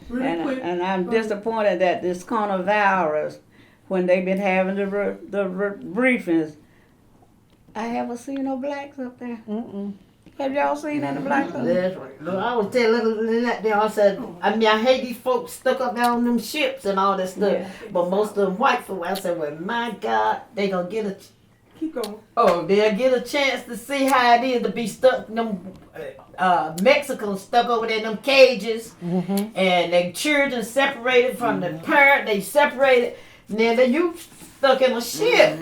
Really quick. And I'm disappointed that this coronavirus, when they've been having the briefings, I haven't seen no blacks up there. Mm-mm. Have y'all seen any blacks up there? That's right. Look, I was telling little Lynette there, I said, I mean, I hate these folks stuck up down on them ships and all that stuff. Yeah. But most of them white folks, I said, well, my God, they gonna get a, Keep going. they'll get a chance to see how it is to be stuck, them Mexicans stuck over there in them cages, Mm-hmm. and their children separated from the parent, they separated. Now that you stuck in a ship.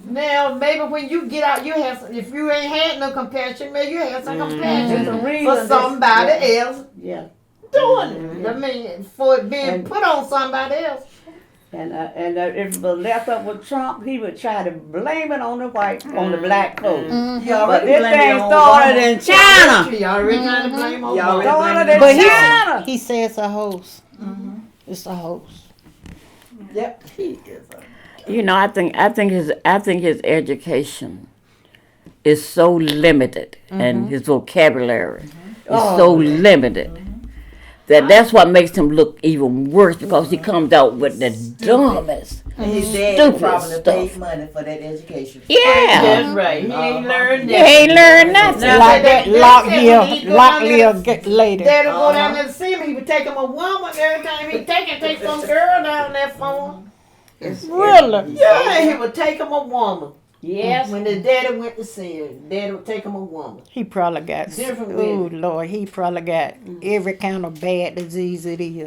Now maybe when you get out, you have some, if you ain't had no compassion, maybe you have some compassion There's a reason for this- somebody else Yeah. doing it. I mean, for it being And- put on somebody else. And if it was left up with Trump, he would try to blame it on the white, on the black folks. He But already this blamed it thing on started Obama. in China. He already trying to blame Y'all Obama. already Started blamed in But China. he says a host. It's a host. Yep. He is a You know, I think his education is so limited, and his vocabulary is so limited that's what makes him look even worse, because he comes out with the dumbest. And his dad Stupid probably stuff. paid money for that education. Yeah, That's right. He ain't learned he that. ain't learned nothing. Now, Like that- that that lock said when here, he go lock down here there- get later. Dad'll go down there to see him. He would take him a woman every time he take some girl down there for him. Really? Yeah, he would take him a woman. Yes. When the daddy went to see her, daddy would take him a woman. He probably got, Different oh with Lord, he probably got every kind of bad disease it is.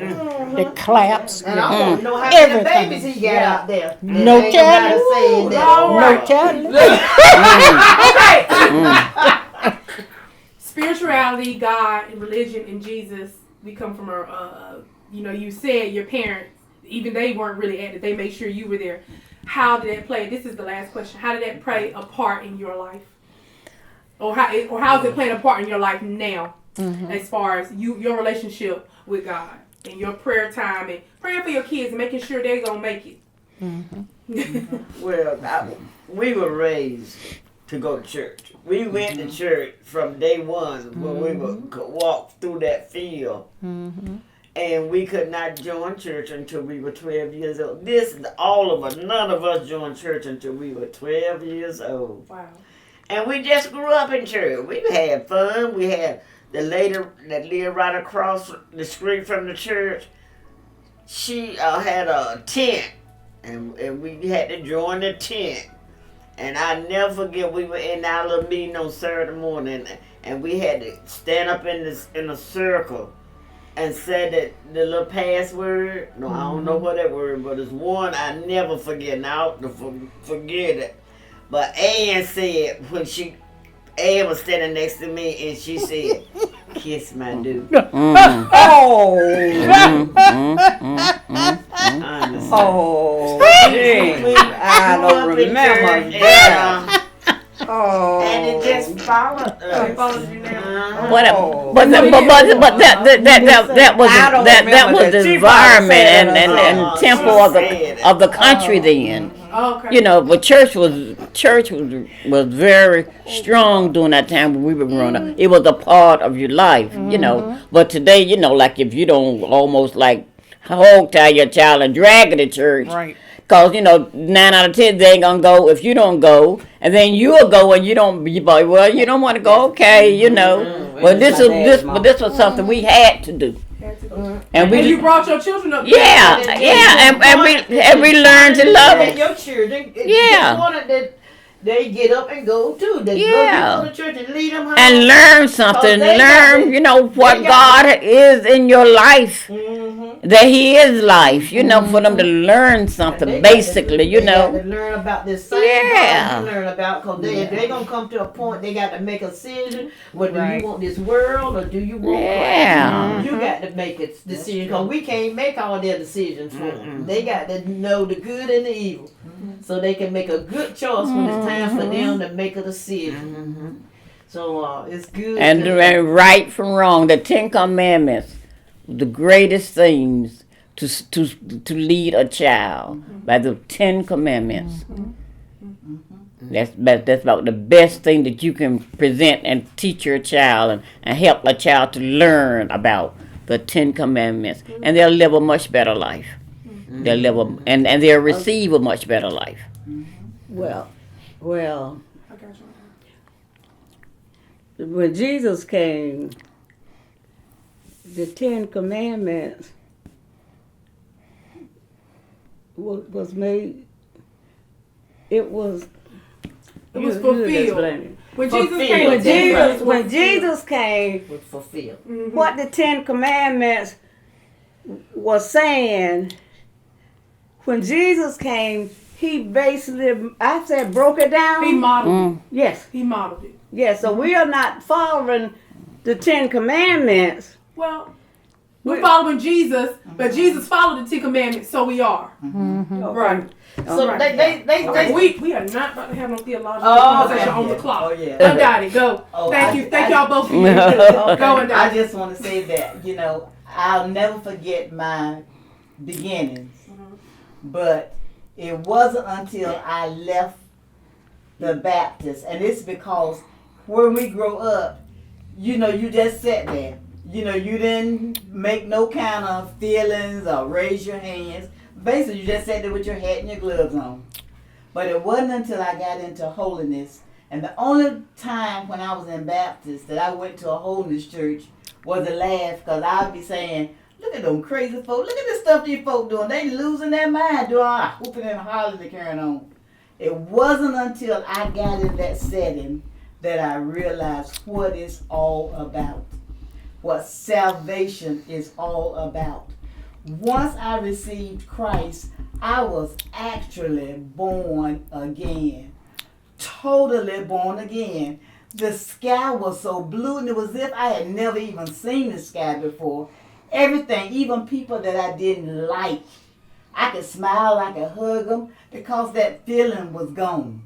The claps. And I want to know how many Everything. babies he got out there. No Ain't nobody telling. saying that. All right. No telling. Spirituality, God, and religion, and Jesus. We come from you said your parents, even they weren't really at it. They made sure you were there. How did that play? This is the last question. How did that play a part in your life? Or how is it playing a part in your life now, as far as your relationship with God and your prayer time and praying for your kids and making sure they're gonna make it? Well, we were raised to go to church. We went to church from day one when we would walk through that field. And we could not join church until we were 12 years old. All of us, none of us joined church until we were 12 years old. Wow. And we just grew up in church. We had fun. We had the lady that lived right across the street from the church. She had a tent, and we had to join the tent. And I never forget, we were in our little meeting on Saturday morning, and we had to stand up in a circle and said that the little password. No, I don't know what that word, but it's one I never forget. Now to forget it. But Ann said when Ann was standing next to me and she said, "Kiss my dude." Oh. Honestly. Oh. We Gee. I grew don't up in remember church, that. Oh. and it just followed us. It follows you now. Whatever. But that was the environment and tempo of the country then. Okay. You know, but church was very strong during that time when we were growing up. It was a part of your life, you know. But today, you know, like if you don't almost like hog tie your child and drag it to church, Right. cause you know 9 out of 10 they ain't gonna go if you don't go, and then you'll go and you don't. You don't want to go, okay, you know. But this was something we had to do, and And you we. brought your children up. Yeah, and we learned to love And it. your children. Yeah. Wanted that they get up and go too. They Yeah. go to church and lead them home. And learn something. they got Learn, it. you know, what They got God is in your life. Mm-hmm. That He is life. You know, for them to learn something, basically. You They got know. to learn about this same Yeah. God you learn about, because they're gonna come to a point they got to make a decision. Whether Right. you want this world or do you want Yeah. Christ? You got to make a decision, because we can't make all their decisions for them. They got to know the good and the evil, so they can make a good choice when it's time for them to make a decision. So it's good. And right from wrong. The 10 Commandments, the greatest things to lead a child by the 10 Commandments. That's about the best thing that you can present and teach your child and help a child to learn about the 10 Commandments. And they'll live a much better life. They'll live and they'll receive a much better life. Well, I got you. when Jesus came, the 10 Commandments was made. It was fulfilled. When Jesus Fulfilled. came, when Jesus came, was fulfilled. what the 10 Commandments was saying, when Jesus came, he basically, I said, broke it down. He modeled it. Yes, He modeled it. yes. So we are not following the 10 Commandments. Well, we're following Jesus, but Jesus followed the 10 Commandments, so we are. Right. So Right. they We are not about to have no theological Oh, conversation on the yeah. clock. Oh, yeah. Undotted, go. Oh, Thank I- you. Thank I- y'all both for you. Okay. Go I Undotted. just want to say that, you know, I'll never forget my beginnings. But it wasn't until I left the Baptist, and it's because when we grow up, you know, you just sat there. You know, you didn't make no kind of feelings or raise your hands. Basically, you just sat there with your hat and your gloves on. But it wasn't until I got into holiness, and the only time when I was in Baptist that I went to a holiness church was to laugh, because I'd be saying, look at them crazy folks. Look at this stuff these folks doing. They losing their mind doing all that whooping and hollering and carrying on. It wasn't until I got in that setting that I realized what it's all about. What salvation is all about. Once I received Christ, I was actually born again. Totally born again. The sky was so blue, and it was as if I had never even seen the sky before. Everything, even people that I didn't like, I could smile, I could hug them, because that feeling was gone.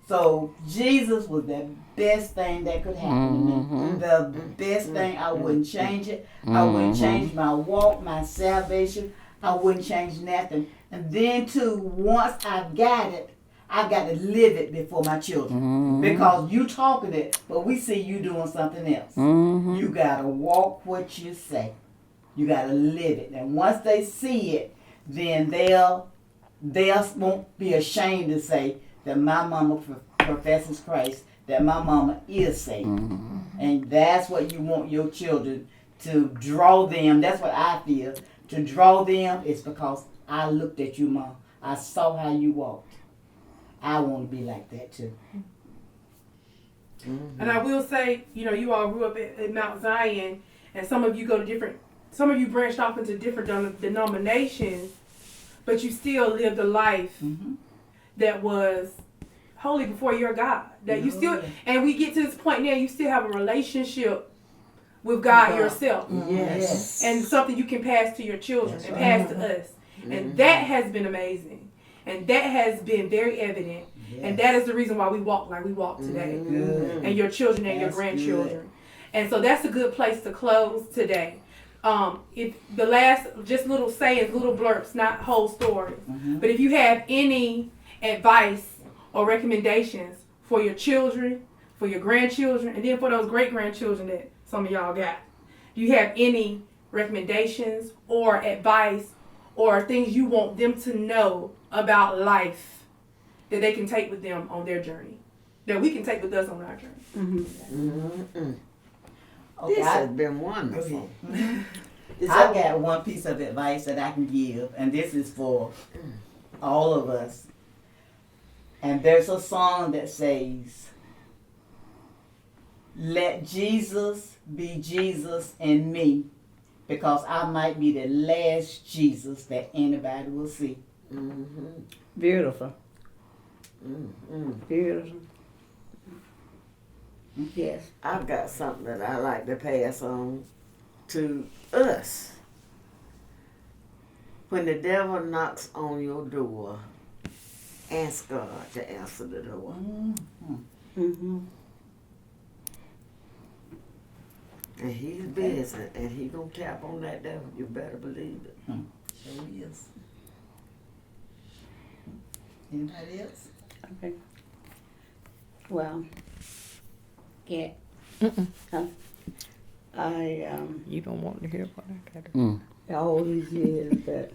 So Jesus was the best thing that could happen to me. The best thing. I wouldn't change it. I wouldn't change my walk, my salvation. I wouldn't change nothing. And then too, once I've got it, I've got to live it before my children. Because you talking it, but we see you doing something else. You got to walk what you say. You got to live it. And once they see it, then they'll won't be ashamed to say that my mama professes Christ, that my mama is saved. And that's what you want your children to draw them. That's what I feel. To draw them is because I looked at you, Mom. I saw how you walked. I want to be like that too. And I will say, you know, you all grew up at Mount Zion, and some of you branched off into different denominations, but you still lived a life that was holy before your God. That you still, and we get to this point now, you still have a relationship with God yourself. Yes. And something you can pass to your children and pass to us. And that has been amazing. And that has been very evident. And that is the reason why we walk like we walk today. Good. And your children and your That's grandchildren. And so that's a good place to close today. If the last, just little sayings, little blurbs, not whole stories. But if you have any advice or recommendations for your children, for your grandchildren, and then for those great-grandchildren that some of y'all got, do you have any recommendations or advice or things you want them to know about life that they can take with them on their journey, that we can take with us on our journey? This Okay, has been wonderful. I got one piece of advice that I can give, and this is for all of us. And there's a song that says, let Jesus be Jesus in me, because I might be the last Jesus that anybody will see. Mm-hmm. Beautiful. Mm-hmm. Beautiful. Yes. I've got something that I like to pass on to us. When the devil knocks on your door, ask God to answer the door. Mm-hmm. And he's busy, and he gonna tap on that devil. You better believe it. Sure is. Anybody else? Okay. Well, yeah. Huh? You don't want to hear what I got to Mm. All these years that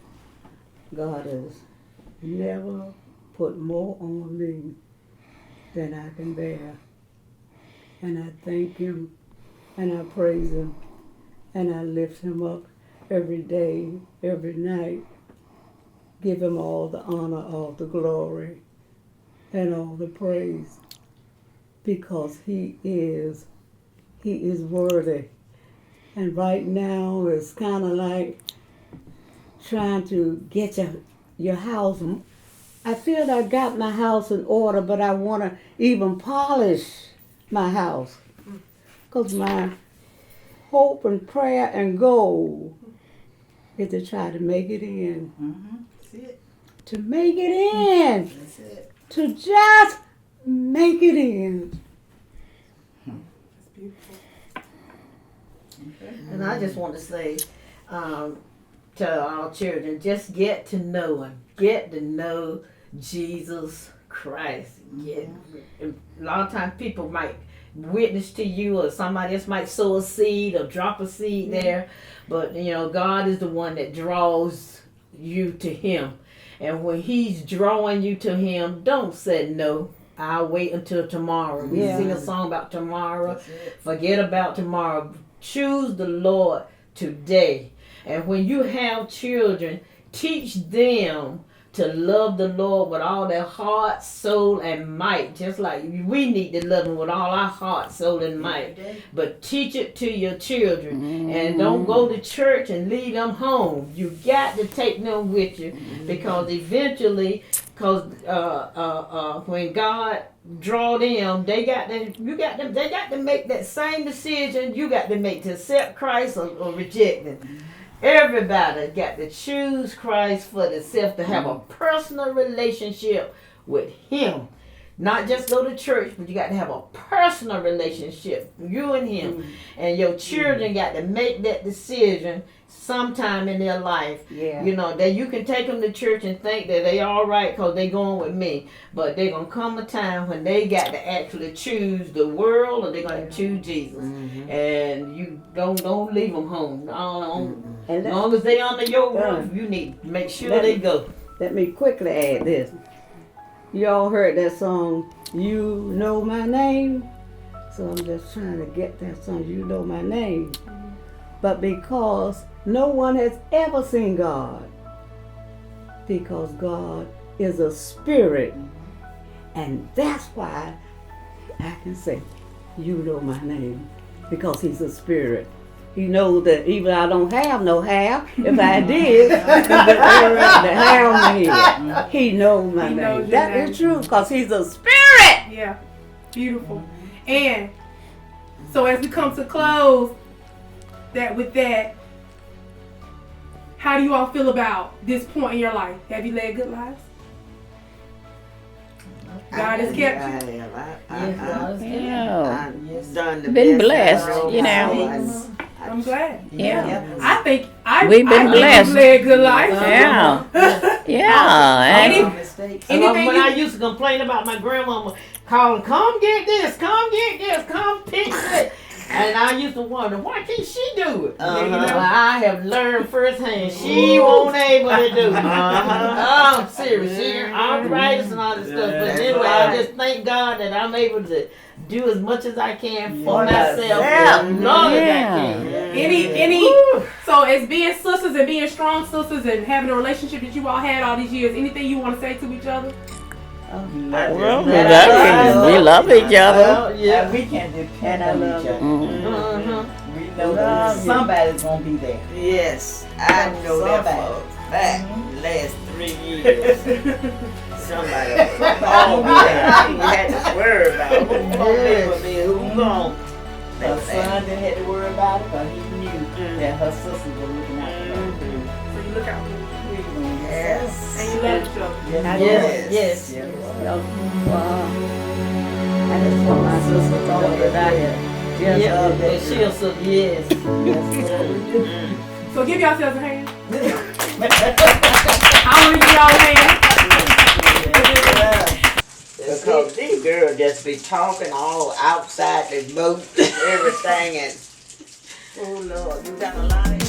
God has never put more on me than I can bear. And I thank Him, and I praise Him, and I lift Him up every day, every night. Give Him all the honor, all the glory, and all the praise, because He is worthy. And right now it's kind of like trying to get your house. I feel I got my house in order, but I want to even polish my house. Because my hope and prayer and goal is to try to make it in. Mm-hmm. That's it. To make it in. That's it. To just make it in. That's beautiful. Okay. And I just want to say to our children, just get to know Him. Get to know Jesus Christ. A lot of times people might witness to you, or somebody else might sow a seed or drop a seed there. But, God is the one that draws you to Him. And when He's drawing you to Him, don't say no. I'll wait until tomorrow. We Yeah. sing a song about tomorrow. That's it. Forget about tomorrow. Choose the Lord today. And when you have children, teach them to love the Lord with all their heart, soul, and might. Just like we need to love Him with all our heart, soul, and might. But teach it to your children. And don't go to church and leave them home. You got to take them with you, because eventually, when God draw them, they got to make that same decision you got to make, to accept Christ or reject Him. Everybody got to choose Christ for themselves, to have a personal relationship with Him. Not just go to church, but you got to have a personal relationship, you and Him. And your children got to make that decision sometime in their life. Yeah. That you can take them to church and think that they all right because they going with me. But they're going to come a time when they got to actually choose the world, or they're going to choose Jesus. And you don't leave them home. And As long as they under your roof, you need to make sure they go. let me quickly add this. You all heard that song, You Know My Name? So I'm just trying to get that song, You Know My Name. But because no one has ever seen God, because God is a spirit, and that's why I can say, You Know My Name, because He's a spirit. He knows that even I don't have no hair. If I did, the hair on my head. He knows my He name. knows your That name. is true, because He's a spirit. Yeah, beautiful. And so as we come to close, with that, how do you all feel about this point in your life? Have you led good lives? God has kept you. Yes, God has Yeah. I've done the Been best blessed, I know you know. how. I'm glad. Yeah. I think We've been blessed. you've led good life. Yeah. Yeah. Any- And Mistakes. Anything when you- I used to complain about my grandmama calling, come get this, come pick this. And I used to wonder, why can't she do it? Well, I have learned firsthand, she won't able to do it. I'm serious. She arthritis and all this stuff. But anyway, I just thank God that I'm able to do as much as I can for myself, as long as I can. Any so as being sisters and being strong sisters and having a relationship that you all had all these years, anything you want to say to each other? Well, we love each other. Well, yeah, we can depend And I on love each it. other. Mm-hmm. We know Love that you. somebody's gonna be there. Yes, I know that Somebody. for a fact. Last 3 years. Somebody. Oh, I ain't had to worry about who gonna be with me, who gonna. Her son didn't have to worry about it, but he knew that her sisters were looking out for her. So you look out for me. Yes. And you love each other. Yes. Yes. I just want my sister to know that I had just Yeah, loved and it. she'll so yes. So give yourselves a hand. I want to give y'all a hand. Because these girls just be talking all outside the boat and everything and oh Lord, you got a lot of